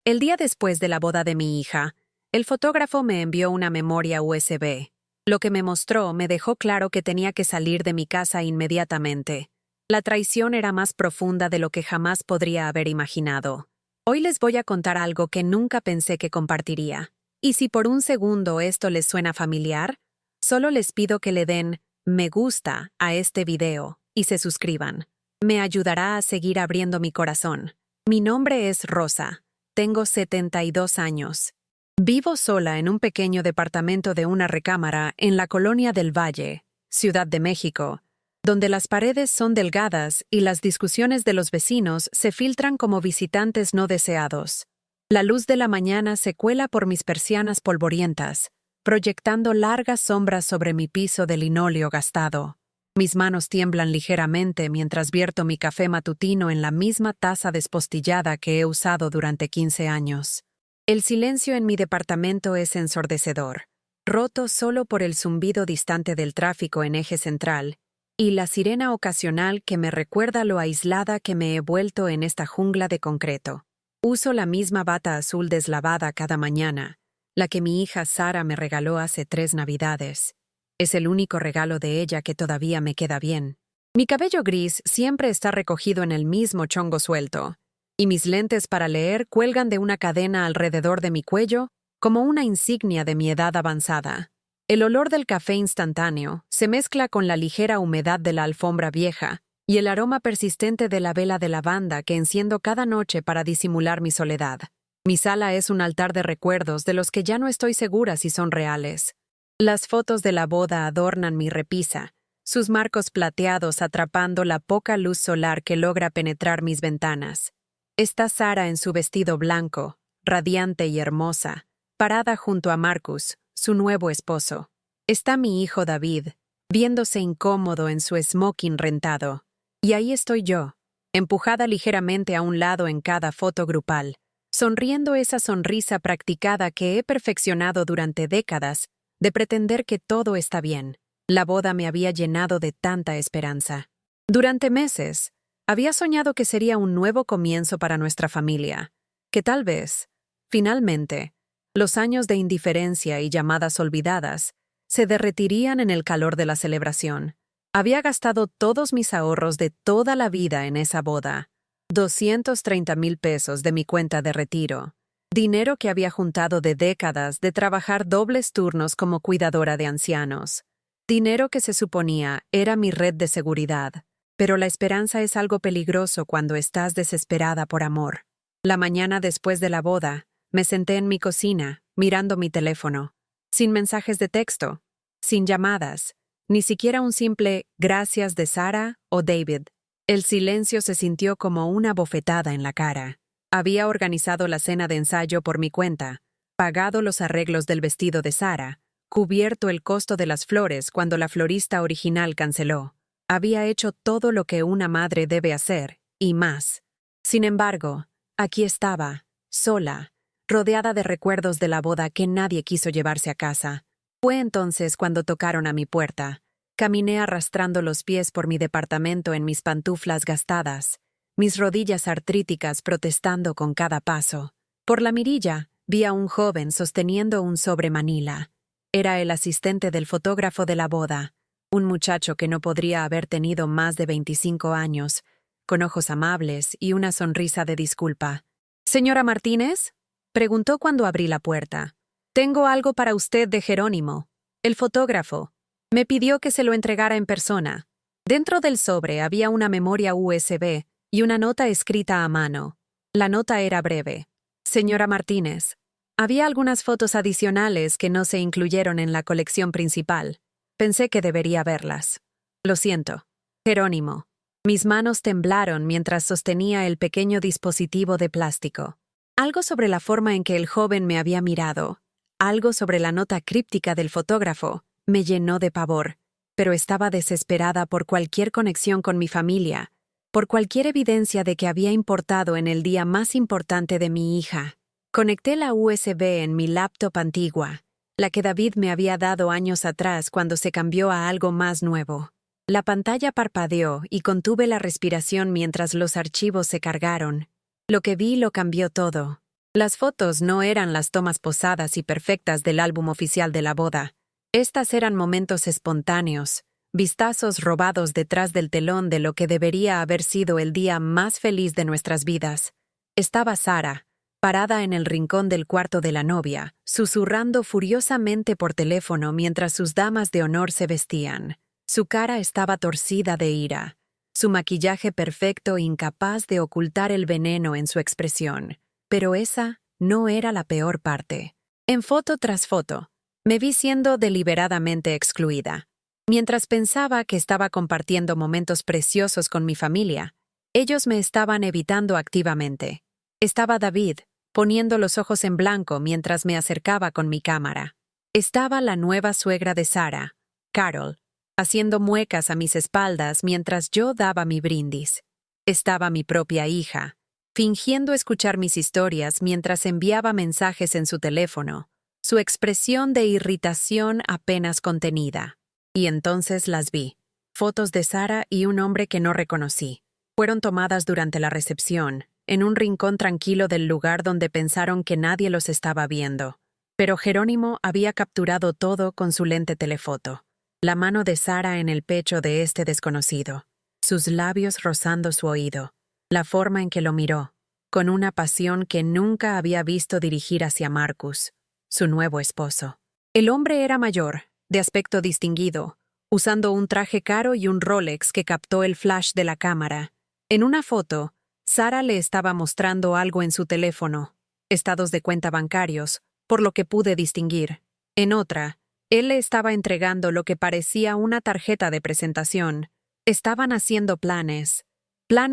El día después de la boda de mi hija, el fotógrafo me envió una memoria USB. Lo que me mostró me dejó claro que tenía que salir de mi casa inmediatamente. La traición era más profunda de lo que jamás podría haber imaginado. Hoy les voy a contar algo que nunca pensé que compartiría. Y si por un segundo esto les suena familiar, solo les pido que le den me gusta a este video y se suscriban. Me ayudará a seguir abriendo mi corazón. Mi nombre es Rosa. Tengo 72 años. Vivo sola en un pequeño departamento de una recámara en la Colonia del Valle, Ciudad de México, donde las paredes son delgadas y las discusiones de los vecinos se filtran como visitantes no deseados. La luz de la mañana se cuela por mis persianas polvorientas, proyectando largas sombras sobre mi piso de linóleo gastado. Mis manos tiemblan ligeramente mientras vierto mi café matutino en la misma taza despostillada que he usado durante 15 años. El silencio en mi departamento es ensordecedor, roto solo por el zumbido distante del tráfico en eje central y la sirena ocasional que me recuerda lo aislada que me he vuelto en esta jungla de concreto. Uso la misma bata azul deslavada cada mañana, la que mi hija Sara me regaló hace 3 Navidades. Es el único regalo de ella que todavía me queda bien. Mi cabello gris siempre está recogido en el mismo chongo suelto, y mis lentes para leer cuelgan de una cadena alrededor de mi cuello como una insignia de mi edad avanzada. El olor del café instantáneo se mezcla con la ligera humedad de la alfombra vieja y el aroma persistente de la vela de lavanda que enciendo cada noche para disimular mi soledad. Mi sala es un altar de recuerdos de los que ya no estoy segura si son reales. Las fotos de la boda adornan mi repisa, sus marcos plateados atrapando la poca luz solar que logra penetrar mis ventanas. Está Sara en su vestido blanco, radiante y hermosa, parada junto a Marcus, su nuevo esposo. Está mi hijo David, viéndose incómodo en su smoking rentado. Y ahí estoy yo, empujada ligeramente a un lado en cada foto grupal, sonriendo esa sonrisa practicada que he perfeccionado durante décadas de pretender que todo está bien. La boda me había llenado de tanta esperanza. Durante meses, había soñado que sería un nuevo comienzo para nuestra familia, que tal vez, finalmente, los años de indiferencia y llamadas olvidadas se derretirían en el calor de la celebración. Había gastado todos mis ahorros de toda la vida en esa boda, 230,000 pesos de mi cuenta de retiro, dinero que había juntado de décadas de trabajar dobles turnos como cuidadora de ancianos, dinero que se suponía era mi red de seguridad. Pero la esperanza es algo peligroso cuando estás desesperada por amor. La mañana después de la boda, me senté en mi cocina, mirando mi teléfono, sin mensajes de texto, sin llamadas, ni siquiera un simple gracias de Sara o David. El silencio se sintió como una bofetada en la cara. Había organizado la cena de ensayo por mi cuenta, pagado los arreglos del vestido de Sara, cubierto el costo de las flores cuando la florista original canceló. Había hecho todo lo que una madre debe hacer, y más. Sin embargo, aquí estaba, sola, rodeada de recuerdos de la boda que nadie quiso llevarse a casa. Fue entonces cuando tocaron a mi puerta. Caminé arrastrando los pies por mi departamento en mis pantuflas gastadas, mis rodillas artríticas protestando con cada paso. Por la mirilla, vi a un joven sosteniendo un sobre Manila. Era el asistente del fotógrafo de la boda. Un muchacho que no podría haber tenido más de 25 años, con ojos amables y una sonrisa de disculpa. «¿Señora Martínez?», preguntó cuando abrí la puerta. «Tengo algo para usted de Jerónimo, el fotógrafo. Me pidió que se lo entregara en persona». Dentro del sobre había una memoria USB y una nota escrita a mano. La nota era breve. «Señora Martínez, había algunas fotos adicionales que no se incluyeron en la colección principal. Pensé que debería verlas. Lo siento. Jerónimo». Mis manos temblaron mientras sostenía el pequeño dispositivo de plástico. Algo sobre la forma en que el joven me había mirado, algo sobre la nota críptica del fotógrafo, me llenó de pavor, pero estaba desesperada por cualquier conexión con mi familia, por cualquier evidencia de que había importado en el día más importante de mi hija. Conecté la USB en mi laptop antigua, la que David me había dado años atrás cuando se cambió a algo más nuevo. La pantalla parpadeó y contuve la respiración mientras los archivos se cargaron. Lo que vi lo cambió todo. Las fotos no eran las tomas posadas y perfectas del álbum oficial de la boda. Estas eran momentos espontáneos, vistazos robados detrás del telón de lo que debería haber sido el día más feliz de nuestras vidas. Estaba Sara, parada en el rincón del cuarto de la novia, susurrando furiosamente por teléfono mientras sus damas de honor se vestían. Su cara estaba torcida de ira, su maquillaje perfecto incapaz de ocultar el veneno en su expresión. Pero esa no era la peor parte. En foto tras foto, me vi siendo deliberadamente excluida. Mientras pensaba que estaba compartiendo momentos preciosos con mi familia, ellos me estaban evitando activamente. Estaba David, poniendo los ojos en blanco mientras me acercaba con mi cámara. Estaba la nueva suegra de Sara, Carol, haciendo muecas a mis espaldas mientras yo daba mi brindis. Estaba mi propia hija, fingiendo escuchar mis historias mientras enviaba mensajes en su teléfono, su expresión de irritación apenas contenida. Y entonces las vi. Fotos de Sara y un hombre que no reconocí. Fueron tomadas durante la recepción, en un rincón tranquilo del lugar donde pensaron que nadie los estaba viendo. Pero Jerónimo había capturado todo con su lente telefoto. La mano de Sara en el pecho de este desconocido, sus labios rozando su oído, la forma en que lo miró, con una pasión que nunca había visto dirigir hacia Marcus, su nuevo esposo. El hombre era mayor, de aspecto distinguido, usando un traje caro y un Rolex que captó el flash de la cámara. En una foto, Sara le estaba mostrando algo en su teléfono, estados de cuenta bancarios, por lo que pude distinguir. En otra, él le estaba entregando lo que parecía una tarjeta de presentación. Estaban haciendo planes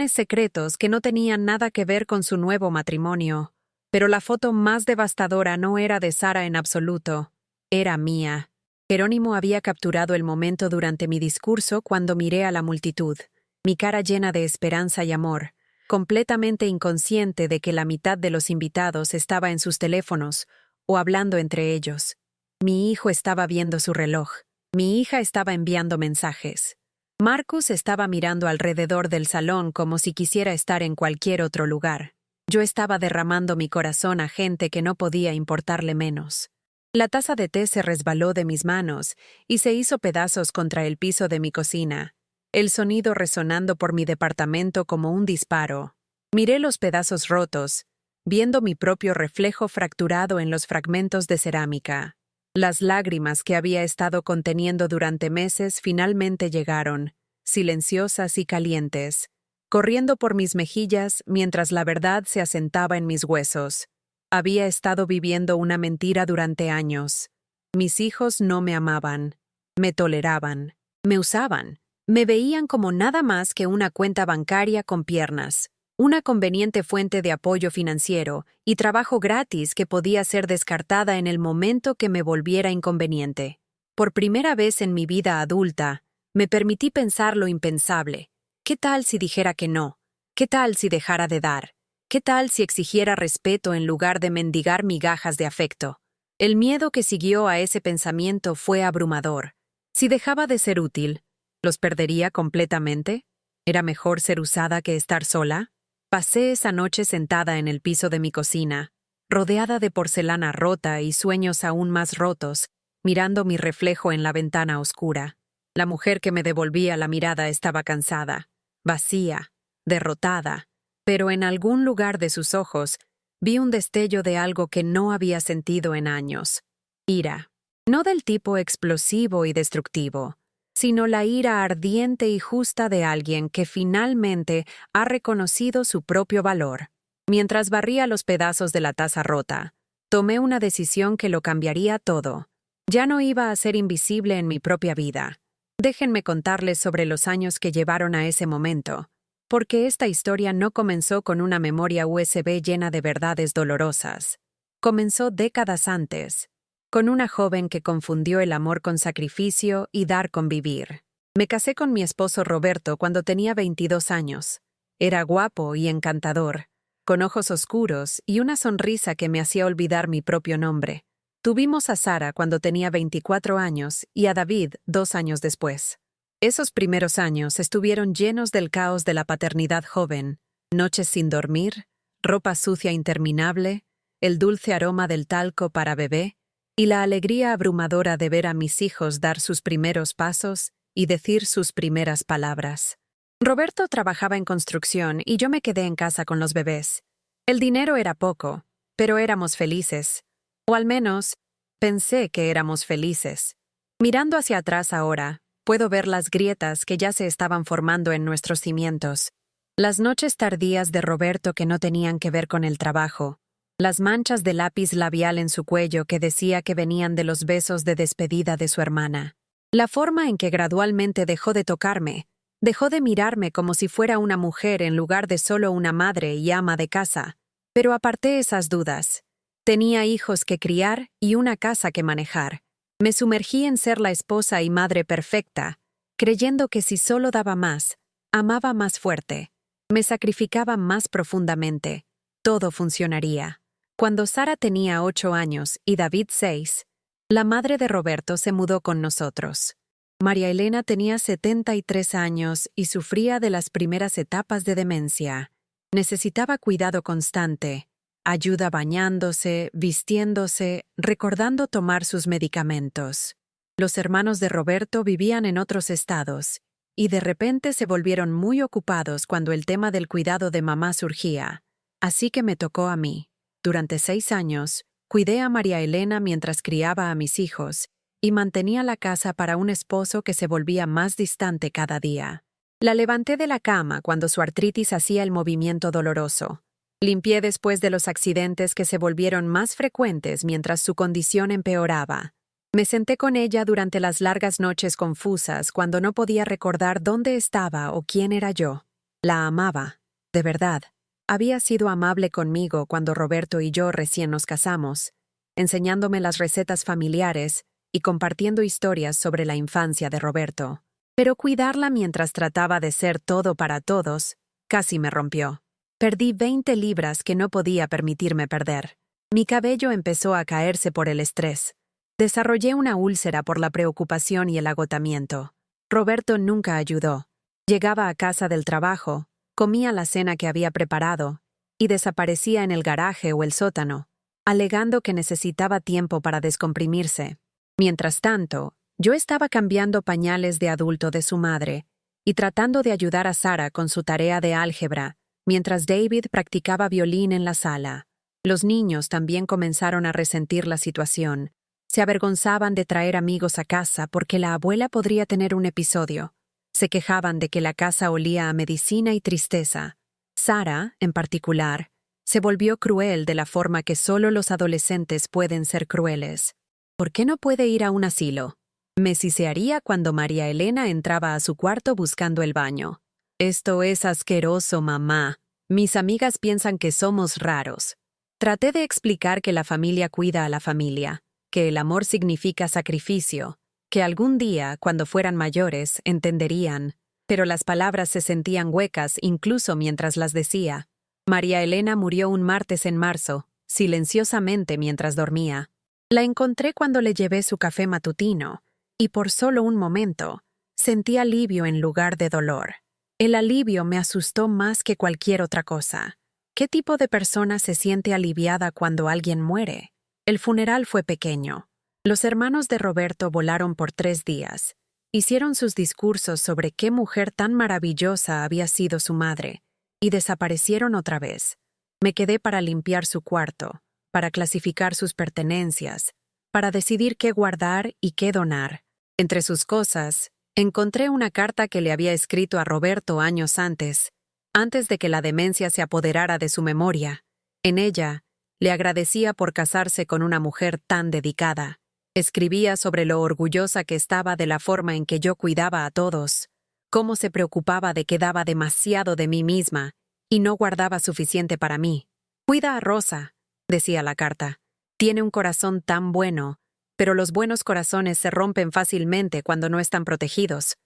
secretos que no tenían nada que ver con su nuevo matrimonio. Pero la foto más devastadora no era de Sara en absoluto, era mía. Jerónimo había capturado el momento durante mi discurso cuando miré a la multitud, mi cara llena de esperanza y amor, completamente inconsciente de que la mitad de los invitados estaba en sus teléfonos o hablando entre ellos. Mi hijo estaba viendo su reloj. Mi hija estaba enviando mensajes. Marcus estaba mirando alrededor del salón como si quisiera estar en cualquier otro lugar. Yo estaba derramando mi corazón a gente que no podía importarle menos. La taza de té se resbaló de mis manos y se hizo pedazos contra el piso de mi cocina, el sonido resonando por mi departamento como un disparo. Miré los pedazos rotos, viendo mi propio reflejo fracturado en los fragmentos de cerámica. Las lágrimas que había estado conteniendo durante meses finalmente llegaron, silenciosas y calientes, corriendo por mis mejillas mientras la verdad se asentaba en mis huesos. Había estado viviendo una mentira durante años. Mis hijos no me amaban, me toleraban, me usaban, me veían como nada más que una cuenta bancaria con piernas, una conveniente fuente de apoyo financiero y trabajo gratis que podía ser descartada en el momento que me volviera inconveniente. Por primera vez en mi vida adulta, me permití pensar lo impensable. ¿Qué tal si dijera que no? ¿Qué tal si dejara de dar? ¿Qué tal si exigiera respeto en lugar de mendigar migajas de afecto? El miedo que siguió a ese pensamiento fue abrumador. Si dejaba de ser útil, ¿los perdería completamente? ¿Era mejor ser usada que estar sola? Pasé esa noche sentada en el piso de mi cocina, rodeada de porcelana rota y sueños aún más rotos, mirando mi reflejo en la ventana oscura. La mujer que me devolvía la mirada estaba cansada, vacía, derrotada, pero en algún lugar de sus ojos vi un destello de algo que no había sentido en años. Ira. No del tipo explosivo y destructivo, sino la ira ardiente y justa de alguien que finalmente ha reconocido su propio valor. Mientras barría los pedazos de la taza rota, tomé una decisión que lo cambiaría todo. Ya no iba a ser invisible en mi propia vida. Déjenme contarles sobre los años que llevaron a ese momento, porque esta historia no comenzó con una memoria USB llena de verdades dolorosas. Comenzó décadas antes, con una joven que confundió el amor con sacrificio y dar con vivir. Me casé con mi esposo Roberto cuando tenía 22 años. Era guapo y encantador, con ojos oscuros y una sonrisa que me hacía olvidar mi propio nombre. Tuvimos a Sara cuando tenía 24 años y a David 2 años después. Esos primeros años estuvieron llenos del caos de la paternidad joven, noches sin dormir, ropa sucia interminable, el dulce aroma del talco para bebé y la alegría abrumadora de ver a mis hijos dar sus primeros pasos y decir sus primeras palabras. Roberto trabajaba en construcción y yo me quedé en casa con los bebés. El dinero era poco, pero éramos felices. O al menos, pensé que éramos felices. Mirando hacia atrás ahora, puedo ver las grietas que ya se estaban formando en nuestros cimientos. Las noches tardías de Roberto que no tenían que ver con el trabajo. Las manchas de lápiz labial en su cuello que decía que venían de los besos de despedida de su hermana. La forma en que gradualmente dejó de tocarme, dejó de mirarme como si fuera una mujer en lugar de solo una madre y ama de casa. Pero aparté esas dudas. Tenía hijos que criar y una casa que manejar. Me sumergí en ser la esposa y madre perfecta, creyendo que si solo daba más, amaba más fuerte, me sacrificaba más profundamente, todo funcionaría. Cuando Sara tenía 8 años y David 6, la madre de Roberto se mudó con nosotros. María Elena tenía 73 años y sufría de las primeras etapas de demencia. Necesitaba cuidado constante, ayuda bañándose, vistiéndose, recordando tomar sus medicamentos. Los hermanos de Roberto vivían en otros estados, y de repente se volvieron muy ocupados cuando el tema del cuidado de mamá surgía. Así que me tocó a mí. Durante 6 años, cuidé a María Elena mientras criaba a mis hijos, y mantenía la casa para un esposo que se volvía más distante cada día. La levanté de la cama cuando su artritis hacía el movimiento doloroso. Limpié después de los accidentes que se volvieron más frecuentes mientras su condición empeoraba. Me senté con ella durante las largas noches confusas cuando no podía recordar dónde estaba o quién era yo. La amaba, de verdad. Había sido amable conmigo cuando Roberto y yo recién nos casamos, enseñándome las recetas familiares y compartiendo historias sobre la infancia de Roberto. Pero cuidarla mientras trataba de ser todo para todos, casi me rompió. Perdí 20 libras que no podía permitirme perder. Mi cabello empezó a caerse por el estrés. Desarrollé una úlcera por la preocupación y el agotamiento. Roberto nunca ayudó. Llegaba a casa del trabajo, comía la cena que había preparado y desaparecía en el garaje o el sótano, alegando que necesitaba tiempo para descomprimirse. Mientras tanto, yo estaba cambiando pañales de adulto de su madre y tratando de ayudar a Sara con su tarea de álgebra, mientras David practicaba violín en la sala. Los niños también comenzaron a resentir la situación. Se avergonzaban de traer amigos a casa porque la abuela podría tener un episodio. Se quejaban de que la casa olía a medicina y tristeza. Sara, en particular, se volvió cruel de la forma que solo los adolescentes pueden ser crueles. ¿Por qué no puede ir a un asilo? Me sisearía cuando María Elena entraba a su cuarto buscando el baño. Esto es asqueroso, mamá. Mis amigas piensan que somos raros. Traté de explicar que la familia cuida a la familia, que el amor significa sacrificio, que algún día, cuando fueran mayores, entenderían, pero las palabras se sentían huecas incluso mientras las decía. María Elena murió un martes en marzo, silenciosamente mientras dormía. La encontré cuando le llevé su café matutino, y por solo un momento, sentí alivio en lugar de dolor. El alivio me asustó más que cualquier otra cosa. ¿Qué tipo de persona se siente aliviada cuando alguien muere? El funeral fue pequeño. Los hermanos de Roberto volaron por 3 días. Hicieron sus discursos sobre qué mujer tan maravillosa había sido su madre, y desaparecieron otra vez. Me quedé para limpiar su cuarto, para clasificar sus pertenencias, para decidir qué guardar y qué donar. Entre sus cosas, encontré una carta que le había escrito a Roberto años antes de que la demencia se apoderara de su memoria. En ella, le agradecía por casarse con una mujer tan dedicada. Escribía sobre lo orgullosa que estaba de la forma en que yo cuidaba a todos, cómo se preocupaba de que daba demasiado de mí misma y no guardaba suficiente para mí. Cuida a Rosa, decía la carta. Tiene un corazón tan bueno, pero los buenos corazones se rompen fácilmente cuando no están protegidos.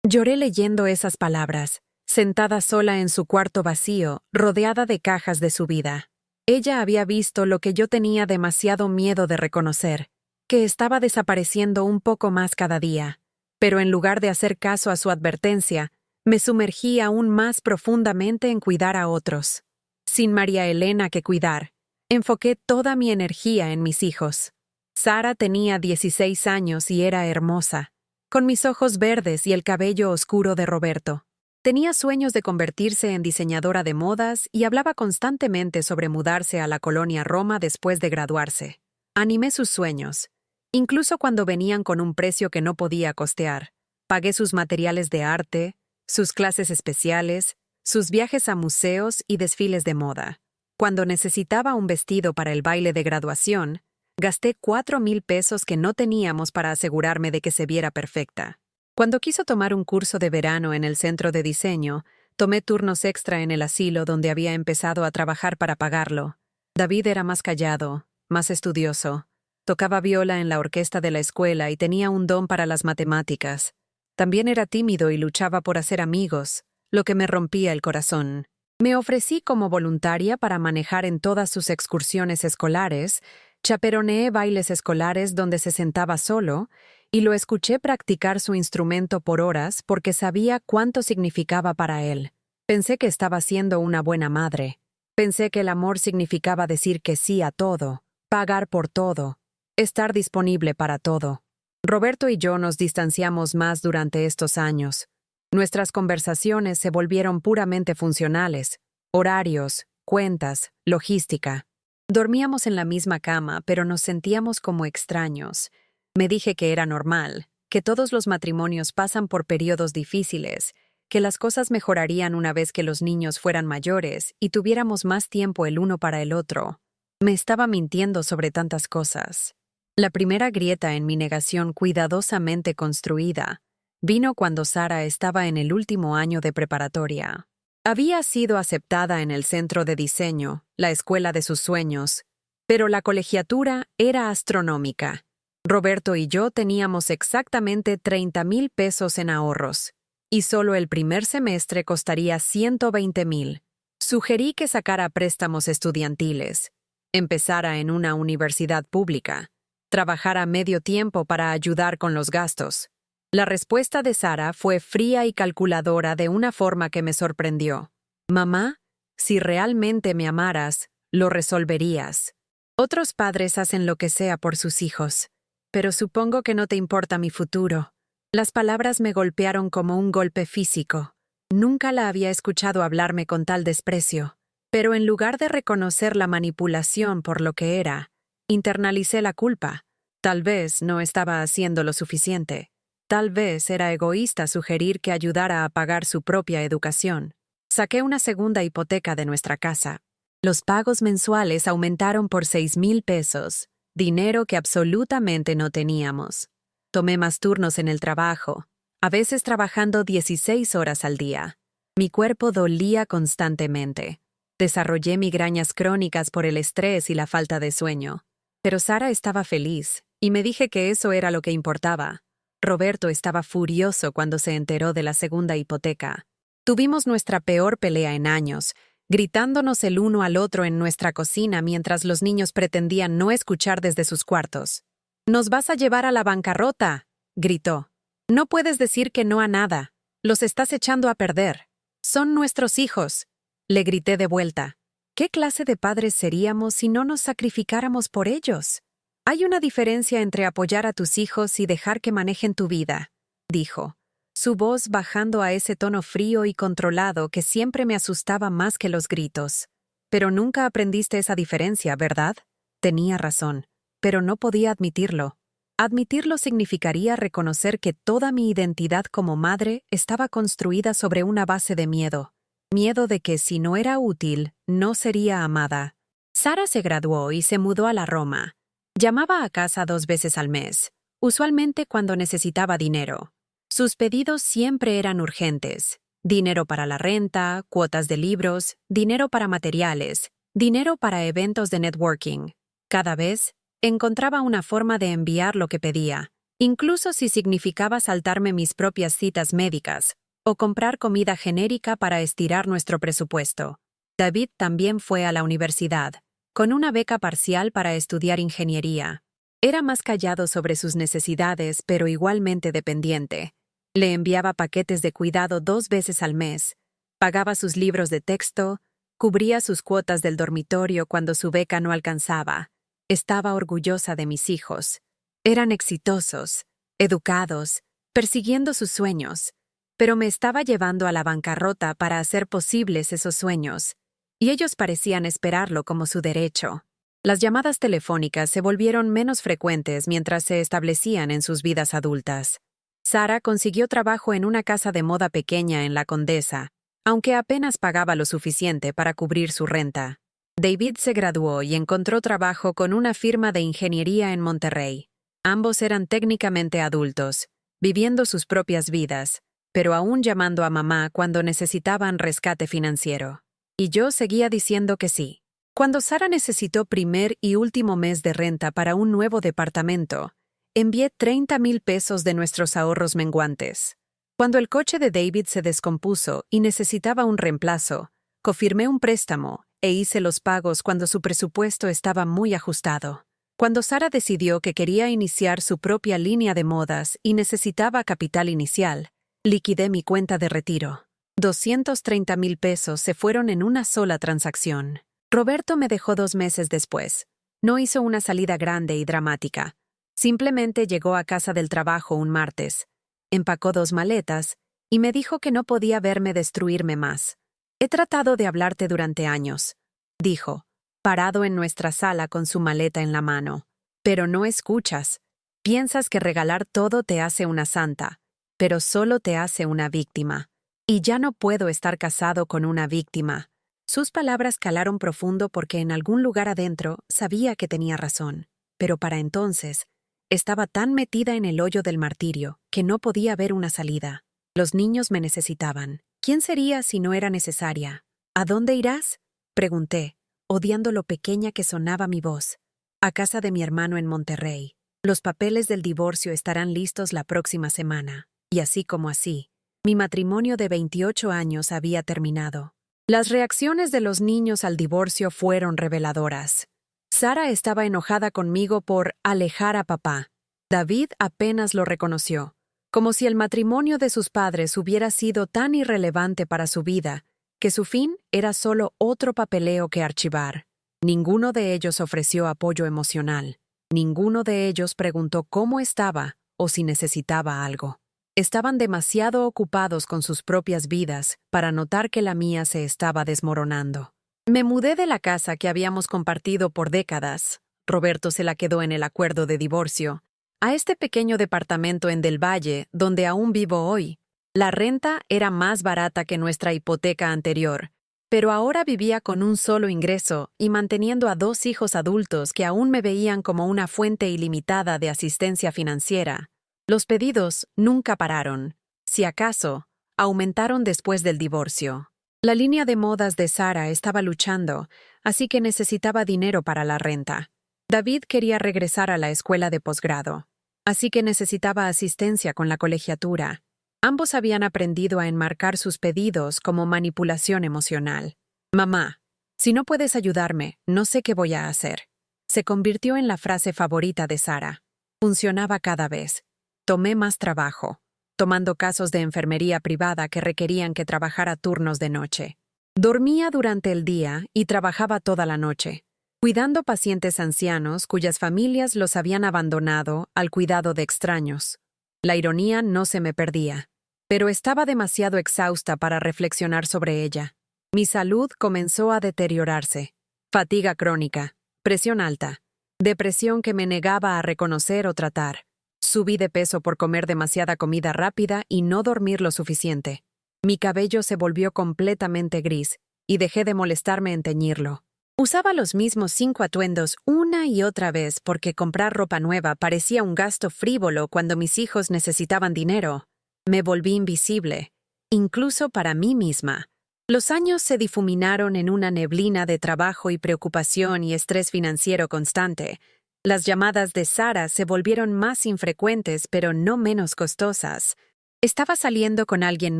Lloré leyendo esas palabras, sentada sola en su cuarto vacío, rodeada de cajas de su vida. Ella había visto lo que yo tenía demasiado miedo de reconocer, que estaba desapareciendo un poco más cada día. Pero en lugar de hacer caso a su advertencia, me sumergí aún más profundamente en cuidar a otros. Sin María Elena que cuidar, Enfoqué toda mi energía en mis hijos. Sara tenía 16 años y era hermosa, con mis ojos verdes y el cabello oscuro de Roberto. Tenía sueños de convertirse en diseñadora de modas y hablaba constantemente sobre mudarse a la colonia Roma después de graduarse. Animé sus sueños, incluso cuando venían con un precio que no podía costear. Pagué sus materiales de arte, sus clases especiales, sus viajes a museos y desfiles de moda. Cuando necesitaba un vestido para el baile de graduación, gasté 4,000 pesos que no teníamos para asegurarme de que se viera perfecta. Cuando quiso tomar un curso de verano en el centro de diseño, tomé turnos extra en el asilo donde había empezado a trabajar para pagarlo. David era más callado, más estudioso. Tocaba viola en la orquesta de la escuela y tenía un don para las matemáticas. También era tímido y luchaba por hacer amigos, lo que me rompía el corazón. Me ofrecí como voluntaria para manejar en todas sus excursiones escolares, chaperoneé bailes escolares donde se sentaba solo y lo escuché practicar su instrumento por horas porque sabía cuánto significaba para él. Pensé que estaba siendo una buena madre. Pensé que el amor significaba decir que sí a todo, pagar por todo, estar disponible para todo. Roberto y yo nos distanciamos más durante estos años. Nuestras conversaciones se volvieron puramente funcionales, horarios, cuentas, logística. Dormíamos en la misma cama, pero nos sentíamos como extraños. Me dije que era normal, que todos los matrimonios pasan por periodos difíciles, que las cosas mejorarían una vez que los niños fueran mayores y tuviéramos más tiempo el uno para el otro. Me estaba mintiendo sobre tantas cosas. La primera grieta en mi negación cuidadosamente construida vino cuando Sara estaba en el último año de preparatoria. Había sido aceptada en el centro de diseño, la escuela de sus sueños, pero la colegiatura era astronómica. Roberto y yo teníamos exactamente 30,000 pesos en ahorros, y solo el primer semestre costaría 120,000. Sugerí que sacara préstamos estudiantiles, empezara en una universidad pública, trabajara medio tiempo para ayudar con los gastos. La respuesta de Sara fue fría y calculadora de una forma que me sorprendió. Mamá, si realmente me amaras, lo resolverías. Otros padres hacen lo que sea por sus hijos, pero supongo que no te importa mi futuro. Las palabras me golpearon como un golpe físico. Nunca la había escuchado hablarme con tal desprecio, pero en lugar de reconocer la manipulación por lo que era, internalicé la culpa. Tal vez no estaba haciendo lo suficiente. Tal vez era egoísta sugerir que ayudara a pagar su propia educación. Saqué una segunda hipoteca de nuestra casa. Los pagos mensuales aumentaron por 6,000 pesos, dinero que absolutamente no teníamos. Tomé más turnos en el trabajo, a veces trabajando 16 horas al día. Mi cuerpo dolía constantemente. Desarrollé migrañas crónicas por el estrés y la falta de sueño. Pero Sara estaba feliz, y me dije que eso era lo que importaba. Roberto estaba furioso cuando se enteró de la segunda hipoteca. Tuvimos nuestra peor pelea en años, gritándonos el uno al otro en nuestra cocina mientras los niños pretendían no escuchar desde sus cuartos. «¡Nos vas a llevar a la bancarrota!», gritó. «No puedes decir que no a nada. Los estás echando a perder. Son nuestros hijos», le grité de vuelta. ¿Qué clase de padres seríamos si no nos sacrificáramos por ellos? Hay una diferencia entre apoyar a tus hijos y dejar que manejen tu vida, dijo, su voz bajando a ese tono frío y controlado que siempre me asustaba más que los gritos. Pero nunca aprendiste esa diferencia, ¿verdad? Tenía razón, pero no podía admitirlo. Admitirlo significaría reconocer que toda mi identidad como madre estaba construida sobre una base de miedo. Miedo de que si no era útil, no sería amada. Sara se graduó y se mudó a la Roma. Llamaba a casa 2 veces al mes, usualmente cuando necesitaba dinero. Sus pedidos siempre eran urgentes. Dinero para la renta, cuotas de libros, dinero para materiales, dinero para eventos de networking. Cada vez, encontraba una forma de enviar lo que pedía, incluso si significaba saltarme mis propias citas médicas o comprar comida genérica para estirar nuestro presupuesto. David también fue a la universidad, con una beca parcial para estudiar ingeniería. Era más callado sobre sus necesidades, pero igualmente dependiente. Le enviaba paquetes de cuidado 2 veces al mes, pagaba sus libros de texto, Cubría sus cuotas del dormitorio cuando su beca no alcanzaba. Estaba orgullosa de mis hijos. Eran exitosos, educados, persiguiendo sus sueños, pero me estaba llevando a la bancarrota para hacer posibles esos sueños, y ellos parecían esperarlo como su derecho. Las llamadas telefónicas se volvieron menos frecuentes mientras se establecían en sus vidas adultas. Sara consiguió trabajo en una casa de moda pequeña en La Condesa, aunque apenas pagaba lo suficiente para cubrir su renta. David se graduó y encontró trabajo con una firma de ingeniería en Monterrey. Ambos eran técnicamente adultos, viviendo sus propias vidas, pero aún llamando a mamá cuando necesitaban rescate financiero. Y yo seguía diciendo que sí. Cuando Sara necesitó primer y último mes de renta para un nuevo departamento, envié 30,000 pesos de nuestros ahorros menguantes. Cuando el coche de David se descompuso y necesitaba un reemplazo, confirmé un préstamo e hice los pagos cuando su presupuesto estaba muy ajustado. Cuando Sara decidió que quería iniciar su propia línea de modas y necesitaba capital inicial, liquidé mi cuenta de retiro. 230,000 pesos se fueron en una sola transacción. Roberto me dejó 2 meses después. No hizo una salida grande y dramática. Simplemente llegó a casa del trabajo un martes, empacó 2 maletas y me dijo que no podía verme destruirme más. He tratado de hablarte durante años, dijo, parado en nuestra sala con su maleta en la mano. Pero no escuchas. Piensas que regalar todo te hace una santa, pero solo te hace una víctima. Y ya no puedo estar casado con una víctima. Sus palabras calaron profundo porque en algún lugar adentro sabía que tenía razón, pero para entonces estaba tan metida en el hoyo del martirio que no podía ver una salida. Los niños me necesitaban. ¿Quién sería si no era necesaria? ¿A dónde irás? Pregunté, odiando lo pequeña que sonaba mi voz. A casa de mi hermano en Monterrey. Los papeles del divorcio estarán listos la próxima semana. Y así como así, mi matrimonio de 28 años había terminado. Las reacciones de los niños al divorcio fueron reveladoras. Sara estaba enojada conmigo por alejar a papá. David apenas lo reconoció, como si el matrimonio de sus padres hubiera sido tan irrelevante para su vida, que su fin era solo otro papeleo que archivar. Ninguno de ellos ofreció apoyo emocional. Ninguno de ellos preguntó cómo estaba o si necesitaba algo. Estaban demasiado ocupados con sus propias vidas para notar que la mía se estaba desmoronando. Me mudé de la casa que habíamos compartido por décadas. Roberto se la quedó en el acuerdo de divorcio, a este pequeño departamento en Del Valle, donde aún vivo hoy. La renta era más barata que nuestra hipoteca anterior, pero ahora vivía con un solo ingreso y manteniendo a 2 hijos adultos que aún me veían como una fuente ilimitada de asistencia financiera. Los pedidos nunca pararon. Si acaso, aumentaron después del divorcio. La línea de modas de Sara estaba luchando, así que necesitaba dinero para la renta. David quería regresar a la escuela de posgrado, así que necesitaba asistencia con la colegiatura. Ambos habían aprendido a enmarcar sus pedidos como manipulación emocional. Mamá, si no puedes ayudarme, no sé qué voy a hacer. Se convirtió en la frase favorita de Sara. Funcionaba cada vez. Tomé más trabajo, tomando casos de enfermería privada que requerían que trabajara turnos de noche. Dormía durante el día y trabajaba toda la noche, cuidando pacientes ancianos cuyas familias los habían abandonado al cuidado de extraños. La ironía no se me perdía, pero estaba demasiado exhausta para reflexionar sobre ella. Mi salud comenzó a deteriorarse. Fatiga crónica, presión alta, depresión que me negaba a reconocer o tratar. Subí de peso por comer demasiada comida rápida y no dormir lo suficiente. Mi cabello se volvió completamente gris y dejé de molestarme en teñirlo. Usaba los mismos 5 atuendos una y otra vez porque comprar ropa nueva parecía un gasto frívolo cuando mis hijos necesitaban dinero. Me volví invisible, incluso para mí misma. Los años se difuminaron en una neblina de trabajo y preocupación y estrés financiero constante. Las llamadas de Sara se volvieron más infrecuentes pero no menos costosas. Estaba saliendo con alguien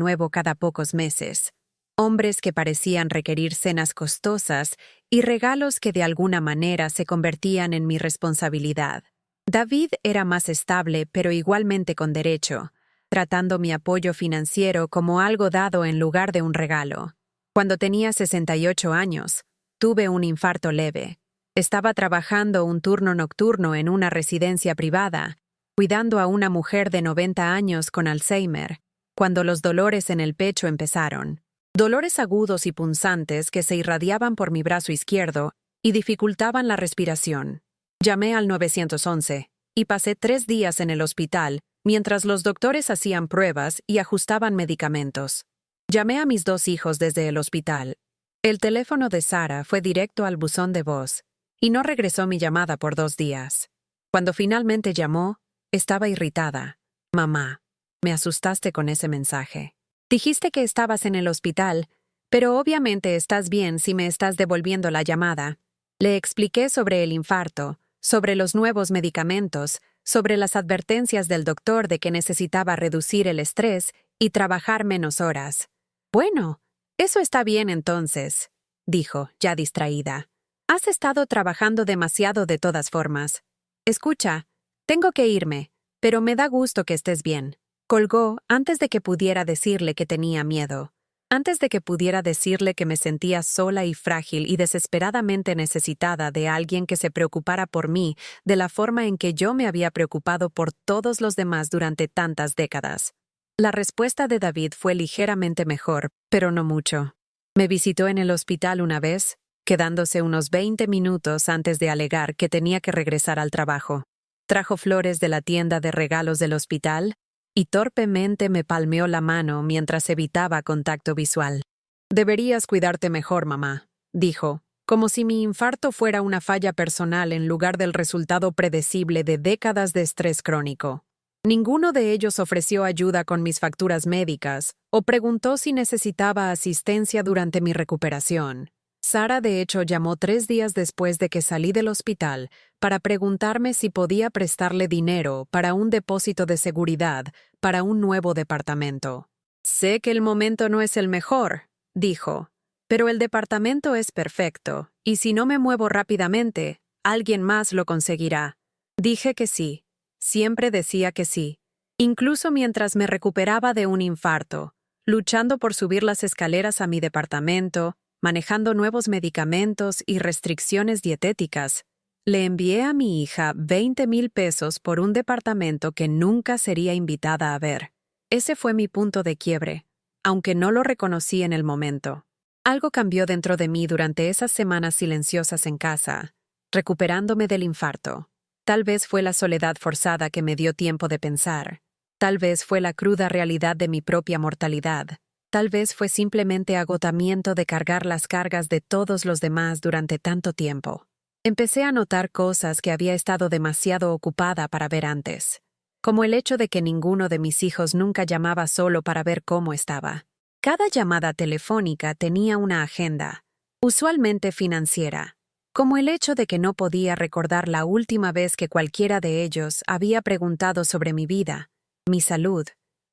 nuevo cada pocos meses. Hombres que parecían requerir cenas costosas y regalos que de alguna manera se convertían en mi responsabilidad. David era más estable pero igualmente con derecho, tratando mi apoyo financiero como algo dado en lugar de un regalo. Cuando tenía 68 años, tuve un infarto leve. Estaba trabajando un turno nocturno en una residencia privada, cuidando a una mujer de 90 años con Alzheimer, cuando los dolores en el pecho empezaron. Dolores agudos y punzantes que se irradiaban por mi brazo izquierdo y dificultaban la respiración. Llamé al 911 y pasé 3 días en el hospital mientras los doctores hacían pruebas y ajustaban medicamentos. Llamé a mis 2 hijos desde el hospital. El teléfono de Sara fue directo al buzón de voz y no regresó mi llamada por 2 días. Cuando finalmente llamó, estaba irritada. Mamá, me asustaste con ese mensaje. Dijiste que estabas en el hospital, pero obviamente estás bien si me estás devolviendo la llamada. Le expliqué sobre el infarto, sobre los nuevos medicamentos, sobre las advertencias del doctor de que necesitaba reducir el estrés y trabajar menos horas. Bueno, eso está bien entonces, dijo, ya distraída. Has estado trabajando demasiado de todas formas. Escucha, tengo que irme, pero me da gusto que estés bien. Colgó antes de que pudiera decirle que tenía miedo. Antes de que pudiera decirle que me sentía sola y frágil y desesperadamente necesitada de alguien que se preocupara por mí de la forma en que yo me había preocupado por todos los demás durante tantas décadas. La respuesta de David fue ligeramente mejor, pero no mucho. Me visitó en el hospital una vez, quedándose unos 20 minutos antes de alegar que tenía que regresar al trabajo. Trajo flores de la tienda de regalos del hospital y torpemente me palmeó la mano mientras evitaba contacto visual. Deberías cuidarte mejor, mamá, dijo, como si mi infarto fuera una falla personal en lugar del resultado predecible de décadas de estrés crónico. Ninguno de ellos ofreció ayuda con mis facturas médicas o preguntó si necesitaba asistencia durante mi recuperación. Sara, de hecho, llamó 3 días después de que salí del hospital para preguntarme si podía prestarle dinero para un depósito de seguridad para un nuevo departamento. Sé que el momento no es el mejor, dijo, pero el departamento es perfecto, y si no me muevo rápidamente, alguien más lo conseguirá. Dije que sí. Siempre decía que sí, incluso mientras me recuperaba de un infarto, luchando por subir las escaleras a mi departamento, manejando nuevos medicamentos y restricciones dietéticas. Le envié a mi hija 20,000 pesos por un departamento que nunca sería invitada a ver. Ese fue mi punto de quiebre, aunque no lo reconocí en el momento. Algo cambió dentro de mí durante esas semanas silenciosas en casa, recuperándome del infarto. Tal vez fue la soledad forzada que me dio tiempo de pensar. Tal vez fue la cruda realidad de mi propia mortalidad. Tal vez fue simplemente agotamiento de cargar las cargas de todos los demás durante tanto tiempo. Empecé a notar cosas que había estado demasiado ocupada para ver antes, como el hecho de que ninguno de mis hijos nunca llamaba solo para ver cómo estaba. Cada llamada telefónica tenía una agenda, usualmente financiera, como el hecho de que no podía recordar la última vez que cualquiera de ellos había preguntado sobre mi vida, mi salud,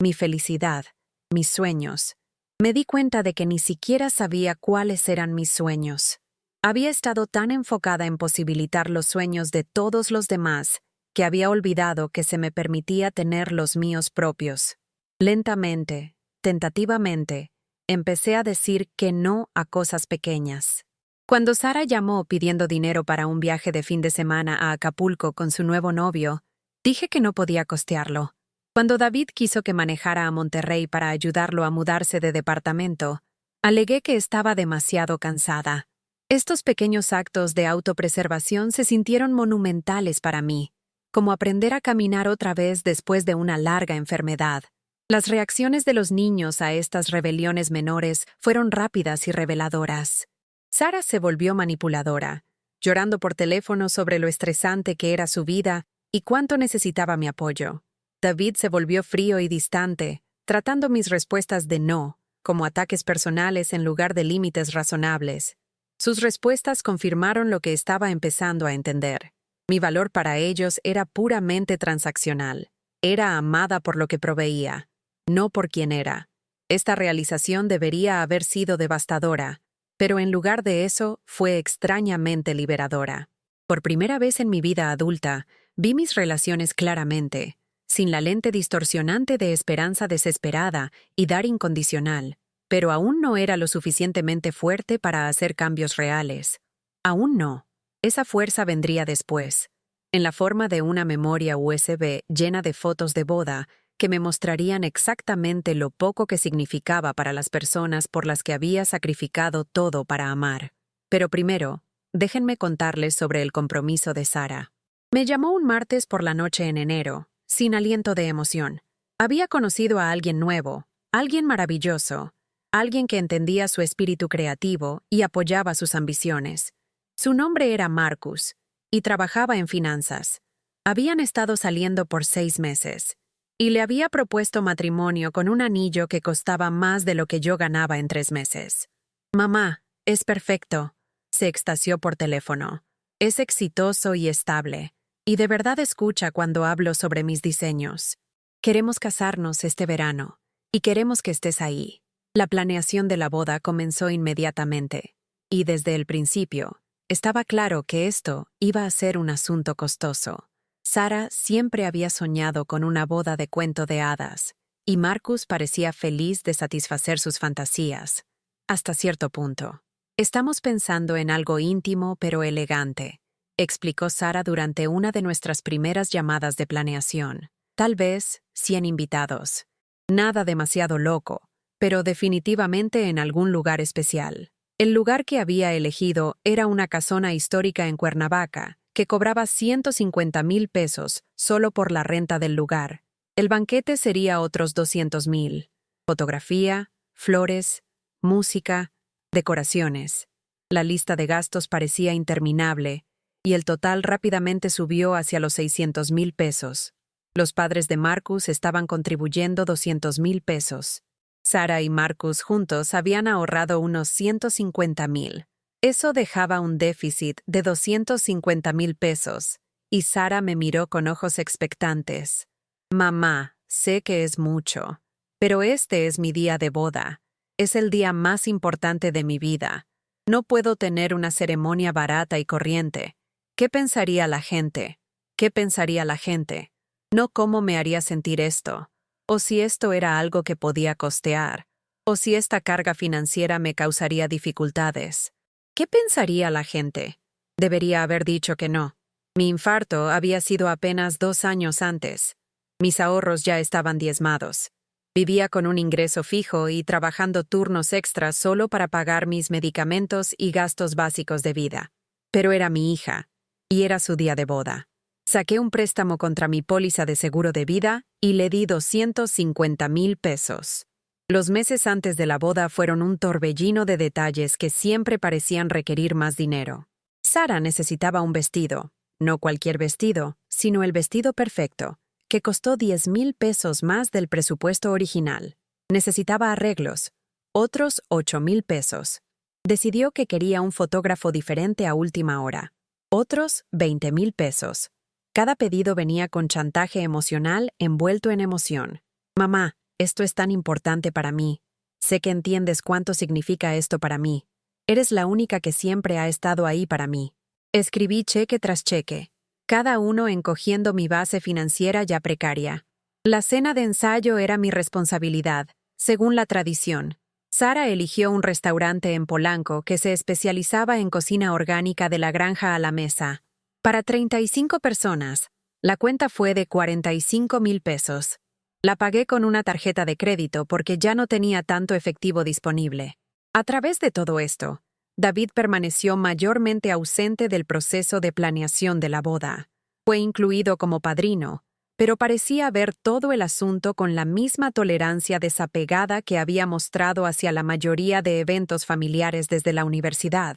mi felicidad, mis sueños. Me di cuenta de que ni siquiera sabía cuáles eran mis sueños. Había estado tan enfocada en posibilitar los sueños de todos los demás que había olvidado que se me permitía tener los míos propios. Lentamente, tentativamente, empecé a decir que no a cosas pequeñas. Cuando Sara llamó pidiendo dinero para un viaje de fin de semana a Acapulco con su nuevo novio, dije que no podía costearlo. Cuando David quiso que manejara a Monterrey para ayudarlo a mudarse de departamento, alegué que estaba demasiado cansada. Estos pequeños actos de autopreservación se sintieron monumentales para mí, como aprender a caminar otra vez después de una larga enfermedad. Las reacciones de los niños a estas rebeliones menores fueron rápidas y reveladoras. Sara se volvió manipuladora, llorando por teléfono sobre lo estresante que era su vida y cuánto necesitaba mi apoyo. David se volvió frío y distante, tratando mis respuestas de no, como ataques personales en lugar de límites razonables. Sus respuestas confirmaron lo que estaba empezando a entender. Mi valor para ellos era puramente transaccional. Era amada por lo que proveía, no por quién era. Esta realización debería haber sido devastadora, pero en lugar de eso, fue extrañamente liberadora. Por primera vez en mi vida adulta, vi mis relaciones claramente, sin la lente distorsionante de esperanza desesperada y dar incondicional, pero aún no era lo suficientemente fuerte para hacer cambios reales. Aún no. Esa fuerza vendría después, en la forma de una memoria USB llena de fotos de boda que me mostrarían exactamente lo poco que significaba para las personas por las que había sacrificado todo para amar. Pero primero, déjenme contarles sobre el compromiso de Sara. Me llamó un martes por la noche en enero, sin aliento de emoción. Había conocido a alguien nuevo, alguien maravilloso, alguien que entendía su espíritu creativo y apoyaba sus ambiciones. Su nombre era Marcus, y trabajaba en finanzas. Habían estado saliendo por 6 meses, y le había propuesto matrimonio con un anillo que costaba más de lo que yo ganaba en 3 meses. «Mamá, es perfecto», se extasió por teléfono. «Es exitoso y estable, y de verdad escucha cuando hablo sobre mis diseños. Queremos casarnos este verano, y queremos que estés ahí». La planeación de la boda comenzó inmediatamente, y desde el principio, estaba claro que esto iba a ser un asunto costoso. Sara siempre había soñado con una boda de cuento de hadas, y Marcus parecía feliz de satisfacer sus fantasías. Hasta cierto punto. «Estamos pensando en algo íntimo pero elegante», explicó Sara durante una de nuestras primeras llamadas de planeación. «Tal vez 100 invitados. Nada demasiado loco, pero definitivamente en algún lugar especial». El lugar que había elegido era una casona histórica en Cuernavaca, que cobraba 150,000 pesos solo por la renta del lugar. El banquete sería otros 200,000. Fotografía, flores, música, decoraciones. La lista de gastos parecía interminable, y el total rápidamente subió hacia los 600,000 pesos. Los padres de Marcus estaban contribuyendo 200,000 pesos. Sara y Marcus juntos habían ahorrado unos 150,000. Eso dejaba un déficit de 250,000 pesos, y Sara me miró con ojos expectantes. «Mamá, sé que es mucho, pero este es mi día de boda. Es el día más importante de mi vida. No puedo tener una ceremonia barata y corriente. ¿Qué pensaría la gente? ¿Qué pensaría la gente? No cómo me haría sentir esto. O si esto era algo que podía costear, o si esta carga financiera me causaría dificultades. ¿Qué pensaría la gente? Debería haber dicho que no. Mi infarto había sido apenas 2 años antes. Mis ahorros ya estaban diezmados. Vivía con un ingreso fijo y trabajando turnos extras solo para pagar mis medicamentos y gastos básicos de vida. Pero era mi hija, y era su día de boda. Saqué un préstamo contra mi póliza de seguro de vida y le di 250,000 pesos. Los meses antes de la boda fueron un torbellino de detalles que siempre parecían requerir más dinero. Sara necesitaba un vestido, no cualquier vestido, sino el vestido perfecto, que costó 10,000 pesos más del presupuesto original. Necesitaba arreglos, otros 8,000 pesos. Decidió que quería un fotógrafo diferente a última hora, otros 20,000 pesos. Cada pedido venía con chantaje emocional envuelto en emoción. «Mamá, esto es tan importante para mí. Sé que entiendes cuánto significa esto para mí. Eres la única que siempre ha estado ahí para mí». Escribí cheque tras cheque, cada uno encogiendo mi base financiera ya precaria. La cena de ensayo era mi responsabilidad, según la tradición. Sara eligió un restaurante en Polanco que se especializaba en cocina orgánica de la granja a la mesa. Para 35 personas, la cuenta fue de 45,000 pesos. La pagué con una tarjeta de crédito porque ya no tenía tanto efectivo disponible. A través de todo esto, David permaneció mayormente ausente del proceso de planeación de la boda. Fue incluido como padrino, pero parecía ver todo el asunto con la misma tolerancia desapegada que había mostrado hacia la mayoría de eventos familiares desde la universidad.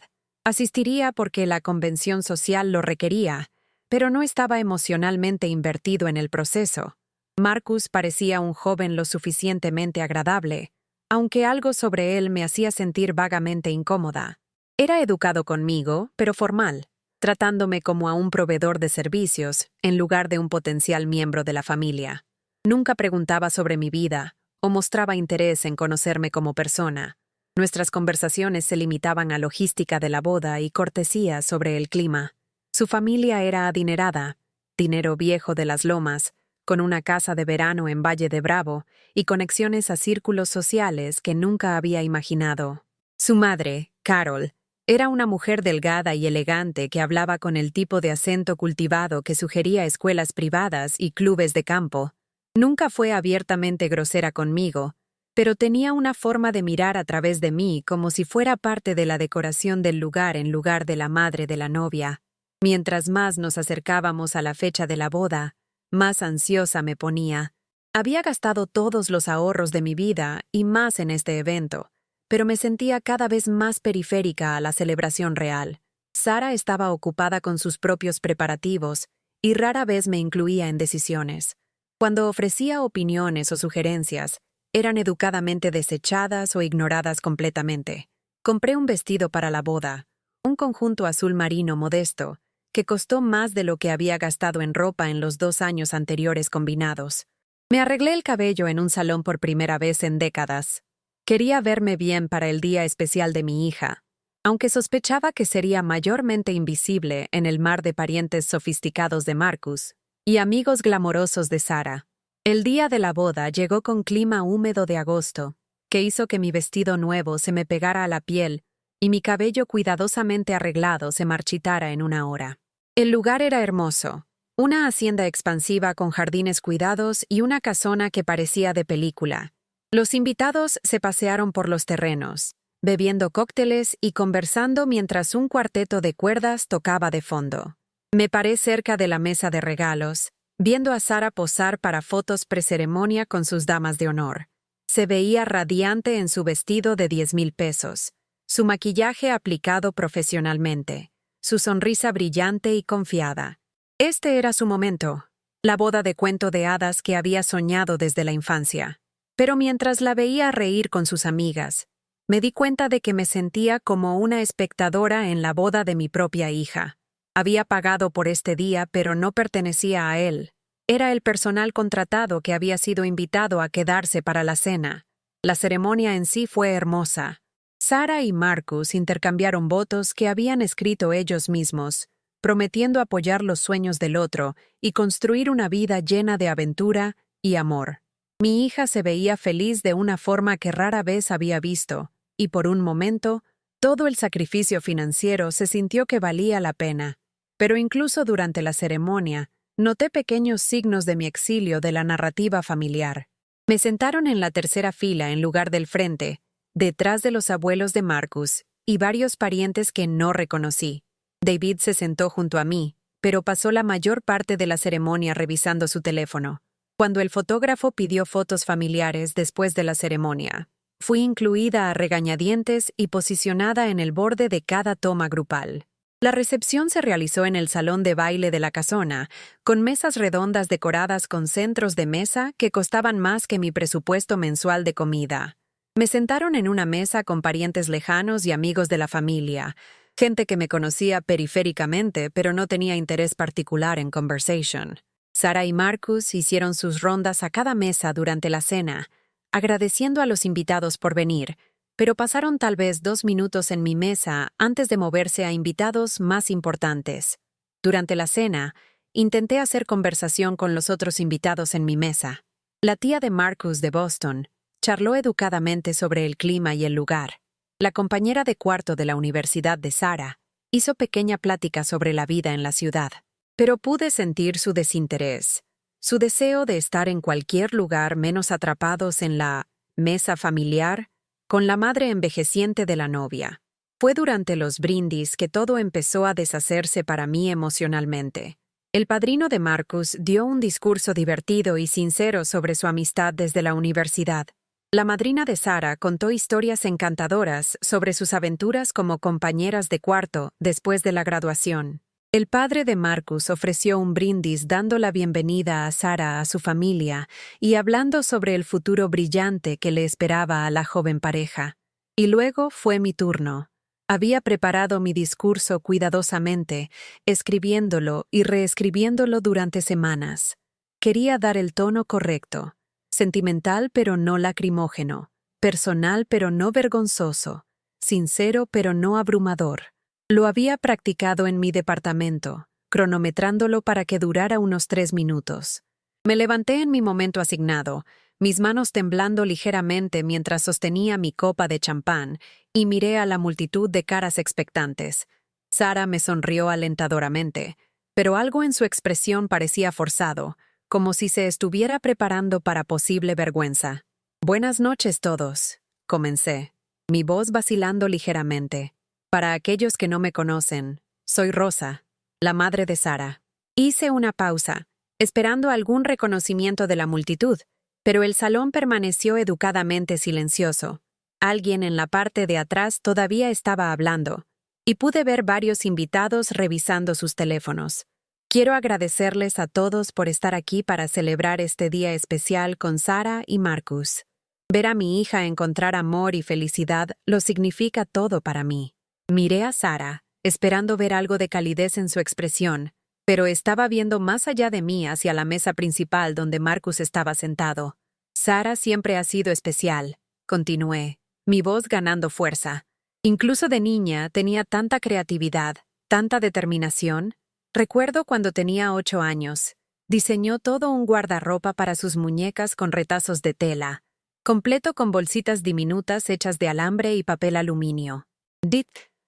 Asistiría porque la convención social lo requería, pero no estaba emocionalmente invertido en el proceso. Marcus parecía un joven lo suficientemente agradable, aunque algo sobre él me hacía sentir vagamente incómoda. Era educado conmigo, pero formal, tratándome como a un proveedor de servicios en lugar de un potencial miembro de la familia. Nunca preguntaba sobre mi vida o mostraba interés en conocerme como persona. Nuestras conversaciones se limitaban a logística de la boda y cortesía sobre el clima. Su familia era adinerada, dinero viejo de las lomas, con una casa de verano en Valle de Bravo y conexiones a círculos sociales que nunca había imaginado. Su madre, Carol, era una mujer delgada y elegante que hablaba con el tipo de acento cultivado que sugería escuelas privadas y clubes de campo. Nunca fue abiertamente grosera conmigo, pero tenía una forma de mirar a través de mí como si fuera parte de la decoración del lugar en lugar de la madre de la novia. Mientras más nos acercábamos a la fecha de la boda, más ansiosa me ponía. Había gastado todos los ahorros de mi vida y más en este evento, pero me sentía cada vez más periférica a la celebración real. Sara estaba ocupada con sus propios preparativos y rara vez me incluía en decisiones. Cuando ofrecía opiniones o sugerencias, eran educadamente desechadas o ignoradas completamente. Compré un vestido para la boda, un conjunto azul marino modesto, que costó más de lo que había gastado en ropa en los 2 años anteriores combinados. Me arreglé el cabello en un salón por primera vez en décadas. Quería verme bien para el día especial de mi hija, aunque sospechaba que sería mayormente invisible en el mar de parientes sofisticados de Marcus y amigos glamorosos de Sara. El día de la boda llegó con clima húmedo de agosto, que hizo que mi vestido nuevo se me pegara a la piel y mi cabello cuidadosamente arreglado se marchitara en una hora. El lugar era hermoso, una hacienda expansiva con jardines cuidados y una casona que parecía de película. Los invitados se pasearon por los terrenos, bebiendo cócteles y conversando mientras un cuarteto de cuerdas tocaba de fondo. Me paré cerca de la mesa de regalos, viendo a Sara posar para fotos preceremonia con sus damas de honor. Se veía radiante en su vestido de 10,000 pesos, su maquillaje aplicado profesionalmente, su sonrisa brillante y confiada. Este era su momento, la boda de cuento de hadas que había soñado desde la infancia. Pero mientras la veía reír con sus amigas, me di cuenta de que me sentía como una espectadora en la boda de mi propia hija. Había pagado por este día, pero no pertenecía a él. Era el personal contratado que había sido invitado a quedarse para la cena. La ceremonia en sí fue hermosa. Sara y Marcus intercambiaron votos que habían escrito ellos mismos, prometiendo apoyar los sueños del otro y construir una vida llena de aventura y amor. Mi hija se veía feliz de una forma que rara vez había visto, y por un momento, todo el sacrificio financiero se sintió que valía la pena. Pero incluso durante la ceremonia, noté pequeños signos de mi exilio de la narrativa familiar. Me sentaron en la tercera fila en lugar del frente, detrás de los abuelos de Marcus y varios parientes que no reconocí. David se sentó junto a mí, pero pasó la mayor parte de la ceremonia revisando su teléfono. Cuando el fotógrafo pidió fotos familiares después de la ceremonia, fui incluida a regañadientes y posicionada en el borde de cada toma grupal. La recepción se realizó en el salón de baile de la casona, con mesas redondas decoradas con centros de mesa que costaban más que mi presupuesto mensual de comida. Me sentaron en una mesa con parientes lejanos y amigos de la familia, gente que me conocía periféricamente pero no tenía interés particular en conversation. Sara y Marcus hicieron sus rondas a cada mesa durante la cena, agradeciendo a los invitados por venir, pero pasaron tal vez 2 minutos en mi mesa antes de moverse a invitados más importantes. Durante la cena, intenté hacer conversación con los otros invitados en mi mesa. La tía de Marcus de Boston charló educadamente sobre el clima y el lugar. La compañera de cuarto de la universidad de Sara hizo pequeña plática sobre la vida en la ciudad. Pero pude sentir su desinterés, su deseo de estar en cualquier lugar menos atrapados en la mesa familiar con la madre envejeciente de la novia. Fue durante los brindis que todo empezó a deshacerse para mí emocionalmente. El padrino de Marcus dio un discurso divertido y sincero sobre su amistad desde la universidad. La madrina de Sara contó historias encantadoras sobre sus aventuras como compañeras de cuarto después de la graduación. El padre de Marcus ofreció un brindis dando la bienvenida a Sara a su familia y hablando sobre el futuro brillante que le esperaba a la joven pareja. Y luego fue mi turno. Había preparado mi discurso cuidadosamente, escribiéndolo y reescribiéndolo durante semanas. Quería dar el tono correcto, sentimental pero no lacrimógeno, personal pero no vergonzoso, sincero pero no abrumador. Lo había practicado en mi departamento, cronometrándolo para que durara unos 3 minutos. Me levanté en mi momento asignado, mis manos temblando ligeramente mientras sostenía mi copa de champán, y miré a la multitud de caras expectantes. Sara me sonrió alentadoramente, pero algo en su expresión parecía forzado, como si se estuviera preparando para posible vergüenza. «Buenas noches todos», comencé, mi voz vacilando ligeramente. «Para aquellos que no me conocen, soy Rosa, la madre de Sara». Hice una pausa, esperando algún reconocimiento de la multitud, pero el salón permaneció educadamente silencioso. Alguien en la parte de atrás todavía estaba hablando, y pude ver varios invitados revisando sus teléfonos. Quiero agradecerles a todos por estar aquí para celebrar este día especial con Sara y Marcus. Ver a mi hija encontrar amor y felicidad lo significa todo para mí. Miré a Sara, esperando ver algo de calidez en su expresión, pero estaba viendo más allá de mí hacia la mesa principal donde Marcus estaba sentado. «Sara siempre ha sido especial», continué, mi voz ganando fuerza. Incluso de niña tenía tanta creatividad, tanta determinación. Recuerdo cuando tenía 8 años. Diseñó todo un guardarropa para sus muñecas con retazos de tela, completo con bolsitas diminutas hechas de alambre y papel aluminio.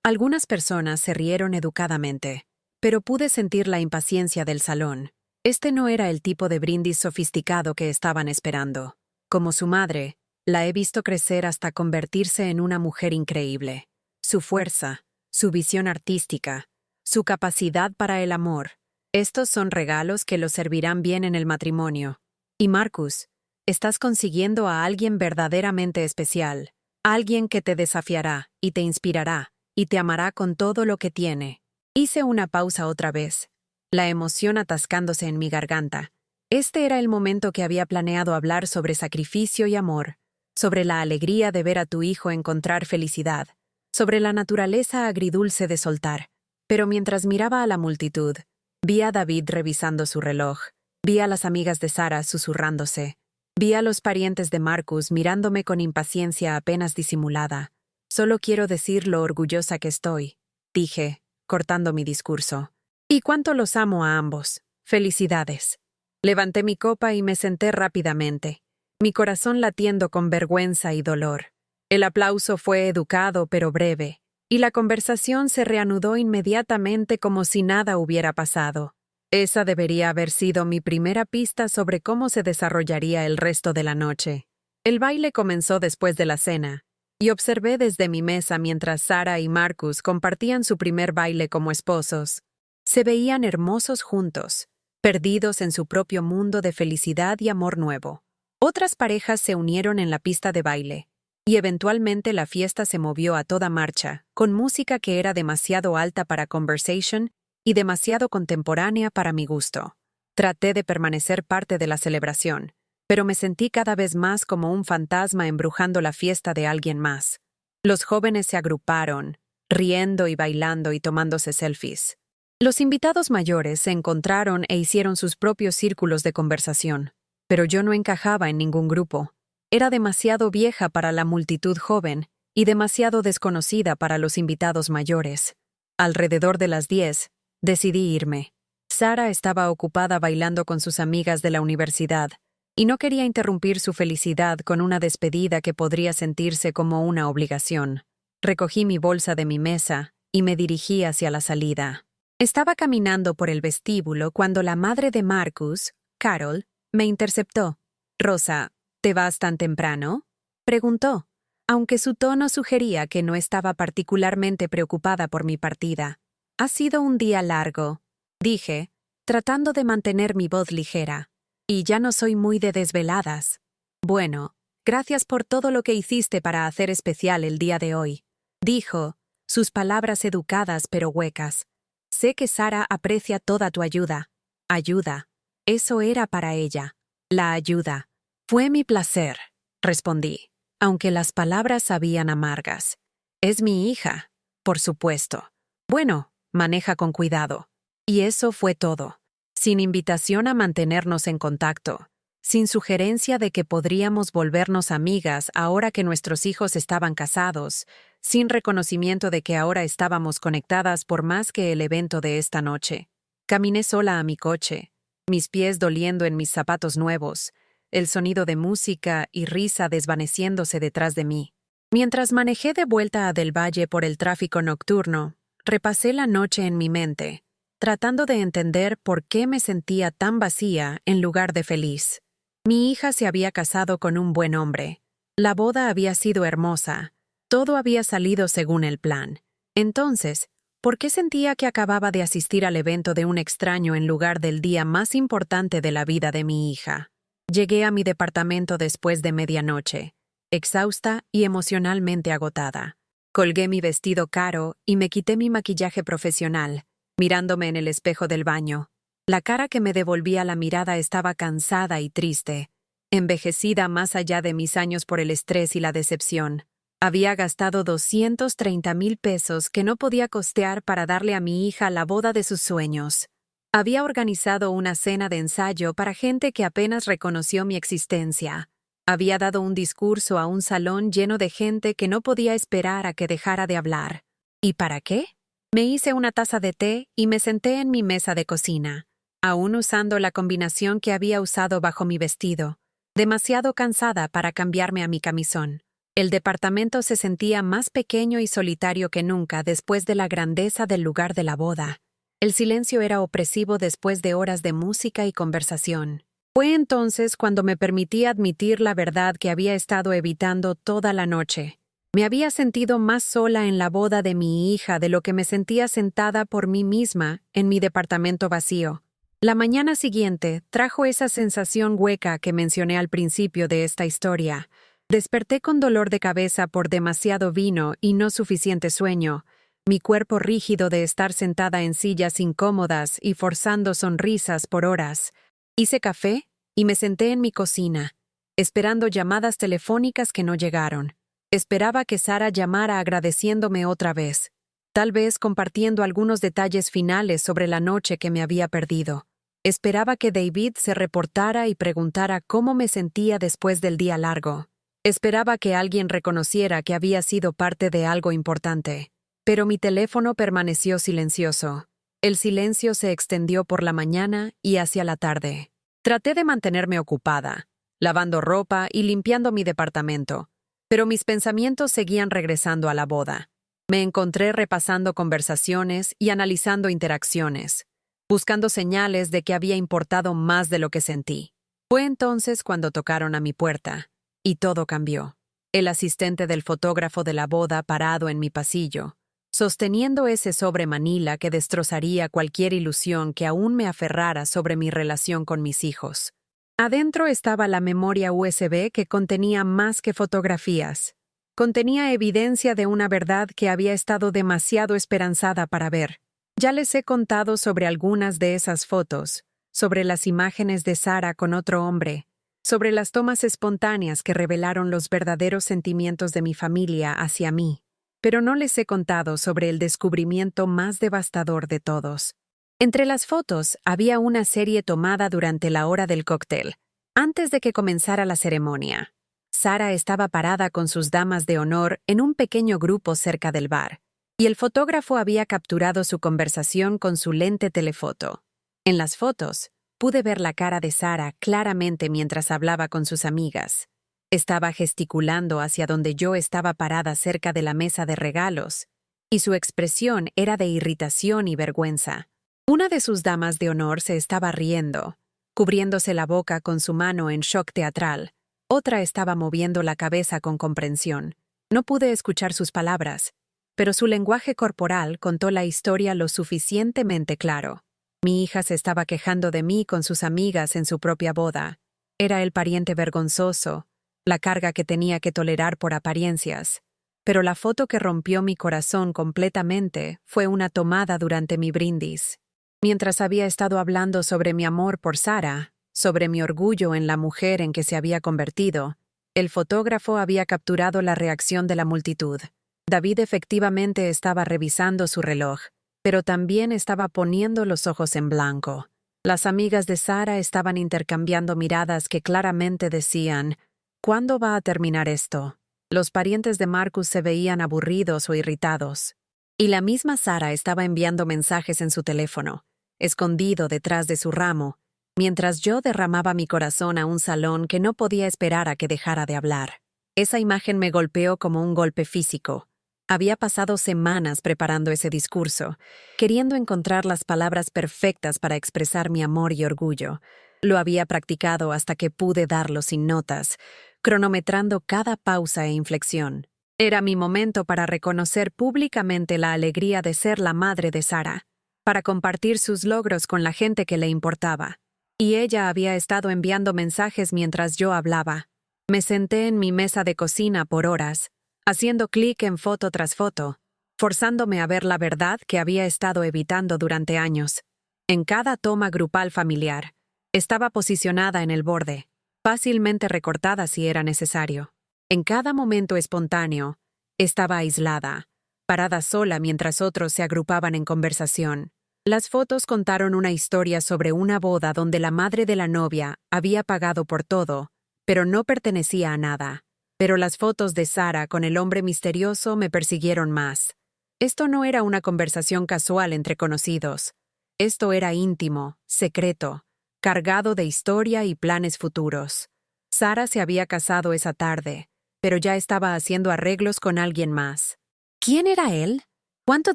Algunas personas se rieron educadamente, pero pude sentir la impaciencia del salón. Este no era el tipo de brindis sofisticado que estaban esperando. Como su madre, la he visto crecer hasta convertirse en una mujer increíble. Su fuerza, su visión artística, su capacidad para el amor. Estos son regalos que lo servirán bien en el matrimonio. Y Marcus, estás consiguiendo a alguien verdaderamente especial, alguien que te desafiará y te inspirará y te amará con todo lo que tiene. Hice una pausa otra vez, la emoción atascándose en mi garganta. Este era el momento que había planeado hablar sobre sacrificio y amor, sobre la alegría de ver a tu hijo encontrar felicidad, sobre la naturaleza agridulce de soltar. Pero mientras miraba a la multitud, vi a David revisando su reloj, vi a las amigas de Sara susurrándose, vi a los parientes de Marcus mirándome con impaciencia apenas disimulada. «Solo quiero decir lo orgullosa que estoy», dije, cortando mi discurso. «Y cuánto los amo a ambos. Felicidades». Levanté mi copa y me senté rápidamente, mi corazón latiendo con vergüenza y dolor. El aplauso fue educado pero breve, y la conversación se reanudó inmediatamente como si nada hubiera pasado. Esa debería haber sido mi primera pista sobre cómo se desarrollaría el resto de la noche. El baile comenzó después de la cena, y observé desde mi mesa mientras Sara y Marcus compartían su primer baile como esposos. Se veían hermosos juntos, perdidos en su propio mundo de felicidad y amor nuevo. Otras parejas se unieron en la pista de baile, y eventualmente la fiesta se movió a toda marcha, con música que era demasiado alta para Conversation y demasiado contemporánea para mi gusto. Traté de permanecer parte de la celebración, pero me sentí cada vez más como un fantasma embrujando la fiesta de alguien más. Los jóvenes se agruparon, riendo y bailando y tomándose selfies. Los invitados mayores se encontraron e hicieron sus propios círculos de conversación, pero yo no encajaba en ningún grupo. Era demasiado vieja para la multitud joven y demasiado desconocida para los invitados mayores. Alrededor de las 10, decidí irme. Sara estaba ocupada bailando con sus amigas de la universidad, y no quería interrumpir su felicidad con una despedida que podría sentirse como una obligación. Recogí mi bolsa de mi mesa y me dirigí hacia la salida. Estaba caminando por el vestíbulo cuando la madre de Marcus, Carol, me interceptó. «Rosa, ¿te vas tan temprano?», preguntó, aunque su tono sugería que no estaba particularmente preocupada por mi partida. «Ha sido un día largo», dije, tratando de mantener mi voz ligera. «Y ya no soy muy de desveladas». «Bueno, gracias por todo lo que hiciste para hacer especial el día de hoy», dijo, sus palabras educadas pero huecas. «Sé que Sara aprecia toda tu ayuda». «Ayuda». Eso era para ella. La ayuda. «Fue mi placer», respondí, aunque las palabras sabían amargas. «Es mi hija, por supuesto. Bueno, maneja con cuidado». Y eso fue todo. Sin invitación a mantenernos en contacto, sin sugerencia de que podríamos volvernos amigas ahora que nuestros hijos estaban casados, sin reconocimiento de que ahora estábamos conectadas por más que el evento de esta noche. Caminé sola a mi coche, mis pies doliendo en mis zapatos nuevos, el sonido de música y risa desvaneciéndose detrás de mí. Mientras manejé de vuelta a Del Valle por el tráfico nocturno, repasé la noche en mi mente, tratando de entender por qué me sentía tan vacía en lugar de feliz. Mi hija se había casado con un buen hombre. La boda había sido hermosa. Todo había salido según el plan. Entonces, ¿por qué sentía que acababa de asistir al evento de un extraño en lugar del día más importante de la vida de mi hija? Llegué a mi departamento después de medianoche, exhausta y emocionalmente agotada. Colgué mi vestido caro y me quité mi maquillaje profesional, mirándome en el espejo del baño. La cara que me devolvía la mirada estaba cansada y triste, envejecida más allá de mis años por el estrés y la decepción. Había gastado 230,000 pesos que no podía costear para darle a mi hija la boda de sus sueños. Había organizado una cena de ensayo para gente que apenas reconoció mi existencia. Había dado un discurso a un salón lleno de gente que no podía esperar a que dejara de hablar. ¿Y para qué? Me hice una taza de té y me senté en mi mesa de cocina, aún usando la combinación que había usado bajo mi vestido, demasiado cansada para cambiarme a mi camisón. El departamento se sentía más pequeño y solitario que nunca después de la grandeza del lugar de la boda. El silencio era opresivo después de horas de música y conversación. Fue entonces cuando me permití admitir la verdad que había estado evitando toda la noche. Me había sentido más sola en la boda de mi hija de lo que me sentía sentada por mí misma en mi departamento vacío. La mañana siguiente trajo esa sensación hueca que mencioné al principio de esta historia. Desperté con dolor de cabeza por demasiado vino y no suficiente sueño, mi cuerpo rígido de estar sentada en sillas incómodas y forzando sonrisas por horas. Hice café y me senté en mi cocina, esperando llamadas telefónicas que no llegaron. Esperaba que Sara llamara agradeciéndome otra vez, tal vez compartiendo algunos detalles finales sobre la noche que me había perdido. Esperaba que David se reportara y preguntara cómo me sentía después del día largo. Esperaba que alguien reconociera que había sido parte de algo importante. Pero mi teléfono permaneció silencioso. El silencio se extendió por la mañana y hacia la tarde. Traté de mantenerme ocupada, lavando ropa y limpiando mi departamento, pero mis pensamientos seguían regresando a la boda. Me encontré repasando conversaciones y analizando interacciones, buscando señales de que había importado más de lo que sentí. Fue entonces cuando tocaron a mi puerta. Y todo cambió. El asistente del fotógrafo de la boda parado en mi pasillo, sosteniendo ese sobre Manila que destrozaría cualquier ilusión que aún me aferrara sobre mi relación con mis hijos. Adentro estaba la memoria USB que contenía más que fotografías. Contenía evidencia de una verdad que había estado demasiado esperanzada para ver. Ya les he contado sobre algunas de esas fotos, sobre las imágenes de Sara con otro hombre, sobre las tomas espontáneas que revelaron los verdaderos sentimientos de mi familia hacia mí, pero no les he contado sobre el descubrimiento más devastador de todos. Entre las fotos había una serie tomada durante la hora del cóctel, antes de que comenzara la ceremonia. Sara estaba parada con sus damas de honor en un pequeño grupo cerca del bar, y el fotógrafo había capturado su conversación con su lente telefoto. En las fotos, pude ver la cara de Sara claramente mientras hablaba con sus amigas. Estaba gesticulando hacia donde yo estaba parada cerca de la mesa de regalos, y su expresión era de irritación y vergüenza. Una de sus damas de honor se estaba riendo, cubriéndose la boca con su mano en shock teatral. Otra estaba moviendo la cabeza con comprensión. No pude escuchar sus palabras, pero su lenguaje corporal contó la historia lo suficientemente claro. Mi hija se estaba quejando de mí con sus amigas en su propia boda. Era el pariente vergonzoso, la carga que tenía que tolerar por apariencias. Pero la foto que rompió mi corazón completamente fue una tomada durante mi brindis. Mientras había estado hablando sobre mi amor por Sara, sobre mi orgullo en la mujer en que se había convertido, el fotógrafo había capturado la reacción de la multitud. David efectivamente estaba revisando su reloj, pero también estaba poniendo los ojos en blanco. Las amigas de Sara estaban intercambiando miradas que claramente decían, ¿cuándo va a terminar esto? Los parientes de Marcus se veían aburridos o irritados. Y la misma Sara estaba enviando mensajes en su teléfono, escondido detrás de su ramo, mientras yo derramaba mi corazón a un salón que no podía esperar a que dejara de hablar. Esa imagen me golpeó como un golpe físico. Había pasado semanas preparando ese discurso, queriendo encontrar las palabras perfectas para expresar mi amor y orgullo. Lo había practicado hasta que pude darlo sin notas, cronometrando cada pausa e inflexión. Era mi momento para reconocer públicamente la alegría de ser la madre de Sara, para compartir sus logros con la gente que le importaba. Y ella había estado enviando mensajes mientras yo hablaba. Me senté en mi mesa de cocina por horas, haciendo clic en foto tras foto, forzándome a ver la verdad que había estado evitando durante años. En cada toma grupal familiar, estaba posicionada en el borde, fácilmente recortada si era necesario. En cada momento espontáneo, estaba aislada, parada sola mientras otros se agrupaban en conversación. Las fotos contaron una historia sobre una boda donde la madre de la novia había pagado por todo, pero no pertenecía a nada. Pero las fotos de Sara con el hombre misterioso me persiguieron más. Esto no era una conversación casual entre conocidos. Esto era íntimo, secreto, cargado de historia y planes futuros. Sara se había casado esa tarde, pero ya estaba haciendo arreglos con alguien más. ¿Quién era él? ¿Cuánto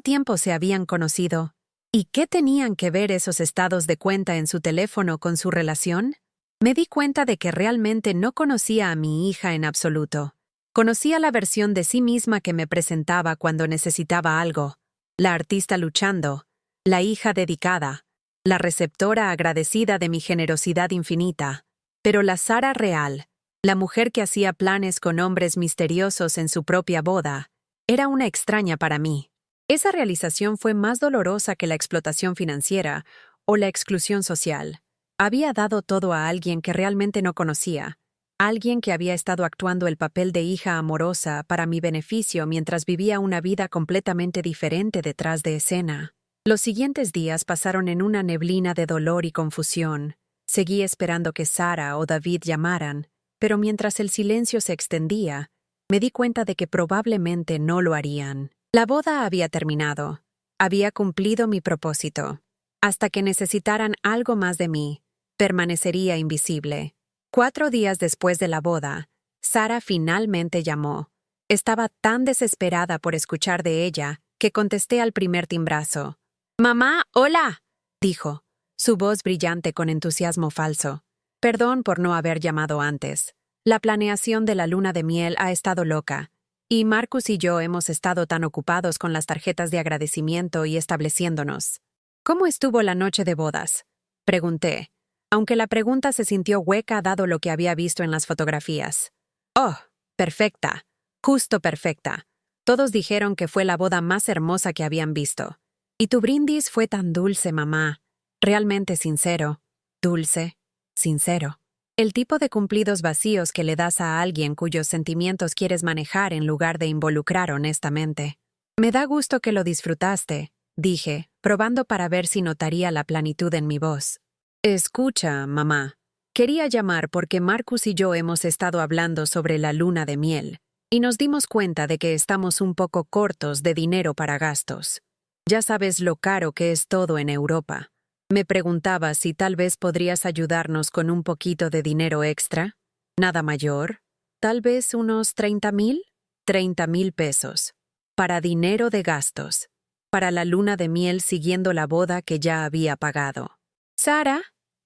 tiempo se habían conocido? ¿Y qué tenían que ver esos estados de cuenta en su teléfono con su relación? Me di cuenta de que realmente no conocía a mi hija en absoluto. Conocía la versión de sí misma que me presentaba cuando necesitaba algo, la artista luchando, la hija dedicada, la receptora agradecida de mi generosidad infinita, pero la Sara real, la mujer que hacía planes con hombres misteriosos en su propia boda, era una extraña para mí. Esa realización fue más dolorosa que la explotación financiera o la exclusión social. Había dado todo a alguien que realmente no conocía, alguien que había estado actuando el papel de hija amorosa para mi beneficio mientras vivía una vida completamente diferente detrás de escena. Los siguientes días pasaron en una neblina de dolor y confusión. Seguí esperando que Sara o David llamaran, pero mientras el silencio se extendía, me di cuenta de que probablemente no lo harían. La boda había terminado. Había cumplido mi propósito. Hasta que necesitaran algo más de mí, permanecería invisible. 4 días después de la boda, Sara finalmente llamó. Estaba tan desesperada por escuchar de ella que contesté al primer timbrazo. «Mamá, hola», dijo, su voz brillante con entusiasmo falso. Perdón por no haber llamado antes. La planeación de la luna de miel ha estado loca, y Marcus y yo hemos estado tan ocupados con las tarjetas de agradecimiento y estableciéndonos. «¿Cómo estuvo la noche de bodas?», pregunté, aunque la pregunta se sintió hueca dado lo que había visto en las fotografías. «Oh, perfecta, justo perfecta. Todos dijeron que fue la boda más hermosa que habían visto. Y tu brindis fue tan dulce, mamá. Realmente sincero. Dulce, sincero. El tipo de cumplidos vacíos que le das a alguien cuyos sentimientos quieres manejar en lugar de involucrar honestamente. Me da gusto que lo disfrutaste», dije, probando para ver si notaría la plenitud en mi voz. «Escucha, mamá. Quería llamar porque Marcus y yo hemos estado hablando sobre la luna de miel, y nos dimos cuenta de que estamos un poco cortos de dinero para gastos. Ya sabes lo caro que es todo en Europa. Me preguntaba si tal vez podrías ayudarnos con un poquito de dinero extra. Nada mayor. Tal vez unos 30,000. 30,000 pesos. Para dinero de gastos. Para la luna de miel siguiendo la boda que ya había pagado. «Sara»,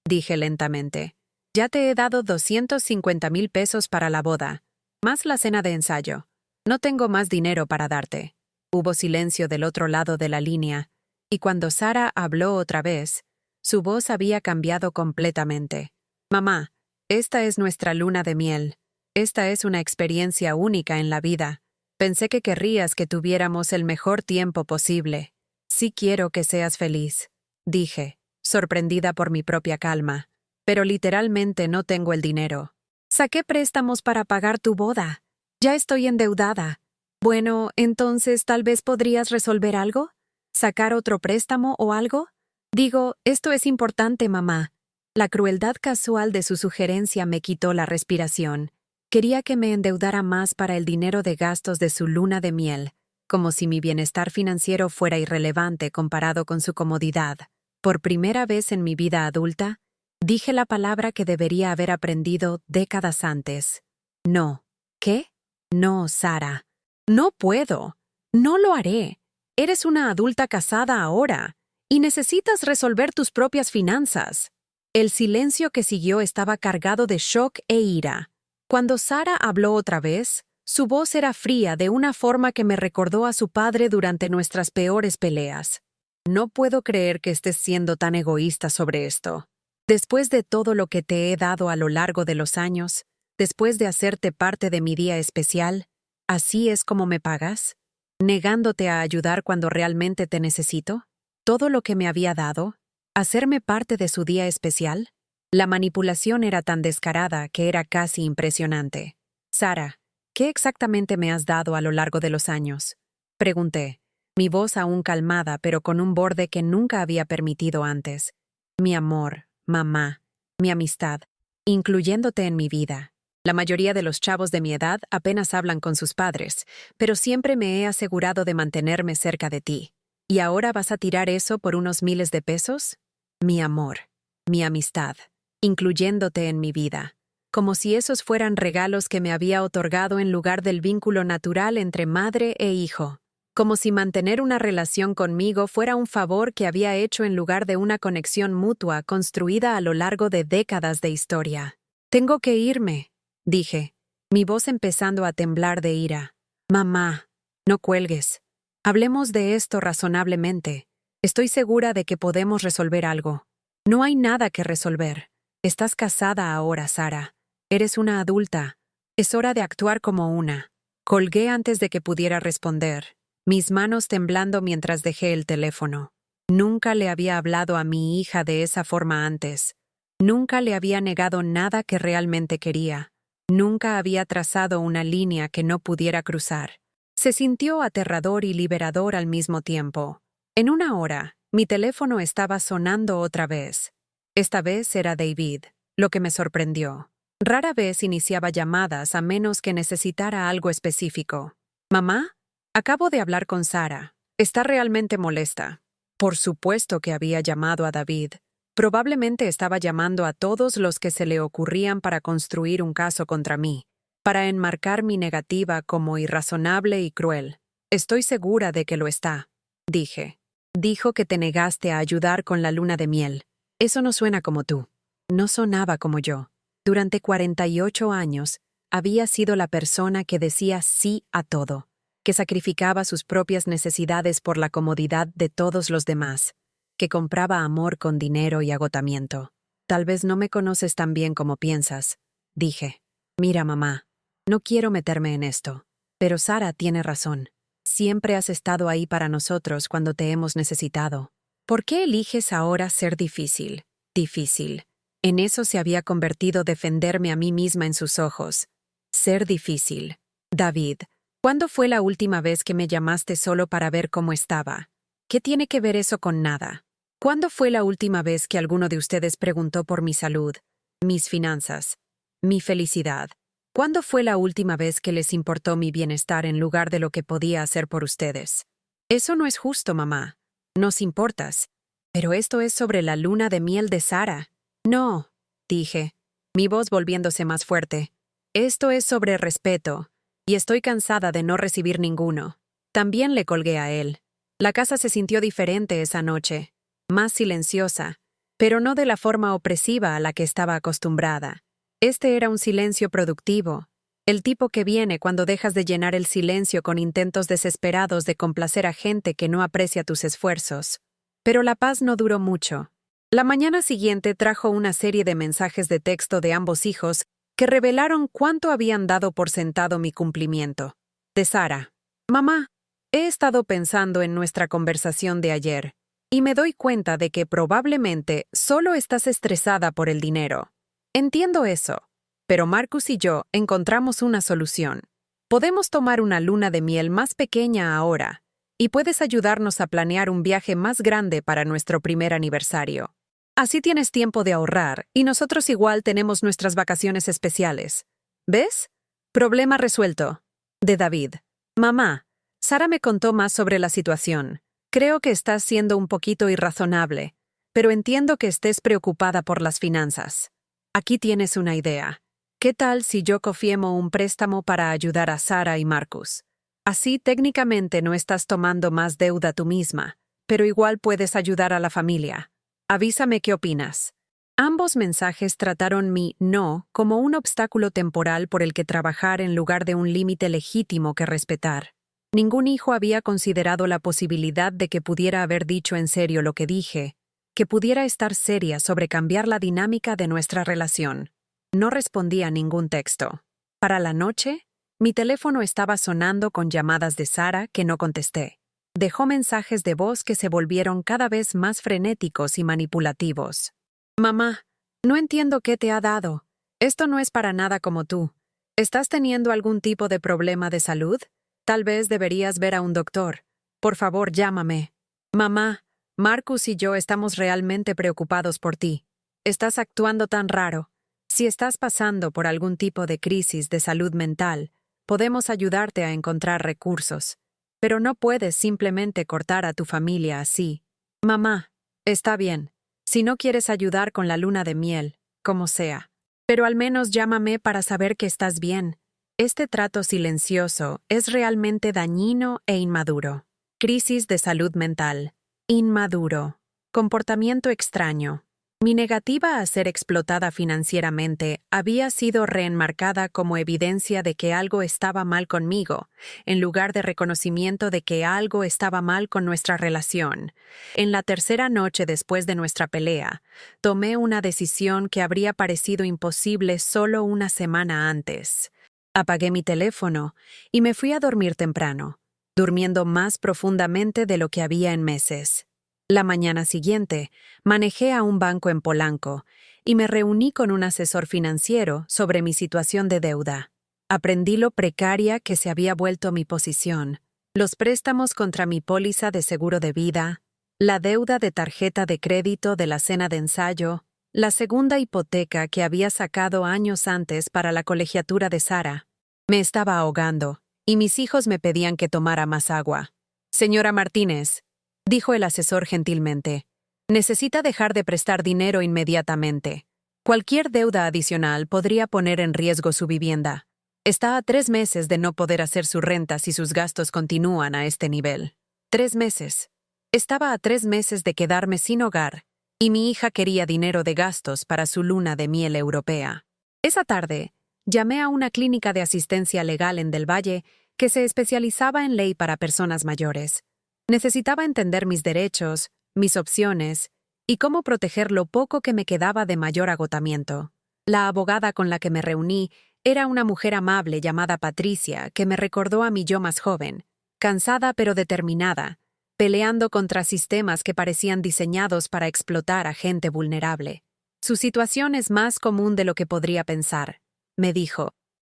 dije lentamente, «ya te he dado 250,000 pesos para la boda, más la cena de ensayo. No tengo más dinero para darte». Hubo silencio del otro lado de la línea, y cuando Sara habló otra vez, su voz había cambiado completamente. «Mamá, esta es nuestra luna de miel. Esta es una experiencia única en la vida. Pensé que querrías que tuviéramos el mejor tiempo posible. Sí quiero que seas feliz», dije, sorprendida por mi propia calma. «Pero literalmente no tengo el dinero. Saqué préstamos para pagar tu boda. Ya estoy endeudada. Bueno, entonces tal vez podrías resolver algo. ¿Sacar otro préstamo o algo? Digo, esto es importante, mamá». La crueldad casual de su sugerencia me quitó la respiración. Quería que me endeudara más para el dinero de gastos de su luna de miel, como si mi bienestar financiero fuera irrelevante comparado con su comodidad. Por primera vez en mi vida adulta, Dije la palabra que debería haber aprendido décadas antes. No. ¿Qué? No, Sara. No puedo. No lo haré. Eres una adulta casada ahora y necesitas resolver tus propias finanzas. El silencio que siguió estaba cargado de shock e ira. Cuando Sara habló otra vez, su voz era fría de una forma que me recordó a su padre durante nuestras peores peleas. No puedo creer que estés siendo tan egoísta sobre esto. Después de todo lo que te he dado a lo largo de los años, después de hacerte parte de mi día especial, ¿así es como me pagas? ¿Negándote a ayudar cuando realmente te necesito? ¿Todo lo que me había dado? ¿Hacerme parte de su día especial? La manipulación era tan descarada que era casi impresionante. Sara, ¿qué exactamente me has dado a lo largo de los años? Pregunté, mi voz aún calmada pero con un borde que nunca había permitido antes. Mi amor, mamá, mi amistad, incluyéndote en mi vida. La mayoría de los chavos de mi edad apenas hablan con sus padres, pero siempre me he asegurado de mantenerme cerca de ti. ¿Y ahora vas a tirar eso por unos miles de pesos? Mi amor, mi amistad, incluyéndote en mi vida. Como si esos fueran regalos que me había otorgado en lugar del vínculo natural entre madre e hijo. Como si mantener una relación conmigo fuera un favor que había hecho en lugar de una conexión mutua construida a lo largo de décadas de historia. Tengo que irme, dije, mi voz empezando a temblar de ira. Mamá, no cuelgues. Hablemos de esto razonablemente. Estoy segura de que podemos resolver algo. No hay nada que resolver. Estás casada ahora, Sara. Eres una adulta. Es hora de actuar como una. Colgué antes de que pudiera responder, mis manos temblando mientras dejé el teléfono. Nunca le había hablado a mi hija de esa forma antes. Nunca le había negado nada que realmente quería. Nunca había trazado una línea que no pudiera cruzar. Se sintió aterrador y liberador al mismo tiempo. En una hora, mi teléfono estaba sonando otra vez. Esta vez era David, lo que me sorprendió. Rara vez iniciaba llamadas a menos que necesitara algo específico. ¿Mamá? Acabo de hablar con Sara. Está realmente molesta. Por supuesto que había llamado a David. Probablemente estaba llamando a todos los que se le ocurrían para construir un caso contra mí, para enmarcar mi negativa como irrazonable y cruel. Estoy segura de que lo está, dije. Dijo que te negaste a ayudar con la luna de miel. Eso no suena como tú. No sonaba como yo. Durante 48 años, había sido la persona que decía sí a todo, que sacrificaba sus propias necesidades por la comodidad de todos los demás, que compraba amor con dinero y agotamiento. Tal vez no me conoces tan bien como piensas, dije. Mira, mamá, no quiero meterme en esto, pero Sara tiene razón. Siempre has estado ahí para nosotros cuando te hemos necesitado. ¿Por qué eliges ahora ser difícil? Difícil. En eso se había convertido defenderme a mí misma en sus ojos. Ser difícil. David, ¿cuándo fue la última vez que me llamaste solo para ver cómo estaba? ¿Qué tiene que ver eso con nada? ¿Cuándo fue la última vez que alguno de ustedes preguntó por mi salud, mis finanzas, mi felicidad? ¿Cuándo fue la última vez que les importó mi bienestar en lugar de lo que podía hacer por ustedes? Eso no es justo, mamá. Nos importas. Pero esto es sobre la luna de miel de Sara. No, dije, mi voz volviéndose más fuerte. Esto es sobre respeto, y estoy cansada de no recibir ninguno. También le colgué a él. La casa se sintió diferente esa noche, más silenciosa, pero no de la forma opresiva a la que estaba acostumbrada. Este era un silencio productivo, el tipo que viene cuando dejas de llenar el silencio con intentos desesperados de complacer a gente que no aprecia tus esfuerzos. Pero la paz no duró mucho. La mañana siguiente trajo una serie de mensajes de texto de ambos hijos que revelaron cuánto habían dado por sentado mi cumplimiento. De Sara. Mamá, he estado pensando en nuestra conversación de ayer, y me doy cuenta de que probablemente solo estás estresada por el dinero. Entiendo eso, pero Marcus y yo encontramos una solución. Podemos tomar una luna de miel más pequeña ahora, y puedes ayudarnos a planear un viaje más grande para nuestro primer aniversario. Así tienes tiempo de ahorrar, y nosotros igual tenemos nuestras vacaciones especiales. ¿Ves? Problema resuelto. De David. Mamá, Sara me contó más sobre la situación. Creo que estás siendo un poquito irrazonable, pero entiendo que estés preocupada por las finanzas. Aquí tienes una idea. ¿Qué tal si yo cofiemo un préstamo para ayudar a Sara y Marcus? Así técnicamente no estás tomando más deuda tú misma, pero igual puedes ayudar a la familia. Avísame qué opinas. Ambos mensajes trataron mi no como un obstáculo temporal por el que trabajar en lugar de un límite legítimo que respetar. Ningún hijo había considerado la posibilidad de que pudiera haber dicho en serio lo que dije, que pudiera estar seria sobre cambiar la dinámica de nuestra relación. No respondí a ningún texto. Para la noche, mi teléfono estaba sonando con llamadas de Sara que no contesté. Dejó mensajes de voz que se volvieron cada vez más frenéticos y manipulativos. Mamá, no entiendo qué te ha dado. Esto no es para nada como tú. ¿Estás teniendo algún tipo de problema de salud? Tal vez deberías ver a un doctor. Por favor, llámame. Mamá, Marcus y yo estamos realmente preocupados por ti. Estás actuando tan raro. Si estás pasando por algún tipo de crisis de salud mental, podemos ayudarte a encontrar recursos. Pero no puedes simplemente cortar a tu familia así. Mamá, está bien. Si no quieres ayudar con la luna de miel, como sea. Pero al menos llámame para saber que estás bien. Este trato silencioso es realmente dañino e inmaduro. Crisis de salud mental. Inmaduro. Comportamiento extraño. Mi negativa a ser explotada financieramente había sido reenmarcada como evidencia de que algo estaba mal conmigo, en lugar de reconocimiento de que algo estaba mal con nuestra relación. En la tercera noche después de nuestra pelea, tomé una decisión que habría parecido imposible solo una semana antes. Apagué mi teléfono y me fui a dormir temprano, durmiendo más profundamente de lo que había en meses. La mañana siguiente, manejé a un banco en Polanco y me reuní con un asesor financiero sobre mi situación de deuda. Aprendí lo precaria que se había vuelto mi posición, los préstamos contra mi póliza de seguro de vida, la deuda de tarjeta de crédito de la cena de ensayo, la segunda hipoteca que había sacado años antes para la colegiatura de Sara. Me estaba ahogando y mis hijos me pedían que tomara más agua. Señora Martínez, dijo el asesor gentilmente, necesita dejar de prestar dinero inmediatamente. Cualquier deuda adicional podría poner en riesgo su vivienda. Está a 3 meses de no poder hacer su renta si sus gastos continúan a este nivel. 3 meses. Estaba a 3 meses de quedarme sin hogar, y mi hija quería dinero de gastos para su luna de miel europea. Esa tarde, llamé a una clínica de asistencia legal en Del Valle que se especializaba en ley para personas mayores. Necesitaba entender mis derechos, mis opciones y cómo proteger lo poco que me quedaba de mayor agotamiento. La abogada con la que me reuní era una mujer amable llamada Patricia que me recordó a mi yo más joven, cansada pero determinada, peleando contra sistemas que parecían diseñados para explotar a gente vulnerable. Su situación es más común de lo que podría pensar, me dijo.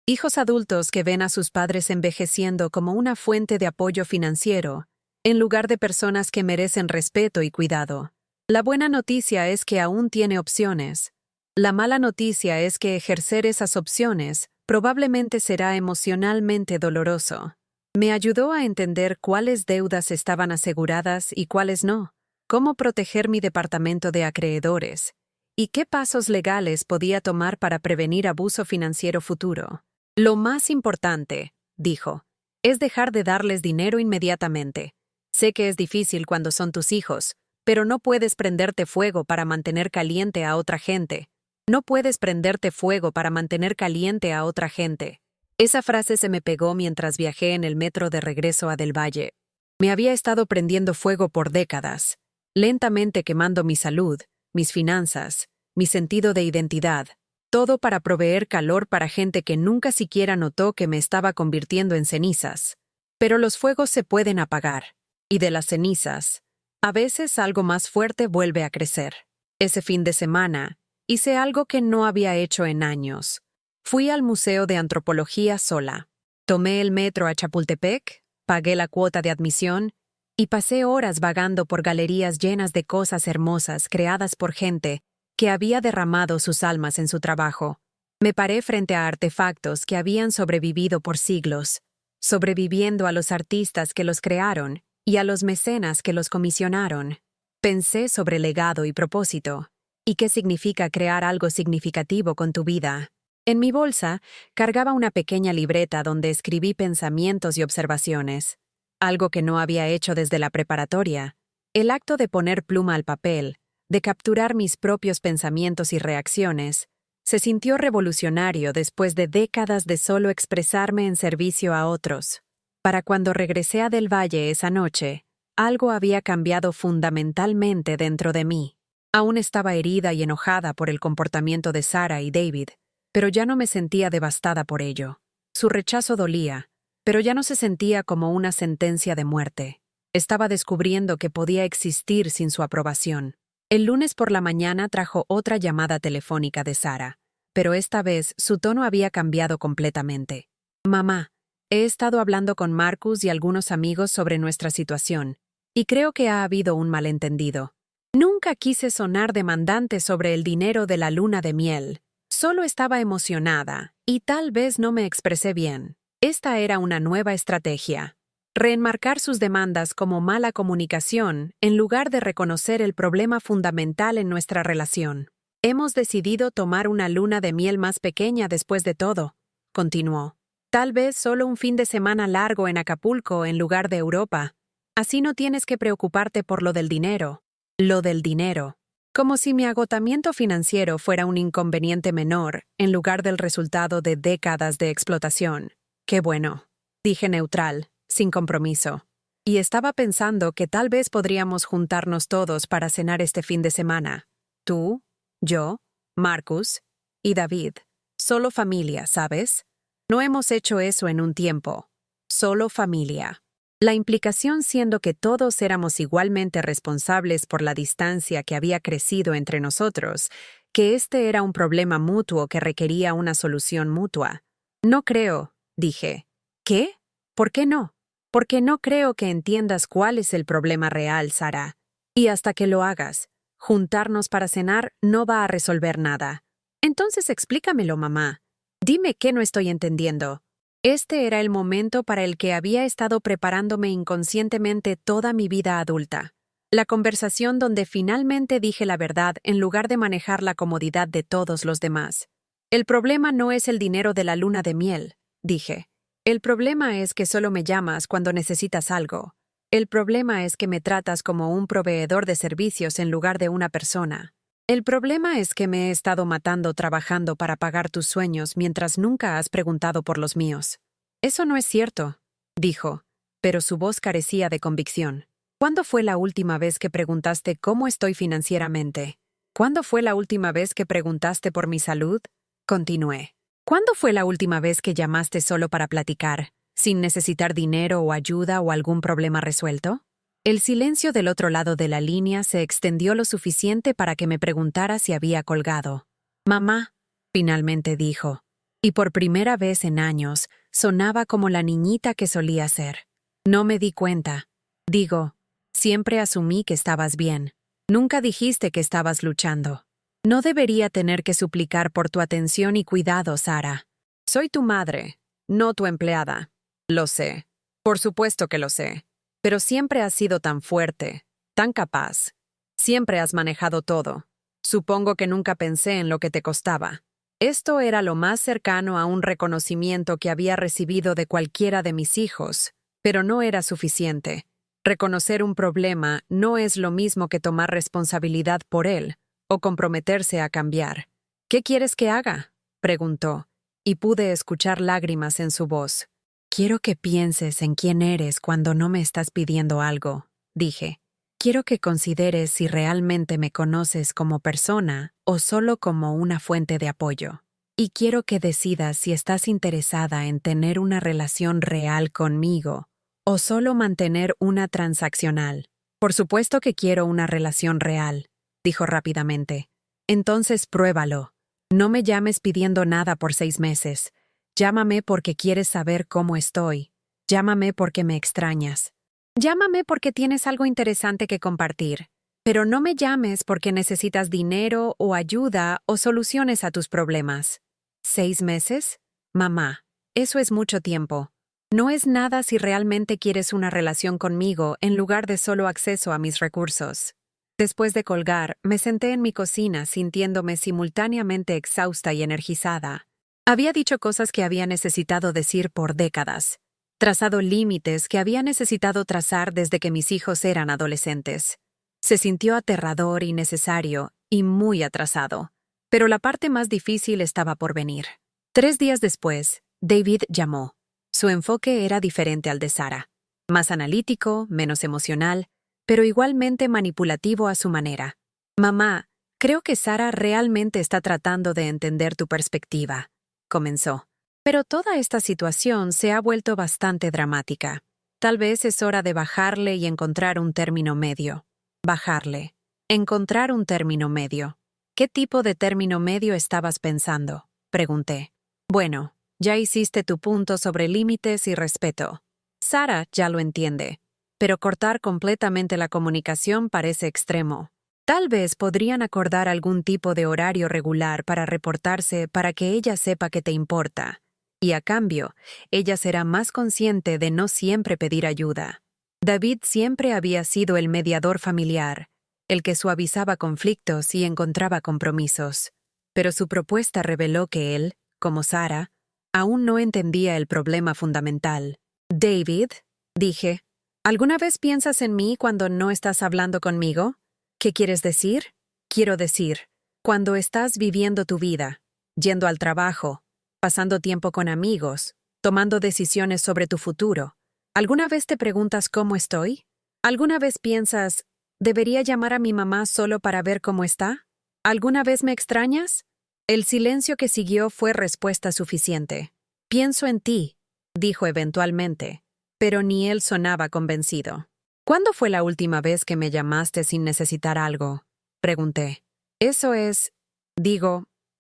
Hijos adultos que ven a sus padres envejeciendo como una fuente de apoyo financiero, en lugar de personas que merecen respeto y cuidado. La buena noticia es que aún tiene opciones. La mala noticia es que ejercer esas opciones probablemente será emocionalmente doloroso. Me ayudó a entender cuáles deudas estaban aseguradas y cuáles no, cómo proteger mi departamento de acreedores, y qué pasos legales podía tomar para prevenir abuso financiero futuro. Lo más importante, dijo, es dejar de darles dinero inmediatamente. Sé que es difícil cuando son tus hijos, pero no puedes prenderte fuego para mantener caliente a otra gente. No puedes prenderte fuego para mantener caliente a otra gente. Esa frase se me pegó mientras viajé en el metro de regreso a Del Valle. Me había estado prendiendo fuego por décadas, lentamente quemando mi salud, mis finanzas, mi sentido de identidad, todo para proveer calor para gente que nunca siquiera notó que me estaba convirtiendo en cenizas. Pero los fuegos se pueden apagar. Y de las cenizas, a veces algo más fuerte vuelve a crecer. Ese fin de semana, hice algo que no había hecho en años. Fui al Museo de Antropología sola. Tomé el metro a Chapultepec, pagué la cuota de admisión y pasé horas vagando por galerías llenas de cosas hermosas creadas por gente que había derramado sus almas en su trabajo. Me paré frente a artefactos que habían sobrevivido por siglos, sobreviviendo a los artistas que los crearon y a los mecenas que los comisionaron. Pensé sobre legado y propósito, y qué significa crear algo significativo con tu vida. En mi bolsa cargaba una pequeña libreta donde escribí pensamientos y observaciones, algo que no había hecho desde la preparatoria. El acto de poner pluma al papel, de capturar mis propios pensamientos y reacciones, se sintió revolucionario después de décadas de solo expresarme en servicio a otros. Para cuando regresé a Del Valle esa noche, algo había cambiado fundamentalmente dentro de mí. Aún estaba herida y enojada por el comportamiento de Sarah y David, pero ya no me sentía devastada por ello. Su rechazo dolía, pero ya no se sentía como una sentencia de muerte. Estaba descubriendo que podía existir sin su aprobación. El lunes por la mañana trajo otra llamada telefónica de Sarah, pero esta vez su tono había cambiado completamente. «Mamá, he estado hablando con Marcus y algunos amigos sobre nuestra situación, y creo que ha habido un malentendido. Nunca quise sonar demandante sobre el dinero de la luna de miel. Solo estaba emocionada, y tal vez no me expresé bien. Esta era una nueva estrategia. Reenmarcar sus demandas como mala comunicación en lugar de reconocer el problema fundamental en nuestra relación. Hemos decidido tomar una luna de miel más pequeña después de todo», continuó. «Tal vez solo un fin de semana largo en Acapulco en lugar de Europa. Así no tienes que preocuparte por lo del dinero». Lo del dinero. Como si mi agotamiento financiero fuera un inconveniente menor en lugar del resultado de décadas de explotación. «Qué bueno», dije neutral, sin compromiso. Y estaba pensando que tal vez podríamos juntarnos todos para cenar este fin de semana. Tú, yo, Marcus y David. Solo familia, ¿sabes? No hemos hecho eso en un tiempo. Solo familia. La implicación siendo que todos éramos igualmente responsables por la distancia que había crecido entre nosotros, que este era un problema mutuo que requería una solución mutua. «No creo», dije. «¿Qué? ¿Por qué no?» «Porque no creo que entiendas cuál es el problema real, Sarah. Y hasta que lo hagas, juntarnos para cenar no va a resolver nada. Entonces explícamelo, mamá. Dime qué no estoy entendiendo». Este era el momento para el que había estado preparándome inconscientemente toda mi vida adulta. La conversación donde finalmente dije la verdad en lugar de manejar la comodidad de todos los demás. «El problema no es el dinero de la luna de miel», dije. «El problema es que solo me llamas cuando necesitas algo. El problema es que me tratas como un proveedor de servicios en lugar de una persona. El problema es que me he estado matando trabajando para pagar tus sueños mientras nunca has preguntado por los míos». «Eso no es cierto», dijo, pero su voz carecía de convicción. «¿Cuándo fue la última vez que preguntaste cómo estoy financieramente? ¿Cuándo fue la última vez que preguntaste por mi salud?», continué. «¿Cuándo fue la última vez que llamaste solo para platicar, sin necesitar dinero o ayuda o algún problema resuelto?» El silencio del otro lado de la línea se extendió lo suficiente para que me preguntara si había colgado. «Mamá», finalmente dijo, y por primera vez en años sonaba como la niñita que solía ser. «No me di cuenta. Digo, siempre asumí que estabas bien. Nunca dijiste que estabas luchando. No debería tener que suplicar por tu atención y cuidado, Sarah. Soy tu madre, no tu empleada. Lo sé. Por supuesto que lo sé. Pero siempre has sido tan fuerte, tan capaz. Siempre has manejado todo. Supongo que nunca pensé en lo que te costaba». Esto era lo más cercano a un reconocimiento que había recibido de cualquiera de mis hijos, pero no era suficiente. Reconocer un problema no es lo mismo que tomar responsabilidad por él o comprometerse a cambiar. «¿Qué quieres que haga?», preguntó, y pude escuchar lágrimas en su voz. «Quiero que pienses en quién eres cuando no me estás pidiendo algo», dije. «Quiero que consideres si realmente me conoces como persona o solo como una fuente de apoyo. Y quiero que decidas si estás interesada en tener una relación real conmigo o solo mantener una transaccional». «Por supuesto que quiero una relación real», dijo rápidamente. «Entonces pruébalo. No me llames pidiendo nada por 6 meses. Llámame porque quieres saber cómo estoy. Llámame porque me extrañas. Llámame porque tienes algo interesante que compartir. Pero no me llames porque necesitas dinero o ayuda o soluciones a tus problemas». ¿6 meses? Mamá, eso es mucho tiempo. No es nada si realmente quieres una relación conmigo en lugar de solo acceso a mis recursos. Después de colgar, me senté en mi cocina sintiéndome simultáneamente exhausta y energizada. Había dicho cosas que había necesitado decir por décadas, trazado límites que había necesitado trazar desde que mis hijos eran adolescentes. Se sintió aterrador y necesario, y muy atrasado. Pero la parte más difícil estaba por venir. 3 días después, David llamó. Su enfoque era diferente al de Sara. Más analítico, menos emocional, pero igualmente manipulativo a su manera. Mamá, creo que Sara realmente está tratando de entender tu perspectiva, comenzó. Pero toda esta situación se ha vuelto bastante dramática. Tal vez es hora de bajarle y encontrar un término medio. Bajarle. Encontrar un término medio. ¿Qué tipo de término medio estabas pensando?, pregunté. Bueno, ya hiciste tu punto sobre límites y respeto. Sara ya lo entiende, pero cortar completamente la comunicación parece extremo. Tal vez podrían acordar algún tipo de horario regular para reportarse para que ella sepa que te importa. Y a cambio, ella será más consciente de no siempre pedir ayuda. David siempre había sido el mediador familiar, el que suavizaba conflictos y encontraba compromisos. Pero su propuesta reveló que él, como Sara, aún no entendía el problema fundamental. David, dije, ¿alguna vez piensas en mí cuando no estás hablando conmigo? ¿Qué quieres decir? Quiero decir, cuando estás viviendo tu vida, yendo al trabajo, pasando tiempo con amigos, tomando decisiones sobre tu futuro. ¿Alguna vez te preguntas cómo estoy? ¿Alguna vez piensas, ¿debería llamar a mi mamá solo para ver cómo está? ¿Alguna vez me extrañas? El silencio que siguió fue respuesta suficiente. Pienso en ti, dijo eventualmente, pero ni él sonaba convencido. ¿Cuándo fue la última vez que me llamaste sin necesitar algo?, pregunté.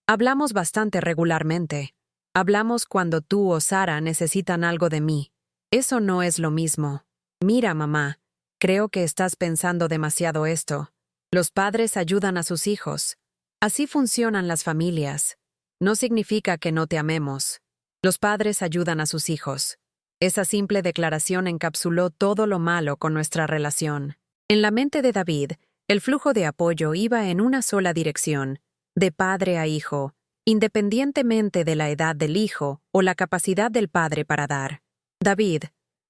Hablamos bastante regularmente. Hablamos cuando tú o Sara necesitan algo de mí. Eso no es lo mismo. Mira, mamá, creo que estás pensando demasiado esto. Los padres ayudan a sus hijos. Así funcionan las familias. No significa que no te amemos. Los padres ayudan a sus hijos. Esa simple declaración encapsuló todo lo malo con nuestra relación. En la mente de David, el flujo de apoyo iba en una sola dirección, de padre a hijo, independientemente de la edad del hijo o la capacidad del padre para dar. David,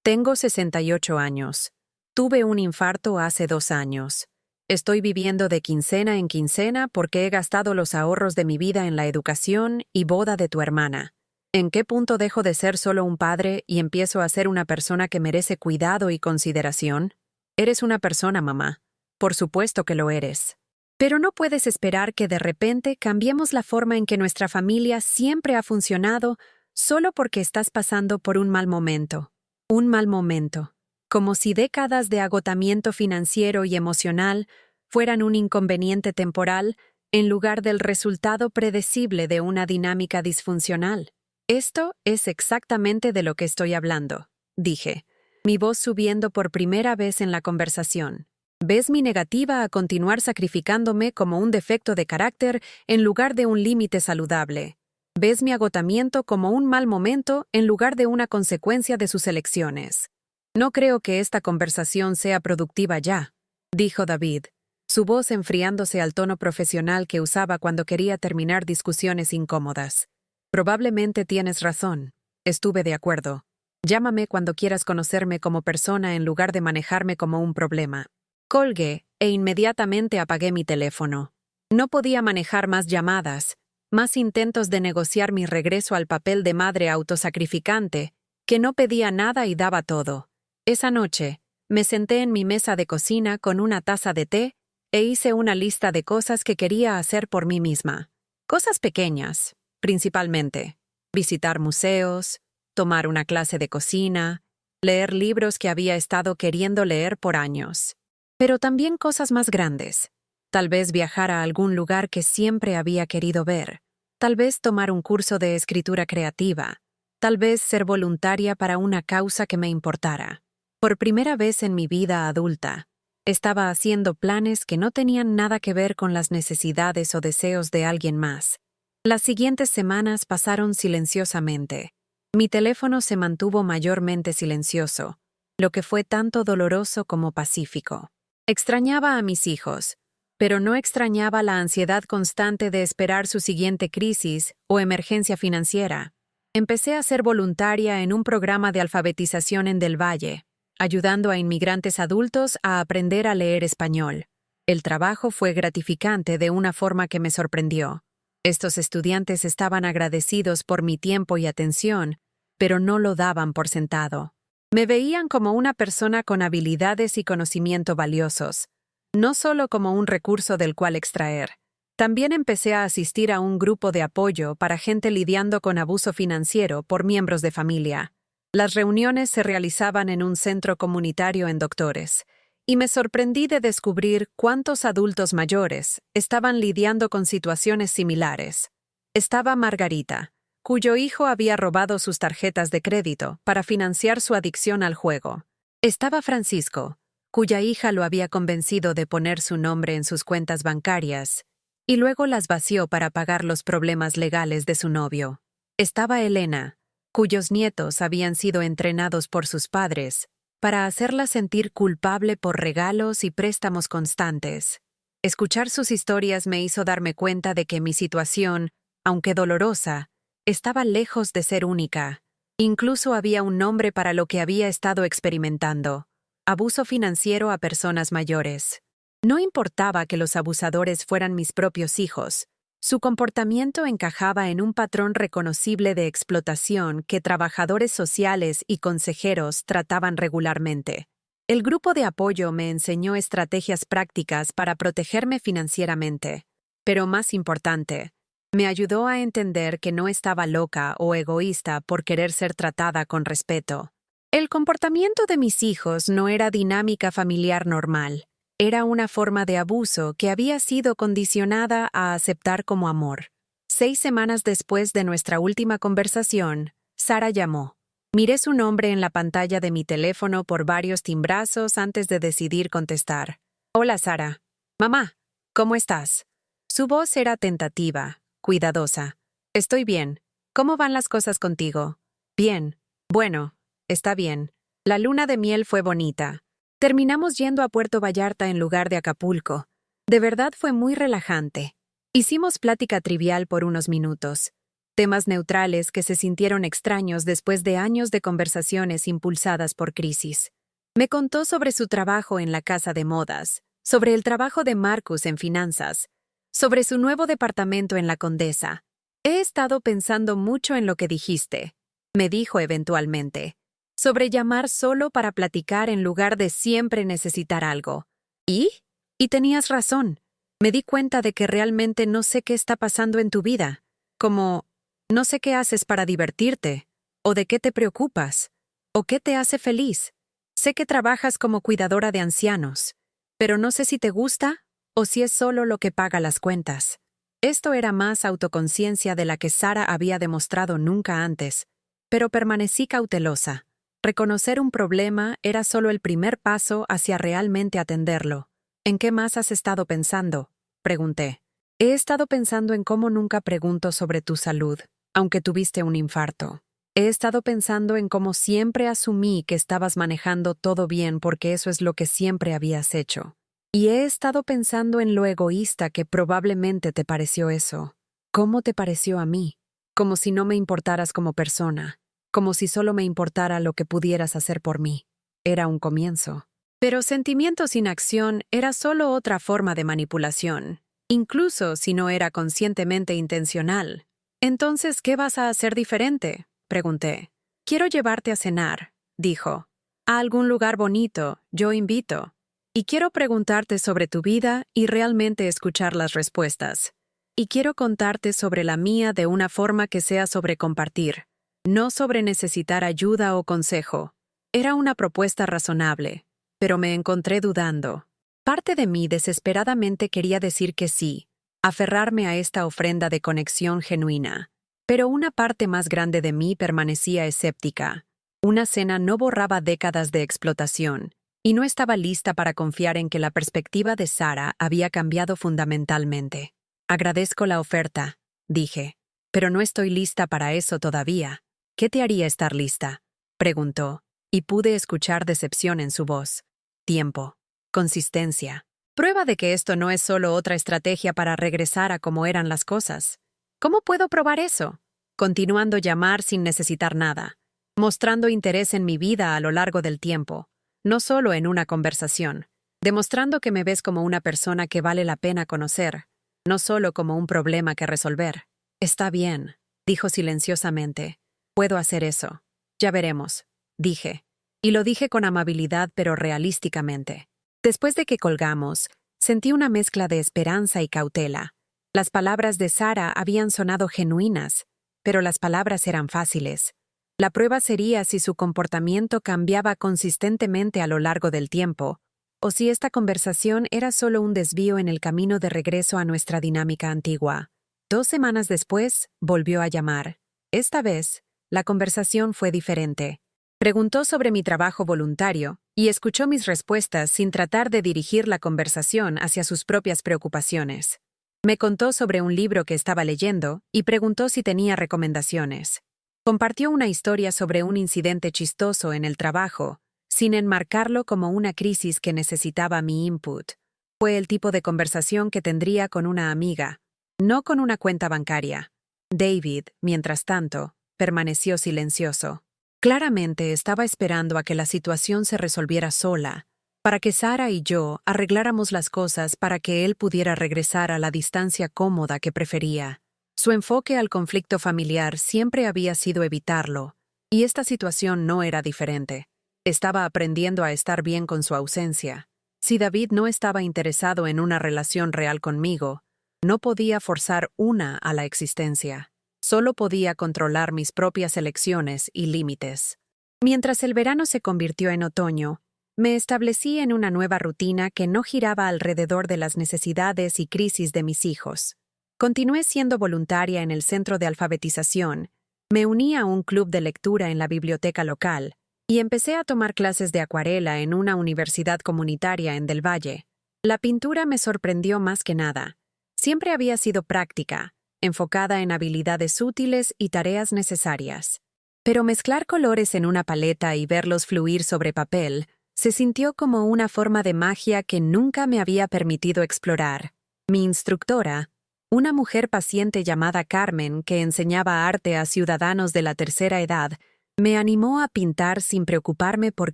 tengo 68 años. Tuve un infarto hace 2 años. Estoy viviendo de quincena en quincena porque he gastado los ahorros de mi vida en la educación y boda de tu hermana. ¿En qué punto dejo de ser solo un padre y empiezo a ser una persona que merece cuidado y consideración? Eres una persona, mamá. Por supuesto que lo eres. Pero no puedes esperar que de repente cambiemos la forma en que nuestra familia siempre ha funcionado solo porque estás pasando por un mal momento. Un mal momento. Como si décadas de agotamiento financiero y emocional fueran un inconveniente temporal en lugar del resultado predecible de una dinámica disfuncional. Esto es exactamente de lo que estoy hablando, dije, mi voz subiendo por primera vez en la conversación. ¿Ves mi negativa a continuar sacrificándome como un defecto de carácter en lugar de un límite saludable? ¿Ves mi agotamiento como un mal momento en lugar de una consecuencia de sus elecciones? No creo que esta conversación sea productiva ya, dijo David, su voz enfriándose al tono profesional que usaba cuando quería terminar discusiones incómodas. Probablemente tienes razón. Estuve de acuerdo. Llámame cuando quieras conocerme como persona en lugar de manejarme como un problema. Colgué e inmediatamente apagué mi teléfono. No podía manejar más llamadas, más intentos de negociar mi regreso al papel de madre autosacrificante, que no pedía nada y daba todo. Esa noche, me senté en mi mesa de cocina con una taza de té e hice una lista de cosas que quería hacer por mí misma. Cosas pequeñas, principalmente. Visitar museos, tomar una clase de cocina, leer libros que había estado queriendo leer por años. Pero también cosas más grandes. Tal vez viajar a algún lugar que siempre había querido ver. Tal vez tomar un curso de escritura creativa. Tal vez ser voluntaria para una causa que me importara. Por primera vez en mi vida adulta, estaba haciendo planes que no tenían nada que ver con las necesidades o deseos de alguien más. Las siguientes semanas pasaron silenciosamente. Mi teléfono se mantuvo mayormente silencioso, lo que fue tanto doloroso como pacífico. Extrañaba a mis hijos, pero no extrañaba la ansiedad constante de esperar su siguiente crisis o emergencia financiera. Empecé a ser voluntaria en un programa de alfabetización en Del Valle, ayudando a inmigrantes adultos a aprender a leer español. El trabajo fue gratificante de una forma que me sorprendió. Estos estudiantes estaban agradecidos por mi tiempo y atención, pero no lo daban por sentado. Me veían como una persona con habilidades y conocimiento valiosos, no solo como un recurso del cual extraer. También empecé a asistir a un grupo de apoyo para gente lidiando con abuso financiero por miembros de familia. Las reuniones se realizaban en un centro comunitario en Doctores, y me sorprendí de descubrir cuántos adultos mayores estaban lidiando con situaciones similares. Estaba Margarita, cuyo hijo había robado sus tarjetas de crédito para financiar su adicción al juego. Estaba Francisco, cuya hija lo había convencido de poner su nombre en sus cuentas bancarias, y luego las vació para pagar los problemas legales de su novio. Estaba Elena, cuyos nietos habían sido entrenados por sus padres para hacerla sentir culpable por regalos y préstamos constantes. Escuchar sus historias me hizo darme cuenta de que mi situación, aunque dolorosa, estaba lejos de ser única. Incluso había un nombre para lo que había estado experimentando: abuso financiero a personas mayores. No importaba que los abusadores fueran mis propios hijos. Su comportamiento encajaba en un patrón reconocible de explotación que trabajadores sociales y consejeros trataban regularmente. El grupo de apoyo me enseñó estrategias prácticas para protegerme financieramente, pero más importante, me ayudó a entender que no estaba loca o egoísta por querer ser tratada con respeto. El comportamiento de mis hijos no era dinámica familiar normal. Era una forma de abuso que había sido condicionada a aceptar como amor. 6 semanas después de nuestra última conversación, Sara llamó. Miré su nombre en la pantalla de mi teléfono por varios timbrazos antes de decidir contestar. Hola, Sara. Mamá, ¿cómo estás? Su voz era tentativa, cuidadosa. Estoy bien. ¿Cómo van las cosas contigo? Bien. Bueno, está bien. La luna de miel fue bonita. Terminamos yendo a Puerto Vallarta en lugar de Acapulco. De verdad fue muy relajante. Hicimos plática trivial por unos minutos. Temas neutrales que se sintieron extraños después de años de conversaciones impulsadas por crisis. Me contó sobre su trabajo en la casa de modas, sobre el trabajo de Marcus en finanzas, sobre su nuevo departamento en la Condesa. He estado pensando mucho en lo que dijiste, me dijo eventualmente. Sobre llamar solo para platicar en lugar de siempre necesitar algo. ¿Y? Y tenías razón. Me di cuenta de que realmente no sé qué está pasando en tu vida. Como, no sé qué haces para divertirte, o de qué te preocupas, o qué te hace feliz. Sé que trabajas como cuidadora de ancianos, pero no sé si te gusta o si es solo lo que paga las cuentas. Esto era más autoconciencia de la que Sara había demostrado nunca antes, pero permanecí cautelosa. Reconocer un problema era solo el primer paso hacia realmente atenderlo. ¿En qué más has estado pensando?, pregunté. He estado pensando en cómo nunca pregunto sobre tu salud, aunque tuviste un infarto. He estado pensando en cómo siempre asumí que estabas manejando todo bien porque eso es lo que siempre habías hecho. Y he estado pensando en lo egoísta que probablemente te pareció eso. ¿Cómo te pareció a mí? Como si no me importaras como persona. Como si solo me importara lo que pudieras hacer por mí. Era un comienzo. Pero sentimiento sin acción era solo otra forma de manipulación, incluso si no era conscientemente intencional. Entonces, ¿qué vas a hacer diferente?, pregunté. Quiero llevarte a cenar, dijo. A algún lugar bonito, yo invito. Y quiero preguntarte sobre tu vida y realmente escuchar las respuestas. Y quiero contarte sobre la mía de una forma que sea sobre compartir. No sobre necesitar ayuda o consejo. Era una propuesta razonable, pero me encontré dudando. Parte de mí desesperadamente quería decir que sí, aferrarme a esta ofrenda de conexión genuina. Pero una parte más grande de mí permanecía escéptica. Una cena no borraba décadas de explotación, y no estaba lista para confiar en que la perspectiva de Sara había cambiado fundamentalmente. Agradezco la oferta, dije, pero no estoy lista para eso todavía. ¿Qué te haría estar lista?, preguntó, y pude escuchar decepción en su voz. Tiempo. Consistencia. Prueba de que esto no es solo otra estrategia para regresar a cómo eran las cosas. ¿Cómo puedo probar eso? Continuando llamar sin necesitar nada. Mostrando interés en mi vida a lo largo del tiempo. No solo en una conversación. Demostrando que me ves como una persona que vale la pena conocer. No solo como un problema que resolver. Está bien, dijo silenciosamente. Puedo hacer eso. Ya veremos, dije. Y lo dije con amabilidad pero realísticamente. Después de que colgamos, sentí una mezcla de esperanza y cautela. Las palabras de Sara habían sonado genuinas, pero las palabras eran fáciles. La prueba sería si su comportamiento cambiaba consistentemente a lo largo del tiempo, o si esta conversación era solo un desvío en el camino de regreso a nuestra dinámica antigua. 2 semanas después, volvió a llamar. Esta vez, la conversación fue diferente. Preguntó sobre mi trabajo voluntario y escuchó mis respuestas sin tratar de dirigir la conversación hacia sus propias preocupaciones. Me contó sobre un libro que estaba leyendo y preguntó si tenía recomendaciones. Compartió una historia sobre un incidente chistoso en el trabajo, sin enmarcarlo como una crisis que necesitaba mi input. Fue el tipo de conversación que tendría con una amiga, no con una cuenta bancaria. David, mientras tanto, permaneció silencioso. Claramente estaba esperando a que la situación se resolviera sola, para que Sara y yo arregláramos las cosas para que él pudiera regresar a la distancia cómoda que prefería. Su enfoque al conflicto familiar siempre había sido evitarlo, y esta situación no era diferente. Estaba aprendiendo a estar bien con su ausencia. Si David no estaba interesado en una relación real conmigo, no podía forzar una a la existencia. Solo podía controlar mis propias elecciones y límites. Mientras el verano se convirtió en otoño, me establecí en una nueva rutina que no giraba alrededor de las necesidades y crisis de mis hijos. Continué siendo voluntaria en el centro de alfabetización, me uní a un club de lectura en la biblioteca local y empecé a tomar clases de acuarela en una universidad comunitaria en Del Valle. La pintura me sorprendió más que nada. Siempre había sido práctica, enfocada en habilidades útiles y tareas necesarias. Pero mezclar colores en una paleta y verlos fluir sobre papel se sintió como una forma de magia que nunca me había permitido explorar. Mi instructora, una mujer paciente llamada Carmen que enseñaba arte a ciudadanos de la tercera edad, me animó a pintar sin preocuparme por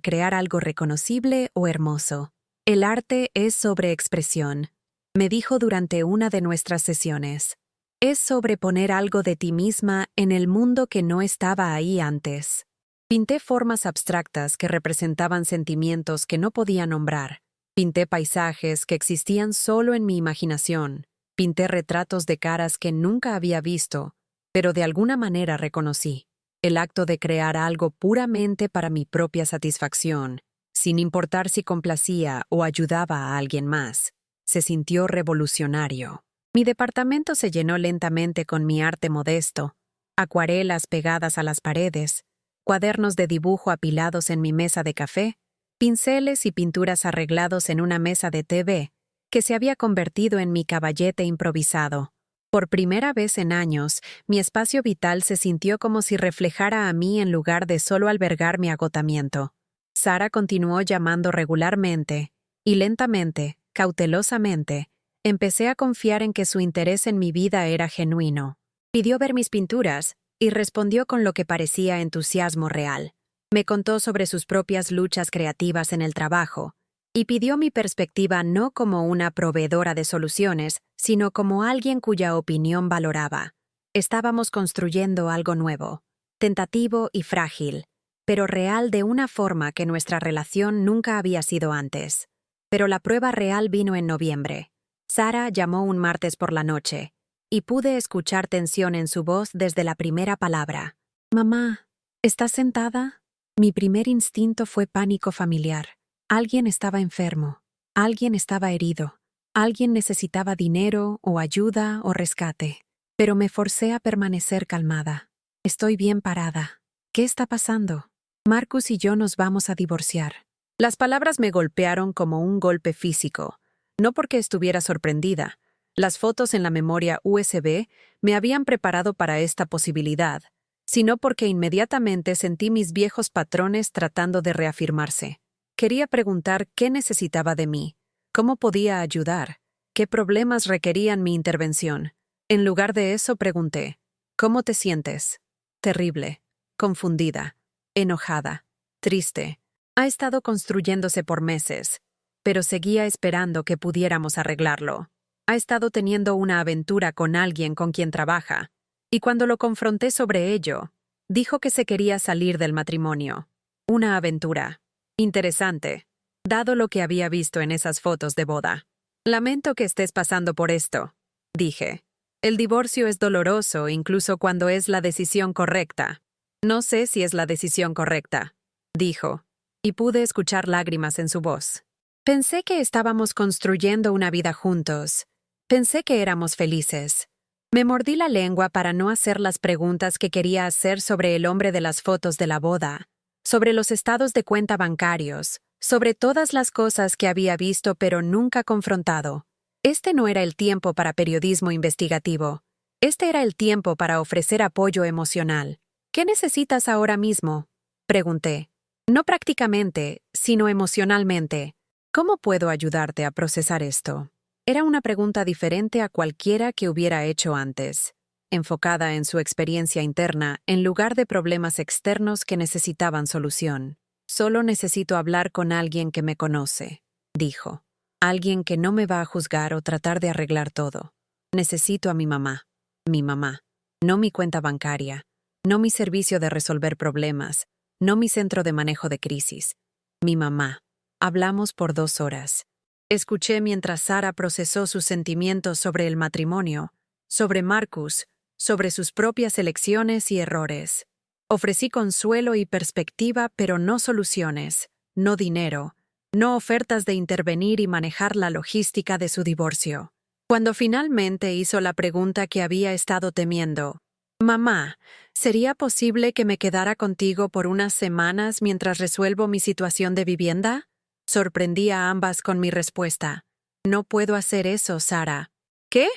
crear algo reconocible o hermoso. El arte es sobreexpresión, me dijo durante una de nuestras sesiones. Es sobreponer algo de ti misma en el mundo que no estaba ahí antes. Pinté formas abstractas que representaban sentimientos que no podía nombrar. Pinté paisajes que existían solo en mi imaginación. Pinté retratos de caras que nunca había visto, pero de alguna manera reconocí. El acto de crear algo puramente para mi propia satisfacción, sin importar si complacía o ayudaba a alguien más, se sintió revolucionario. Mi departamento se llenó lentamente con mi arte modesto, acuarelas pegadas a las paredes, cuadernos de dibujo apilados en mi mesa de café, pinceles y pinturas arreglados en una mesa de TV que se había convertido en mi caballete improvisado. Por primera vez en años, mi espacio vital se sintió como si reflejara a mí en lugar de solo albergar mi agotamiento. Sara continuó llamando regularmente, y lentamente, cautelosamente, empecé a confiar en que su interés en mi vida era genuino. Pidió ver mis pinturas y respondió con lo que parecía entusiasmo real. Me contó sobre sus propias luchas creativas en el trabajo y pidió mi perspectiva no como una proveedora de soluciones, sino como alguien cuya opinión valoraba. Estábamos construyendo algo nuevo, tentativo y frágil, pero real de una forma que nuestra relación nunca había sido antes. Pero la prueba real vino en noviembre. Sara llamó un martes por la noche, y pude escuchar tensión en su voz desde la primera palabra. «Mamá, ¿estás sentada?» Mi primer instinto fue pánico familiar. Alguien estaba enfermo, alguien estaba herido, alguien necesitaba dinero o ayuda o rescate. Pero me forcé a permanecer calmada. «Estoy bien parada. ¿Qué está pasando?» «Marcus y yo nos vamos a divorciar». Las palabras me golpearon como un golpe físico. No porque estuviera sorprendida. Las fotos en la memoria USB me habían preparado para esta posibilidad, sino porque inmediatamente sentí mis viejos patrones tratando de reafirmarse. Quería preguntar qué necesitaba de mí, cómo podía ayudar, qué problemas requerían mi intervención. En lugar de eso pregunté, ¿cómo te sientes? Terrible, confundida, enojada, triste. Ha estado construyéndose por meses, pero seguía esperando que pudiéramos arreglarlo. Ha estado teniendo una aventura con alguien con quien trabaja, y cuando lo confronté sobre ello, dijo que se quería salir del matrimonio. Una aventura. Interesante, dado lo que había visto en esas fotos de boda. Lamento que estés pasando por esto, dije. El divorcio es doloroso incluso cuando es la decisión correcta. No sé si es la decisión correcta, dijo, y pude escuchar lágrimas en su voz. Pensé que estábamos construyendo una vida juntos. Pensé que éramos felices. Me mordí la lengua para no hacer las preguntas que quería hacer sobre el hombre de las fotos de la boda, sobre los estados de cuenta bancarios, sobre todas las cosas que había visto pero nunca confrontado. Este no era el tiempo para periodismo investigativo. Este era el tiempo para ofrecer apoyo emocional. ¿Qué necesitas ahora mismo? Pregunté. No prácticamente, sino emocionalmente. ¿Cómo puedo ayudarte a procesar esto? Era una pregunta diferente a cualquiera que hubiera hecho antes, enfocada en su experiencia interna en lugar de problemas externos que necesitaban solución. Solo necesito hablar con alguien que me conoce, dijo. Alguien que no me va a juzgar o tratar de arreglar todo. Necesito a mi mamá. Mi mamá. No mi cuenta bancaria. No mi servicio de resolver problemas. No mi centro de manejo de crisis. Mi mamá. Hablamos por 2 horas. Escuché mientras Sara procesó sus sentimientos sobre el matrimonio, sobre Marcus, sobre sus propias elecciones y errores. Ofrecí consuelo y perspectiva, pero no soluciones, no dinero, no ofertas de intervenir y manejar la logística de su divorcio. Cuando finalmente hizo la pregunta que había estado temiendo, «Mamá, ¿sería posible que me quedara contigo por unas semanas mientras resuelvo mi situación de vivienda?» Sorprendí a ambas con mi respuesta. «No puedo hacer eso, Sara». «¿Qué?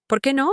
¿Por qué no?»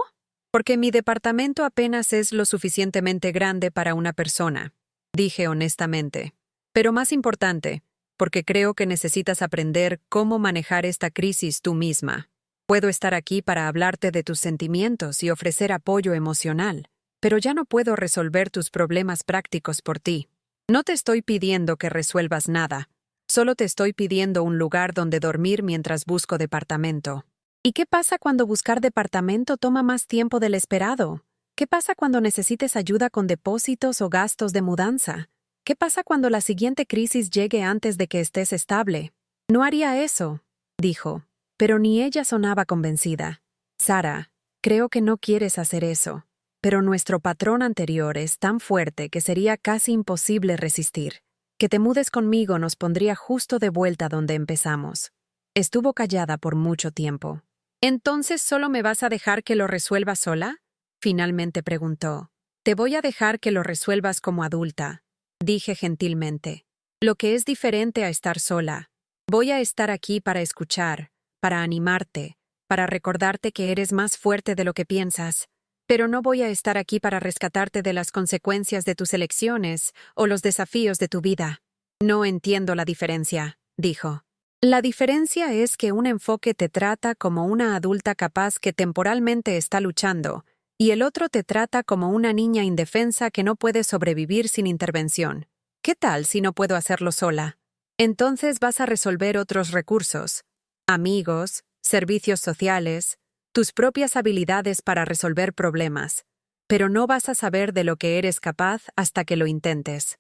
«Porque mi departamento apenas es lo suficientemente grande para una persona», dije honestamente. «Pero más importante, porque creo que necesitas aprender cómo manejar esta crisis tú misma. Puedo estar aquí para hablarte de tus sentimientos y ofrecer apoyo emocional, pero ya no puedo resolver tus problemas prácticos por ti. No te estoy pidiendo que resuelvas nada, solo te estoy pidiendo un lugar donde dormir mientras busco departamento». ¿Y qué pasa cuando buscar departamento toma más tiempo del esperado? ¿Qué pasa cuando necesites ayuda con depósitos o gastos de mudanza? ¿Qué pasa cuando la siguiente crisis llegue antes de que estés estable? No haría eso, dijo, pero ni ella sonaba convencida. Sara, creo que no quieres hacer eso, pero nuestro patrón anterior es tan fuerte que sería casi imposible resistir. Que te mudes conmigo nos pondría justo de vuelta donde empezamos. Estuvo callada por mucho tiempo. ¿Entonces solo me vas a dejar que lo resuelva sola? Finalmente preguntó. Te voy a dejar que lo resuelvas como adulta, dije gentilmente. Lo que es diferente a estar sola. Voy a estar aquí para escuchar, para animarte, para recordarte que eres más fuerte de lo que piensas, pero no voy a estar aquí para rescatarte de las consecuencias de tus elecciones o los desafíos de tu vida. No entiendo la diferencia, dijo. La diferencia es que un enfoque te trata como una adulta capaz que temporalmente está luchando, y el otro te trata como una niña indefensa que no puede sobrevivir sin intervención. ¿Qué tal si no puedo hacerlo sola? Entonces vas a resolver otros recursos, amigos, servicios sociales, tus propias habilidades para resolver problemas, pero no vas a saber de lo que eres capaz hasta que lo intentes.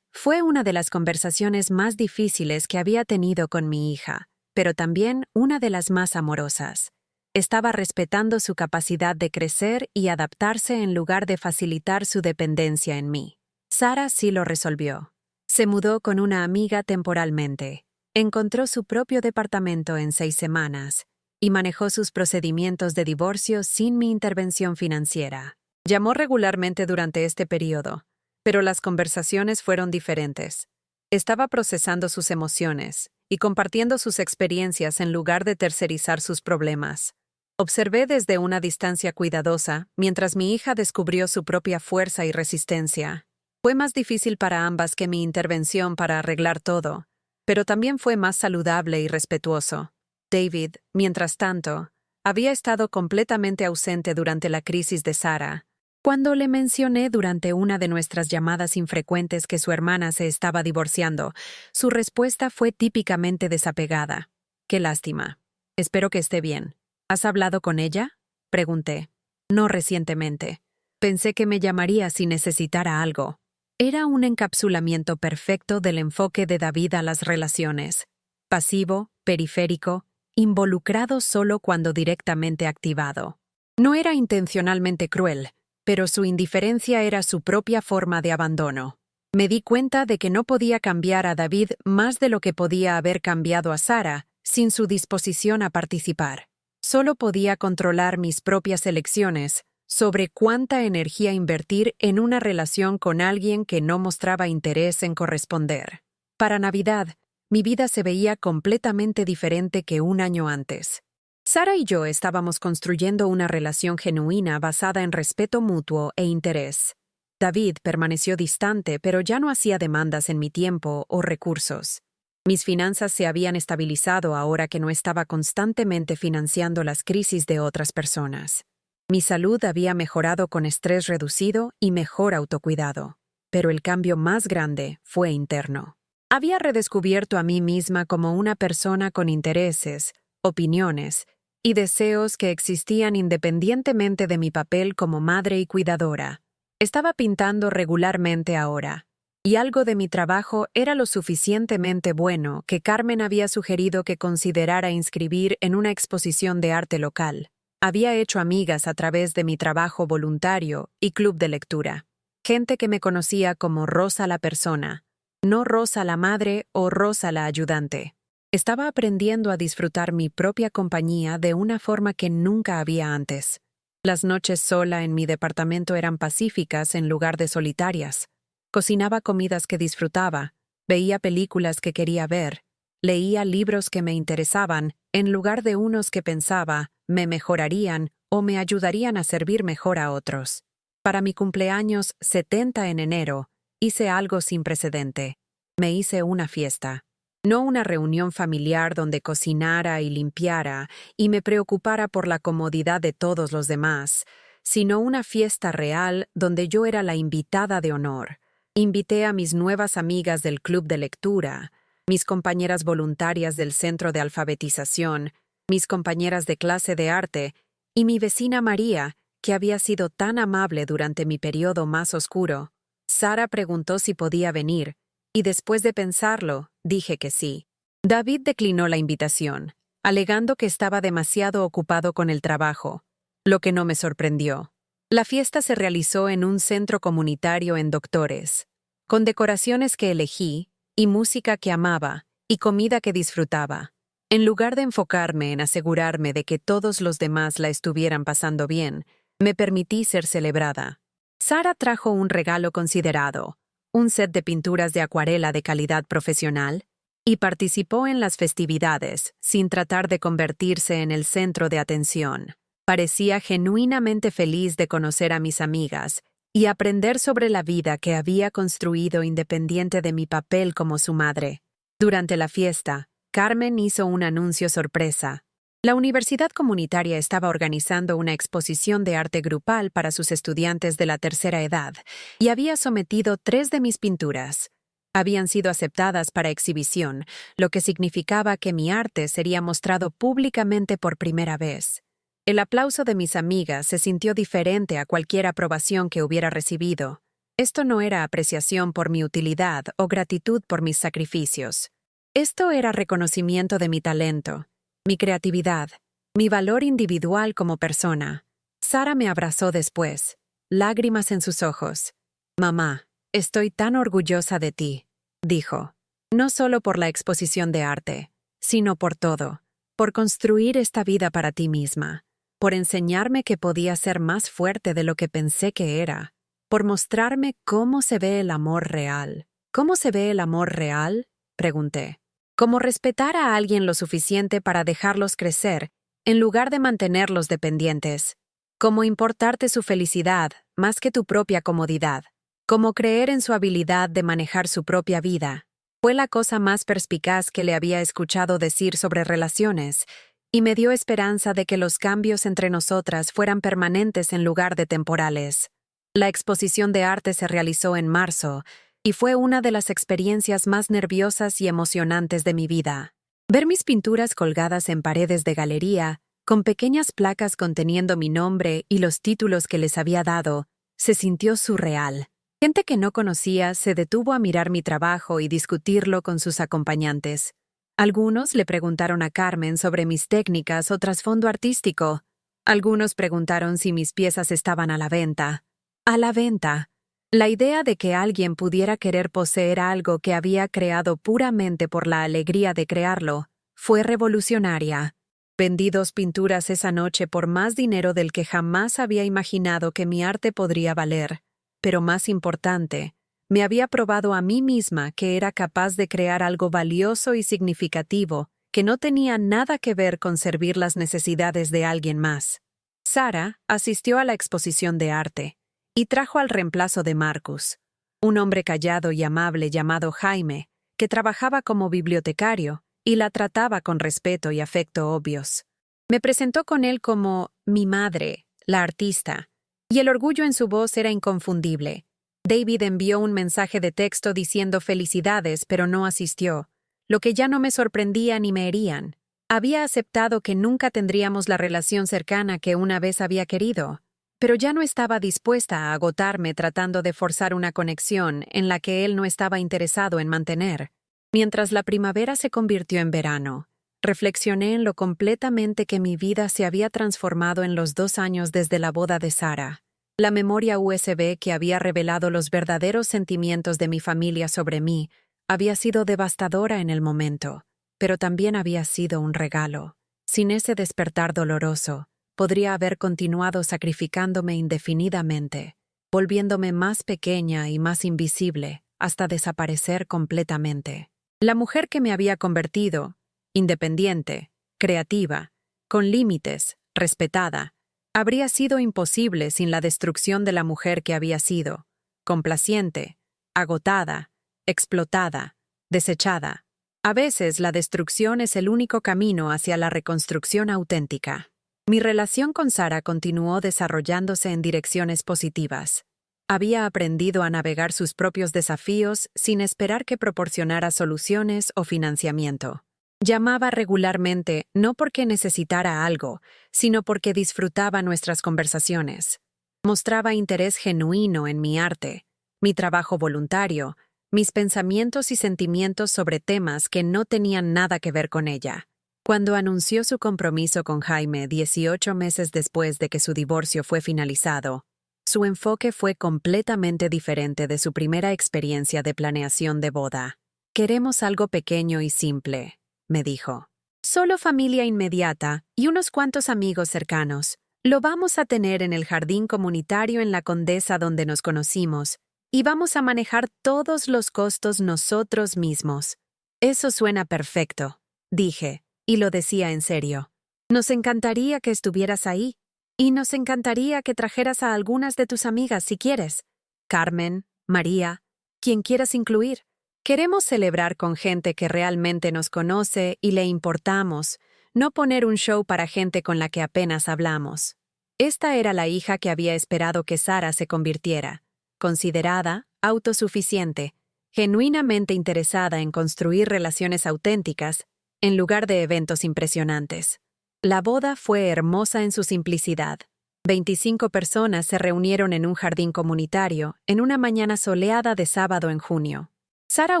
Fue una de las conversaciones más difíciles que había tenido con mi hija, pero también una de las más amorosas. Estaba respetando su capacidad de crecer y adaptarse en lugar de facilitar su dependencia en mí. Sara sí lo resolvió. Se mudó con una amiga temporalmente. Encontró su propio departamento en 6 semanas y manejó sus procedimientos de divorcio sin mi intervención financiera. Llamó regularmente durante este periodo, pero las conversaciones fueron diferentes. Estaba procesando sus emociones y compartiendo sus experiencias en lugar de tercerizar sus problemas. Observé desde una distancia cuidadosa mientras mi hija descubrió su propia fuerza y resistencia. Fue más difícil para ambas que mi intervención para arreglar todo, pero también fue más saludable y respetuoso. David, mientras tanto, había estado completamente ausente durante la crisis de Sarah. Cuando le mencioné durante una de nuestras llamadas infrecuentes que su hermana se estaba divorciando, su respuesta fue típicamente desapegada. «Qué lástima. Espero que esté bien. ¿Has hablado con ella?», pregunté. «No recientemente. Pensé que me llamaría si necesitara algo». Era un encapsulamiento perfecto del enfoque de David a las relaciones. Pasivo, periférico, involucrado solo cuando directamente activado. No era intencionalmente cruel, pero su indiferencia era su propia forma de abandono. Me di cuenta de que no podía cambiar a David más de lo que podía haber cambiado a Sarah sin su disposición a participar. Solo podía controlar mis propias elecciones sobre cuánta energía invertir en una relación con alguien que no mostraba interés en corresponder. Para Navidad, mi vida se veía completamente diferente que un año antes. Sarah y yo estábamos construyendo una relación genuina basada en respeto mutuo e interés. David permaneció distante, pero ya no hacía demandas en mi tiempo o recursos. Mis finanzas se habían estabilizado ahora que no estaba constantemente financiando las crisis de otras personas. Mi salud había mejorado con estrés reducido y mejor autocuidado, pero el cambio más grande fue interno. Había redescubierto a mí misma como una persona con intereses, opiniones y deseos que existían independientemente de mi papel como madre y cuidadora. Estaba pintando regularmente ahora, y algo de mi trabajo era lo suficientemente bueno que Carmen había sugerido que considerara inscribir en una exposición de arte local. Había hecho amigas a través de mi trabajo voluntario y club de lectura. Gente que me conocía como Rosa la persona, no Rosa la madre o Rosa la ayudante. Estaba aprendiendo a disfrutar mi propia compañía de una forma que nunca había antes. Las noches sola en mi departamento eran pacíficas en lugar de solitarias. Cocinaba comidas que disfrutaba, veía películas que quería ver, leía libros que me interesaban en lugar de unos que pensaba me mejorarían o me ayudarían a servir mejor a otros. Para mi cumpleaños 70 en enero, hice algo sin precedente. Me hice una fiesta. No una reunión familiar donde cocinara y limpiara y me preocupara por la comodidad de todos los demás, sino una fiesta real donde yo era la invitada de honor. Invité a mis nuevas amigas del club de lectura, mis compañeras voluntarias del centro de alfabetización, mis compañeras de clase de arte y mi vecina María, que había sido tan amable durante mi periodo más oscuro. Sarah preguntó si podía venir, y después de pensarlo, dije que sí. David declinó la invitación, alegando que estaba demasiado ocupado con el trabajo, lo que no me sorprendió. La fiesta se realizó en un centro comunitario en Doctores, con decoraciones que elegí, y música que amaba, y comida que disfrutaba. En lugar de enfocarme en asegurarme de que todos los demás la estuvieran pasando bien, me permití ser celebrada. Sarah trajo un regalo considerado, un set de pinturas de acuarela de calidad profesional, y participó en las festividades, sin tratar de convertirse en el centro de atención. Parecía genuinamente feliz de conocer a mis amigas y aprender sobre la vida que había construido independiente de mi papel como su madre. Durante la fiesta, Carmen hizo un anuncio sorpresa. La universidad comunitaria estaba organizando una exposición de arte grupal para sus estudiantes de la tercera edad y había sometido 3 de mis pinturas. Habían sido aceptadas para exhibición, lo que significaba que mi arte sería mostrado públicamente por primera vez. El aplauso de mis amigas se sintió diferente a cualquier aprobación que hubiera recibido. Esto no era apreciación por mi utilidad o gratitud por mis sacrificios. Esto era reconocimiento de mi talento, mi creatividad, mi valor individual como persona. Sarah me abrazó después, lágrimas en sus ojos. «Mamá, estoy tan orgullosa de ti», dijo. «No solo por la exposición de arte, sino por todo, por construir esta vida para ti misma, por enseñarme que podía ser más fuerte de lo que pensé que era, por mostrarme cómo se ve el amor real». «¿Cómo se ve el amor real?», pregunté. «Como respetar a alguien lo suficiente para dejarlos crecer, en lugar de mantenerlos dependientes. Como importarte su felicidad más que tu propia comodidad. Como creer en su habilidad de manejar su propia vida. Fue la cosa más perspicaz que le había escuchado decir sobre relaciones, y me dio esperanza de que los cambios entre nosotras fueran permanentes en lugar de temporales. La exposición de arte se realizó en marzo, y fue una de las experiencias más nerviosas y emocionantes de mi vida. Ver mis pinturas colgadas en paredes de galería, con pequeñas placas conteniendo mi nombre y los títulos que les había dado, se sintió surreal. Gente que no conocía se detuvo a mirar mi trabajo y discutirlo con sus acompañantes. Algunos le preguntaron a Carmen sobre mis técnicas o trasfondo artístico. Algunos preguntaron si mis piezas estaban a la venta. A la venta. La idea de que alguien pudiera querer poseer algo que había creado puramente por la alegría de crearlo fue revolucionaria. Vendí 2 pinturas esa noche por más dinero del que jamás había imaginado que mi arte podría valer. Pero más importante, me había probado a mí misma que era capaz de crear algo valioso y significativo que no tenía nada que ver con servir las necesidades de alguien más. Sara asistió a la exposición de arte y trajo al reemplazo de Marcus, un hombre callado y amable llamado Jaime, que trabajaba como bibliotecario y la trataba con respeto y afecto obvios. Me presentó con él como mi madre, la artista, y el orgullo en su voz era inconfundible. David envió un mensaje de texto diciendo felicidades, pero no asistió, lo que ya no me sorprendía ni me herían. Había aceptado que nunca tendríamos la relación cercana que una vez había querido, pero ya no estaba dispuesta a agotarme tratando de forzar una conexión en la que él no estaba interesado en mantener. Mientras la primavera se convirtió en verano, reflexioné en lo completamente que mi vida se había transformado en los 2 años desde la boda de Sara. La memoria USB que había revelado los verdaderos sentimientos de mi familia sobre mí había sido devastadora en el momento, pero también había sido un regalo. Sin ese despertar doloroso, podría haber continuado sacrificándome indefinidamente, volviéndome más pequeña y más invisible hasta desaparecer completamente. La mujer que me había convertido, independiente, creativa, con límites, respetada, habría sido imposible sin la destrucción de la mujer que había sido, complaciente, agotada, explotada, desechada. A veces la destrucción es el único camino hacia la reconstrucción auténtica. Mi relación con Sara continuó desarrollándose en direcciones positivas. Había aprendido a navegar sus propios desafíos sin esperar que proporcionara soluciones o financiamiento. Llamaba regularmente no porque necesitara algo, sino porque disfrutaba nuestras conversaciones. Mostraba interés genuino en mi arte, mi trabajo voluntario, mis pensamientos y sentimientos sobre temas que no tenían nada que ver con ella. Cuando anunció su compromiso con Jaime 18 meses después de que su divorcio fue finalizado, su enfoque fue completamente diferente de su primera experiencia de planeación de boda. «Queremos algo pequeño y simple», me dijo. «Solo familia inmediata y unos cuantos amigos cercanos. Lo vamos a tener en el jardín comunitario en la Condesa donde nos conocimos, y vamos a manejar todos los costos nosotros mismos». «Eso suena perfecto», dije, y lo decía en serio. «Nos encantaría que estuvieras ahí, y nos encantaría que trajeras a algunas de tus amigas si quieres. Carmen, María, quien quieras incluir. Queremos celebrar con gente que realmente nos conoce y le importamos, no poner un show para gente con la que apenas hablamos». Esta era la hija que había esperado que Sara se convirtiera, considerada, autosuficiente, genuinamente interesada en construir relaciones auténticas, en lugar de eventos impresionantes. La boda fue hermosa en su simplicidad. 25 personas se reunieron en un jardín comunitario en una mañana soleada de sábado en junio. Sara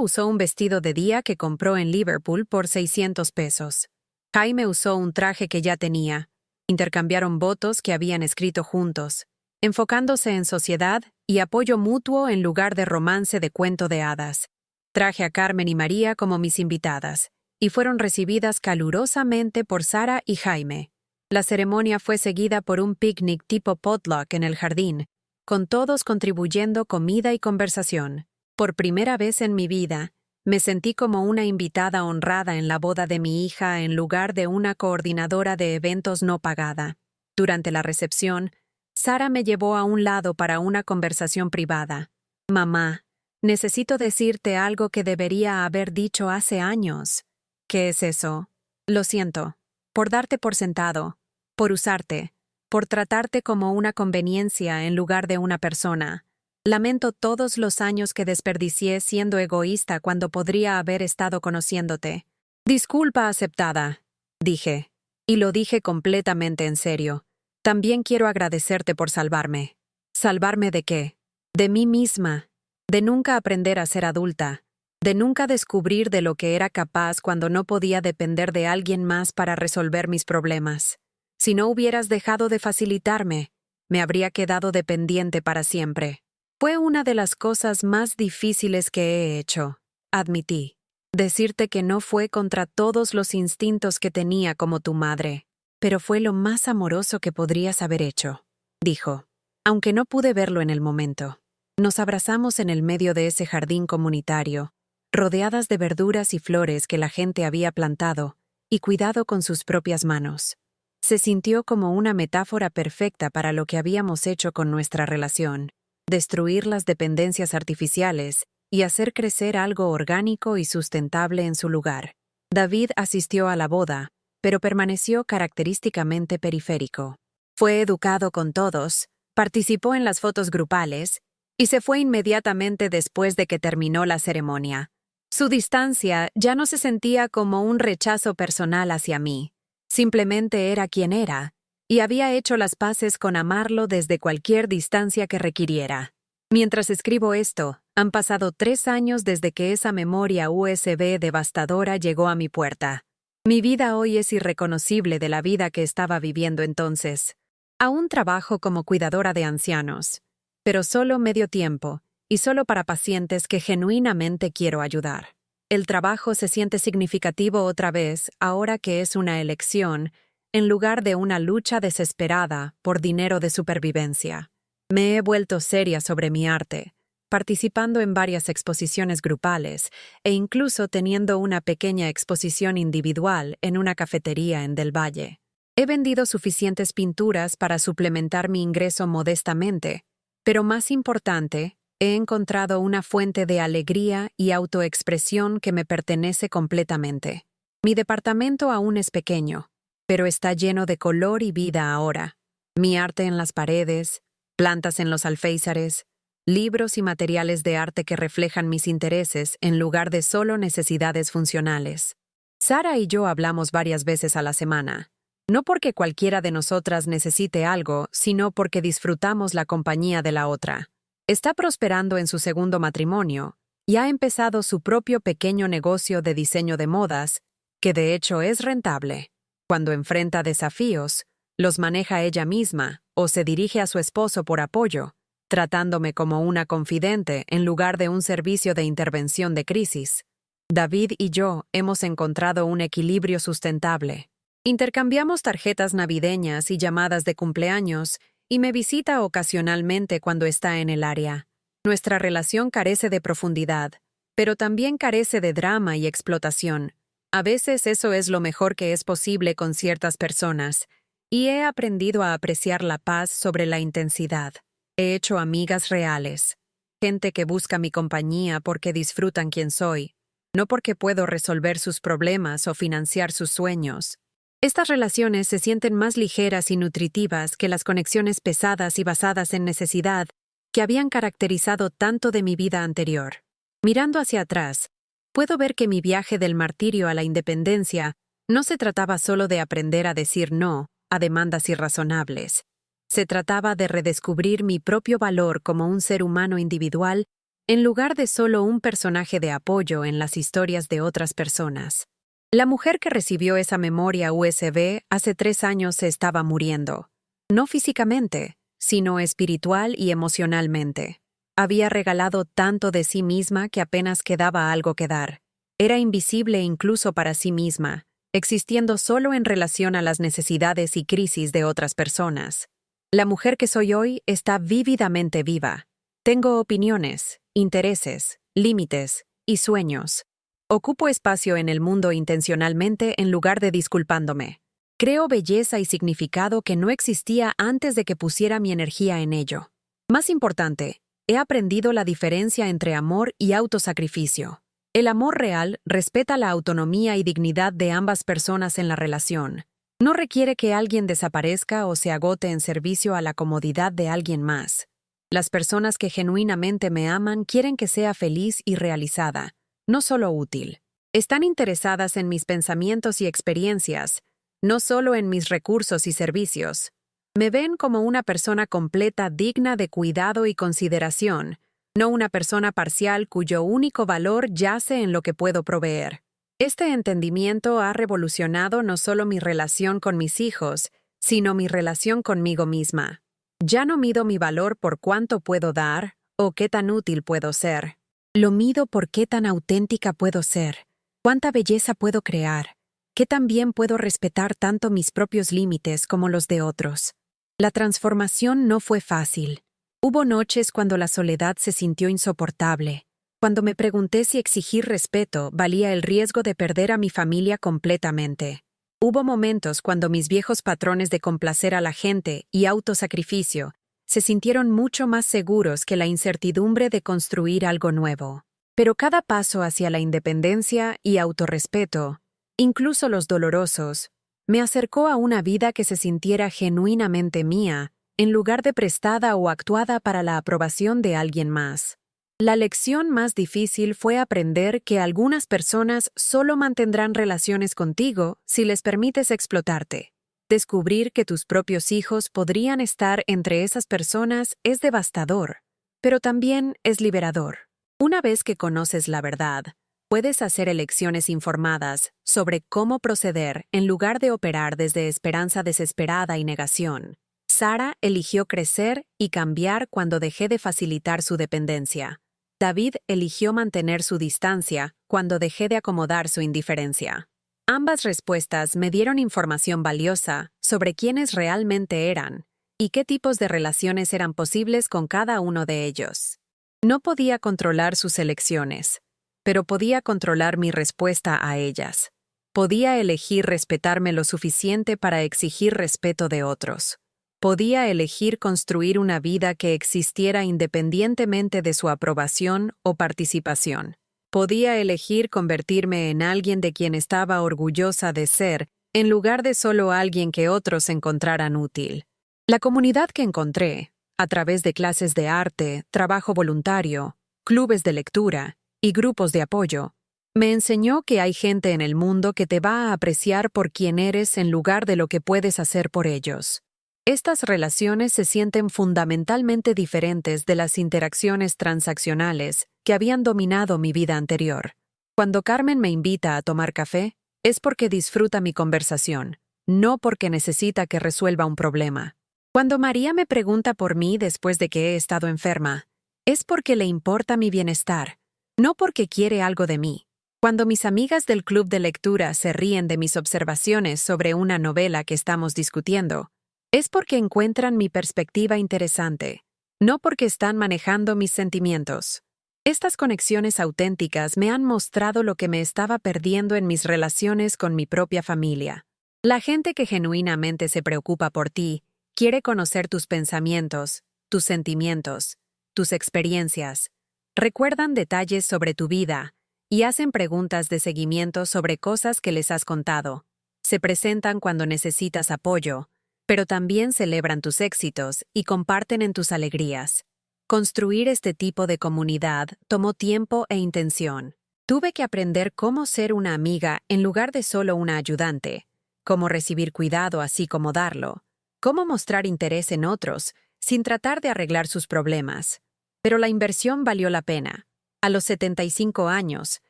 usó un vestido de día que compró en Liverpool por $600. Jaime usó un traje que ya tenía. Intercambiaron votos que habían escrito juntos, enfocándose en sociedad y apoyo mutuo en lugar de romance de cuento de hadas. Traje a Carmen y María como mis invitadas, y fueron recibidas calurosamente por Sara y Jaime. La ceremonia fue seguida por un picnic tipo potluck en el jardín, con todos contribuyendo comida y conversación. Por primera vez en mi vida, me sentí como una invitada honrada en la boda de mi hija en lugar de una coordinadora de eventos no pagada. Durante la recepción, Sara me llevó a un lado para una conversación privada. «Mamá, Necesito decirte algo que debería haber dicho hace años. ¿Qué es eso? Lo siento. Por darte por sentado. Por usarte. Por tratarte como una conveniencia en lugar de una persona. Lamento todos los años que desperdicié siendo egoísta cuando podría haber estado conociéndote. Disculpa aceptada, dije. Y lo dije completamente en serio. También quiero agradecerte por salvarme. ¿Salvarme de qué? De mí misma. De nunca aprender a ser adulta. De nunca descubrir de lo que era capaz cuando no podía depender de alguien más para resolver mis problemas. Si no hubieras dejado de facilitarme, me habría quedado dependiente para siempre. Fue una de las cosas más difíciles que he hecho, admití. Decirte que no fue contra todos los instintos que tenía como tu madre, pero fue lo más amoroso que podrías haber hecho, dijo, aunque no pude verlo en el momento. Nos abrazamos en el medio de ese jardín comunitario, rodeadas de verduras y flores que la gente había plantado y cuidado con sus propias manos. Se sintió como una metáfora perfecta para lo que habíamos hecho con nuestra relación, destruir las dependencias artificiales y hacer crecer algo orgánico y sustentable en su lugar. David asistió a la boda, pero permaneció característicamente periférico. Fue educado con todos, participó en las fotos grupales y se fue inmediatamente después de que terminó la ceremonia. Su distancia ya no se sentía como un rechazo personal hacia mí. Simplemente era quien era, y había hecho las paces con amarlo desde cualquier distancia que requiriera. Mientras escribo esto, han pasado 3 años desde que esa memoria USB devastadora llegó a mi puerta. Mi vida hoy es irreconocible de la vida que estaba viviendo entonces. Aún trabajo como cuidadora de ancianos, pero solo medio tiempo, y solo para pacientes que genuinamente quiero ayudar. El trabajo se siente significativo otra vez ahora que es una elección, en lugar de una lucha desesperada por dinero de supervivencia. Me he vuelto seria sobre mi arte, participando en varias exposiciones grupales e incluso teniendo una pequeña exposición individual en una cafetería en Del Valle. He vendido suficientes pinturas para suplementar mi ingreso modestamente, pero más importante, he encontrado una fuente de alegría y autoexpresión que me pertenece completamente. Mi departamento aún es pequeño, pero está lleno de color y vida ahora. Mi arte en las paredes, plantas en los alféizares, libros y materiales de arte que reflejan mis intereses en lugar de solo necesidades funcionales. Sara y yo hablamos varias veces a la semana. No porque cualquiera de nosotras necesite algo, sino porque disfrutamos la compañía de la otra. Está prosperando en su segundo matrimonio y ha empezado su propio pequeño negocio de diseño de modas, que de hecho es rentable. Cuando enfrenta desafíos, los maneja ella misma o se dirige a su esposo por apoyo, tratándome como una confidente en lugar de un servicio de intervención de crisis. David y yo hemos encontrado un equilibrio sustentable. Intercambiamos tarjetas navideñas y llamadas de cumpleaños, y me visita ocasionalmente cuando está en el área. Nuestra relación carece de profundidad, pero también carece de drama y explotación. A veces eso es lo mejor que es posible con ciertas personas, y he aprendido a apreciar la paz sobre la intensidad. He hecho amigas reales, gente que busca mi compañía porque disfrutan quien soy, no porque puedo resolver sus problemas o financiar sus sueños. Estas relaciones se sienten más ligeras y nutritivas que las conexiones pesadas y basadas en necesidad que habían caracterizado tanto de mi vida anterior. Mirando hacia atrás, puedo ver que mi viaje del martirio a la independencia no se trataba solo de aprender a decir no a demandas irrazonables. Se trataba de redescubrir mi propio valor como un ser humano individual en lugar de solo un personaje de apoyo en las historias de otras personas. La mujer que recibió esa memoria USB hace 3 años se estaba muriendo. No físicamente, sino espiritual y emocionalmente. Había regalado tanto de sí misma que apenas quedaba algo que dar. Era invisible incluso para sí misma, existiendo solo en relación a las necesidades y crisis de otras personas. La mujer que soy hoy está vívidamente viva. Tengo opiniones, intereses, límites y sueños. Ocupo espacio en el mundo intencionalmente en lugar de disculpándome. Creo belleza y significado que no existía antes de que pusiera mi energía en ello. Más importante, he aprendido la diferencia entre amor y autosacrificio. El amor real respeta la autonomía y dignidad de ambas personas en la relación. No requiere que alguien desaparezca o se agote en servicio a la comodidad de alguien más. Las personas que genuinamente me aman quieren que sea feliz y realizada, no solo útil. Están interesadas en mis pensamientos y experiencias, no solo en mis recursos y servicios. Me ven como una persona completa digna de cuidado y consideración, no una persona parcial cuyo único valor yace en lo que puedo proveer. Este entendimiento ha revolucionado no solo mi relación con mis hijos, sino mi relación conmigo misma. Ya no mido mi valor por cuánto puedo dar o qué tan útil puedo ser. Lo mido por qué tan auténtica puedo ser, cuánta belleza puedo crear, qué tan bien puedo respetar tanto mis propios límites como los de otros. La transformación no fue fácil. Hubo noches cuando la soledad se sintió insoportable, cuando me pregunté si exigir respeto valía el riesgo de perder a mi familia completamente. Hubo momentos cuando mis viejos patrones de complacer a la gente y autosacrificio se sintieron mucho más seguros que la incertidumbre de construir algo nuevo. Pero cada paso hacia la independencia y autorrespeto, incluso los dolorosos, me acercó a una vida que se sintiera genuinamente mía, en lugar de prestada o actuada para la aprobación de alguien más. La lección más difícil fue aprender que algunas personas solo mantendrán relaciones contigo si les permites explotarte. Descubrir que tus propios hijos podrían estar entre esas personas es devastador, pero también es liberador. Una vez que conoces la verdad, puedes hacer elecciones informadas sobre cómo proceder en lugar de operar desde esperanza desesperada y negación. Sara eligió crecer y cambiar cuando dejé de facilitar su dependencia. David eligió mantener su distancia cuando dejé de acomodar su indiferencia. Ambas respuestas me dieron información valiosa sobre quiénes realmente eran y qué tipos de relaciones eran posibles con cada uno de ellos. No podía controlar sus elecciones, pero podía controlar mi respuesta a ellas. Podía elegir respetarme lo suficiente para exigir respeto de otros. Podía elegir construir una vida que existiera independientemente de su aprobación o participación. Podía elegir convertirme en alguien de quien estaba orgullosa de ser, en lugar de solo alguien que otros encontraran útil. La comunidad que encontré, a través de clases de arte, trabajo voluntario, clubes de lectura y grupos de apoyo, me enseñó que hay gente en el mundo que te va a apreciar por quien eres en lugar de lo que puedes hacer por ellos. Estas relaciones se sienten fundamentalmente diferentes de las interacciones transaccionales que habían dominado mi vida anterior. Cuando Carmen me invita a tomar café, es porque disfruta mi conversación, no porque necesita que resuelva un problema. Cuando María me pregunta por mí después de que he estado enferma, es porque le importa mi bienestar, no porque quiere algo de mí. Cuando mis amigas del club de lectura se ríen de mis observaciones sobre una novela que estamos discutiendo, es porque encuentran mi perspectiva interesante, no porque están manejando mis sentimientos. Estas conexiones auténticas me han mostrado lo que me estaba perdiendo en mis relaciones con mi propia familia. La gente que genuinamente se preocupa por ti quiere conocer tus pensamientos, tus sentimientos, tus experiencias. Recuerdan detalles sobre tu vida y hacen preguntas de seguimiento sobre cosas que les has contado. Se presentan cuando necesitas apoyo, pero también celebran tus éxitos y comparten en tus alegrías. Construir este tipo de comunidad tomó tiempo e intención. Tuve que aprender cómo ser una amiga en lugar de solo una ayudante, cómo recibir cuidado así como darlo, cómo mostrar interés en otros sin tratar de arreglar sus problemas. Pero la inversión valió la pena. A los 75 años,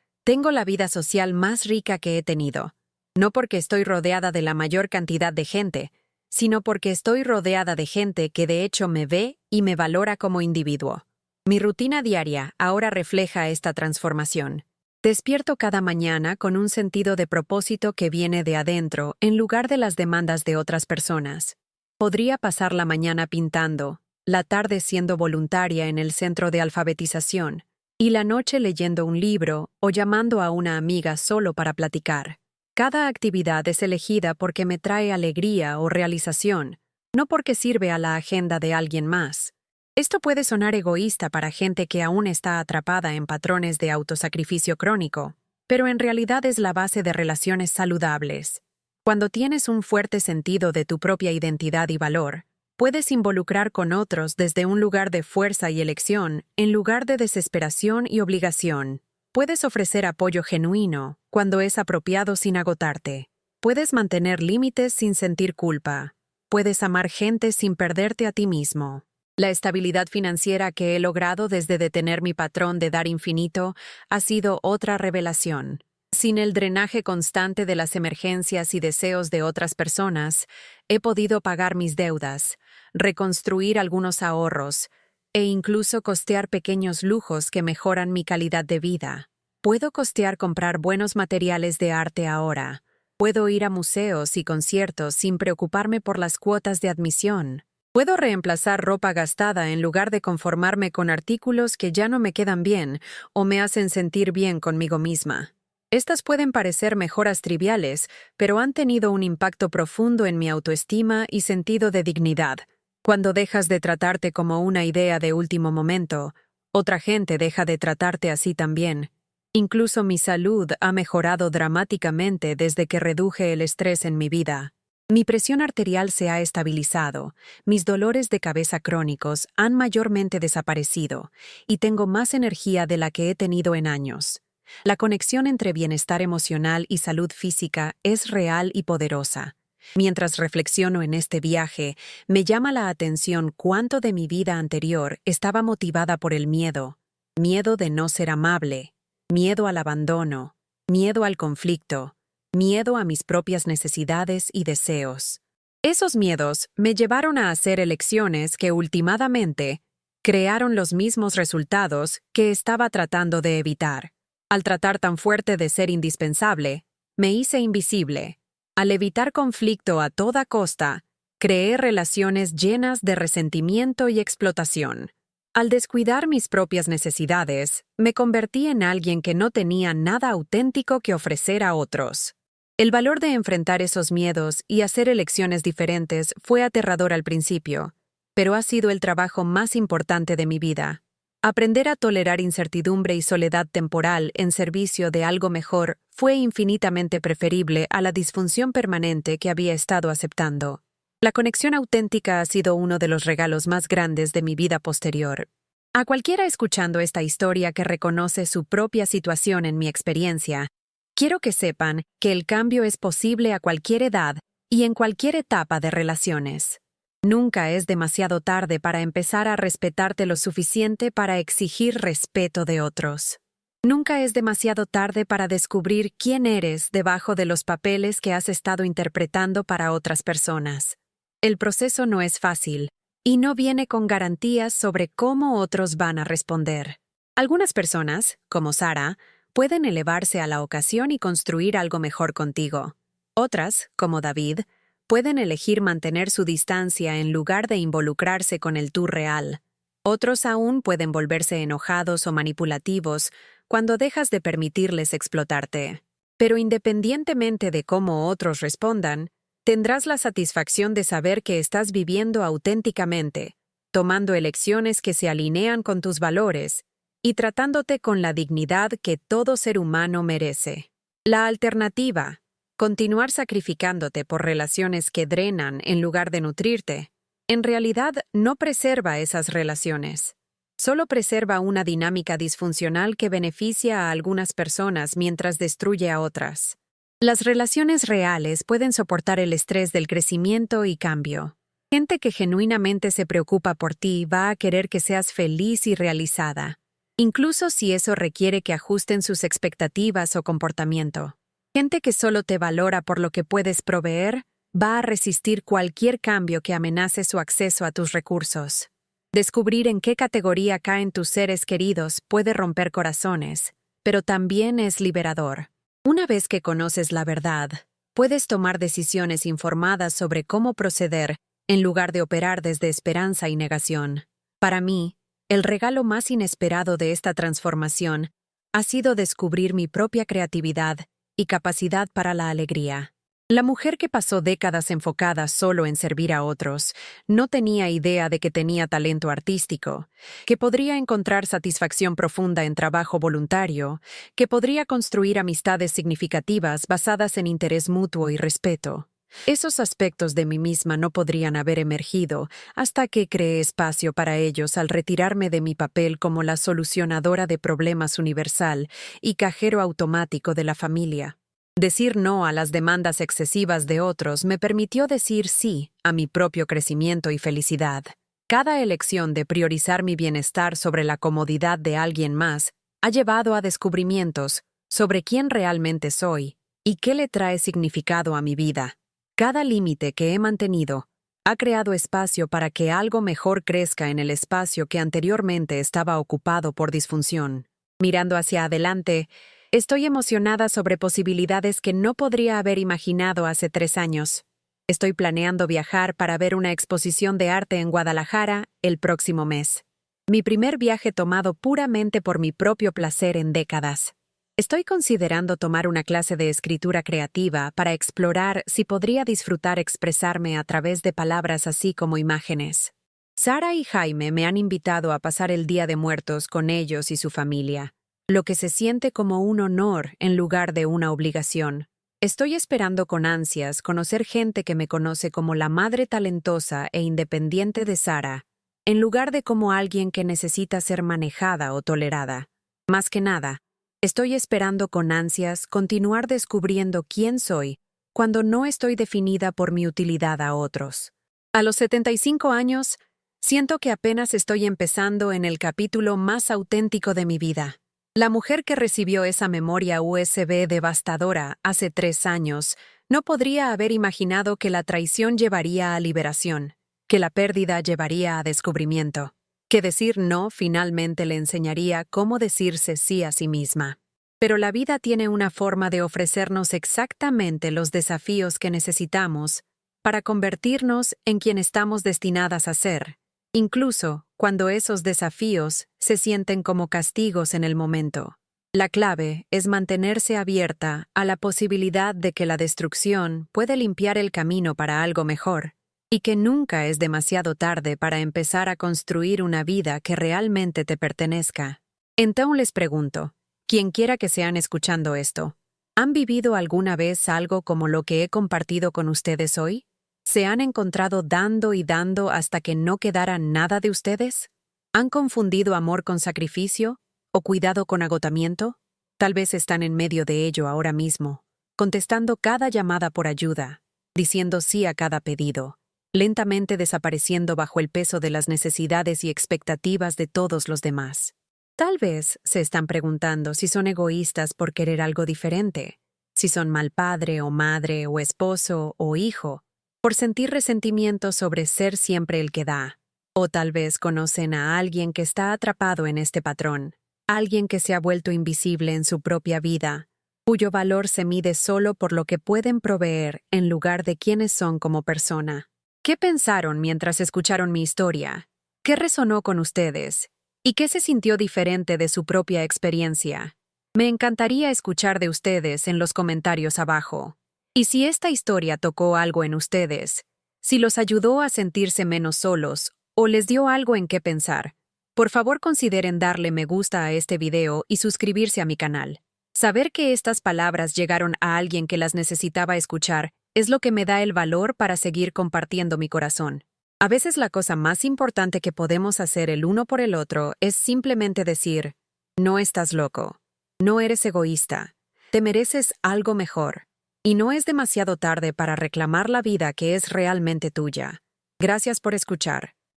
tengo la vida social más rica que he tenido. No porque estoy rodeada de la mayor cantidad de gente, sino porque estoy rodeada de gente que de hecho me ve y me valora como individuo. Mi rutina diaria ahora refleja esta transformación. Despierto cada mañana con un sentido de propósito que viene de adentro en lugar de las demandas de otras personas. Podría pasar la mañana pintando, la tarde siendo voluntaria en el centro de alfabetización, y la noche leyendo un libro o llamando a una amiga solo para platicar. Cada actividad es elegida porque me trae alegría o realización, no porque sirve a la agenda de alguien más. Esto puede sonar egoísta para gente que aún está atrapada en patrones de autosacrificio crónico, pero en realidad es la base de relaciones saludables. Cuando tienes un fuerte sentido de tu propia identidad y valor, puedes involucrar con otros desde un lugar de fuerza y elección en lugar de desesperación y obligación. Puedes ofrecer apoyo genuino cuando es apropiado sin agotarte. Puedes mantener límites sin sentir culpa. Puedes amar gente sin perderte a ti mismo. La estabilidad financiera que he logrado desde detener mi patrón de dar infinito ha sido otra revelación. Sin el drenaje constante de las emergencias y deseos de otras personas, he podido pagar mis deudas, reconstruir algunos ahorros e incluso costear pequeños lujos que mejoran mi calidad de vida. Puedo costear comprar buenos materiales de arte ahora. Puedo ir a museos y conciertos sin preocuparme por las cuotas de admisión. Puedo reemplazar ropa gastada en lugar de conformarme con artículos que ya no me quedan bien o me hacen sentir bien conmigo misma. Estas pueden parecer mejoras triviales, pero han tenido un impacto profundo en mi autoestima y sentido de dignidad. Cuando dejas de tratarte como una idea de último momento, otra gente deja de tratarte así también. Incluso mi salud ha mejorado dramáticamente desde que reduje el estrés en mi vida. Mi presión arterial se ha estabilizado, mis dolores de cabeza crónicos han mayormente desaparecido y tengo más energía de la que he tenido en años. La conexión entre bienestar emocional y salud física es real y poderosa. Mientras reflexiono en este viaje, me llama la atención cuánto de mi vida anterior estaba motivada por el miedo. Miedo de no ser amable, miedo al abandono, miedo al conflicto, miedo a mis propias necesidades y deseos. Esos miedos me llevaron a hacer elecciones que últimamente crearon los mismos resultados que estaba tratando de evitar. Al tratar tan fuerte de ser indispensable, me hice invisible. Al evitar conflicto a toda costa, creé relaciones llenas de resentimiento y explotación. Al descuidar mis propias necesidades, me convertí en alguien que no tenía nada auténtico que ofrecer a otros. El valor de enfrentar esos miedos y hacer elecciones diferentes fue aterrador al principio, pero ha sido el trabajo más importante de mi vida. Aprender a tolerar incertidumbre y soledad temporal en servicio de algo mejor fue infinitamente preferible a la disfunción permanente que había estado aceptando. La conexión auténtica ha sido uno de los regalos más grandes de mi vida posterior. A cualquiera escuchando esta historia que reconoce su propia situación en mi experiencia, quiero que sepan que el cambio es posible a cualquier edad y en cualquier etapa de relaciones. Nunca es demasiado tarde para empezar a respetarte lo suficiente para exigir respeto de otros. Nunca es demasiado tarde para descubrir quién eres debajo de los papeles que has estado interpretando para otras personas. El proceso no es fácil y no viene con garantías sobre cómo otros van a responder. Algunas personas, como Sara, pueden elevarse a la ocasión y construir algo mejor contigo. Otras, como David, pueden elegir mantener su distancia en lugar de involucrarse con el tú real. Otros aún pueden volverse enojados o manipulativos cuando dejas de permitirles explotarte. Pero independientemente de cómo otros respondan, tendrás la satisfacción de saber que estás viviendo auténticamente, tomando elecciones que se alinean con tus valores y tratándote con la dignidad que todo ser humano merece. La alternativa, continuar sacrificándote por relaciones que drenan en lugar de nutrirte, en realidad no preserva esas relaciones. Solo preserva una dinámica disfuncional que beneficia a algunas personas mientras destruye a otras. Las relaciones reales pueden soportar el estrés del crecimiento y cambio. Gente que genuinamente se preocupa por ti va a querer que seas feliz y realizada, incluso si eso requiere que ajusten sus expectativas o comportamiento. Gente que solo te valora por lo que puedes proveer va a resistir cualquier cambio que amenace su acceso a tus recursos. Descubrir en qué categoría caen tus seres queridos puede romper corazones, pero también es liberador. Una vez que conoces la verdad, puedes tomar decisiones informadas sobre cómo proceder en lugar de operar desde esperanza y negación. Para mí, el regalo más inesperado de esta transformación ha sido descubrir mi propia creatividad y capacidad para la alegría. La mujer que pasó décadas enfocada solo en servir a otros no tenía idea de que tenía talento artístico, que podría encontrar satisfacción profunda en trabajo voluntario, que podría construir amistades significativas basadas en interés mutuo y respeto. Esos aspectos de mí misma no podrían haber emergido hasta que creé espacio para ellos al retirarme de mi papel como la solucionadora de problemas universal y cajero automático de la familia. Decir no a las demandas excesivas de otros me permitió decir sí a mi propio crecimiento y felicidad. Cada elección de priorizar mi bienestar sobre la comodidad de alguien más ha llevado a descubrimientos sobre quién realmente soy y qué le trae significado a mi vida. Cada límite que he mantenido ha creado espacio para que algo mejor crezca en el espacio que anteriormente estaba ocupado por disfunción. Mirando hacia adelante, estoy emocionada sobre posibilidades que no podría haber imaginado hace 3 años. Estoy planeando viajar para ver una exposición de arte en Guadalajara el próximo mes. Mi primer viaje tomado puramente por mi propio placer en décadas. Estoy considerando tomar una clase de escritura creativa para explorar si podría disfrutar expresarme a través de palabras así como imágenes. Sara y Jaime me han invitado a pasar el Día de Muertos con ellos y su familia, lo que se siente como un honor en lugar de una obligación. Estoy esperando con ansias conocer gente que me conoce como la madre talentosa e independiente de Sara, en lugar de como alguien que necesita ser manejada o tolerada. Más que nada, estoy esperando con ansias continuar descubriendo quién soy cuando no estoy definida por mi utilidad a otros. A los 75 años, siento que apenas estoy empezando en el capítulo más auténtico de mi vida. La mujer que recibió esa memoria USB devastadora hace 3 años no podría haber imaginado que la traición llevaría a liberación, que la pérdida llevaría a descubrimiento, que decir no finalmente le enseñaría cómo decirse sí a sí misma. Pero la vida tiene una forma de ofrecernos exactamente los desafíos que necesitamos para convertirnos en quien estamos destinadas a ser, incluso cuando esos desafíos se sienten como castigos en el momento. La clave es mantenerse abierta a la posibilidad de que la destrucción puede limpiar el camino para algo mejor, y que nunca es demasiado tarde para empezar a construir una vida que realmente te pertenezca. Entonces les pregunto, quien quiera que sean escuchando esto, ¿han vivido alguna vez algo como lo que he compartido con ustedes hoy? ¿Se han encontrado dando y dando hasta que no quedara nada de ustedes? ¿Han confundido amor con sacrificio o cuidado con agotamiento? Tal vez están en medio de ello ahora mismo, contestando cada llamada por ayuda, diciendo sí a cada pedido, lentamente desapareciendo bajo el peso de las necesidades y expectativas de todos los demás. Tal vez se están preguntando si son egoístas por querer algo diferente, si son mal padre o madre o esposo o hijo, por sentir resentimiento sobre ser siempre el que da. O tal vez conocen a alguien que está atrapado en este patrón, alguien que se ha vuelto invisible en su propia vida, cuyo valor se mide solo por lo que pueden proveer en lugar de quiénes son como persona. ¿Qué pensaron mientras escucharon mi historia? ¿Qué resonó con ustedes? ¿Y qué se sintió diferente de su propia experiencia? Me encantaría escuchar de ustedes en los comentarios abajo. Y si esta historia tocó algo en ustedes, si los ayudó a sentirse menos solos o les dio algo en qué pensar, por favor consideren darle me gusta a este video y suscribirse a mi canal. Saber que estas palabras llegaron a alguien que las necesitaba escuchar es lo que me da el valor para seguir compartiendo mi corazón. A veces la cosa más importante que podemos hacer el uno por el otro es simplemente decir, no estás loco, no eres egoísta, te mereces algo mejor. Y no es demasiado tarde para reclamar la vida que es realmente tuya. Gracias por escuchar.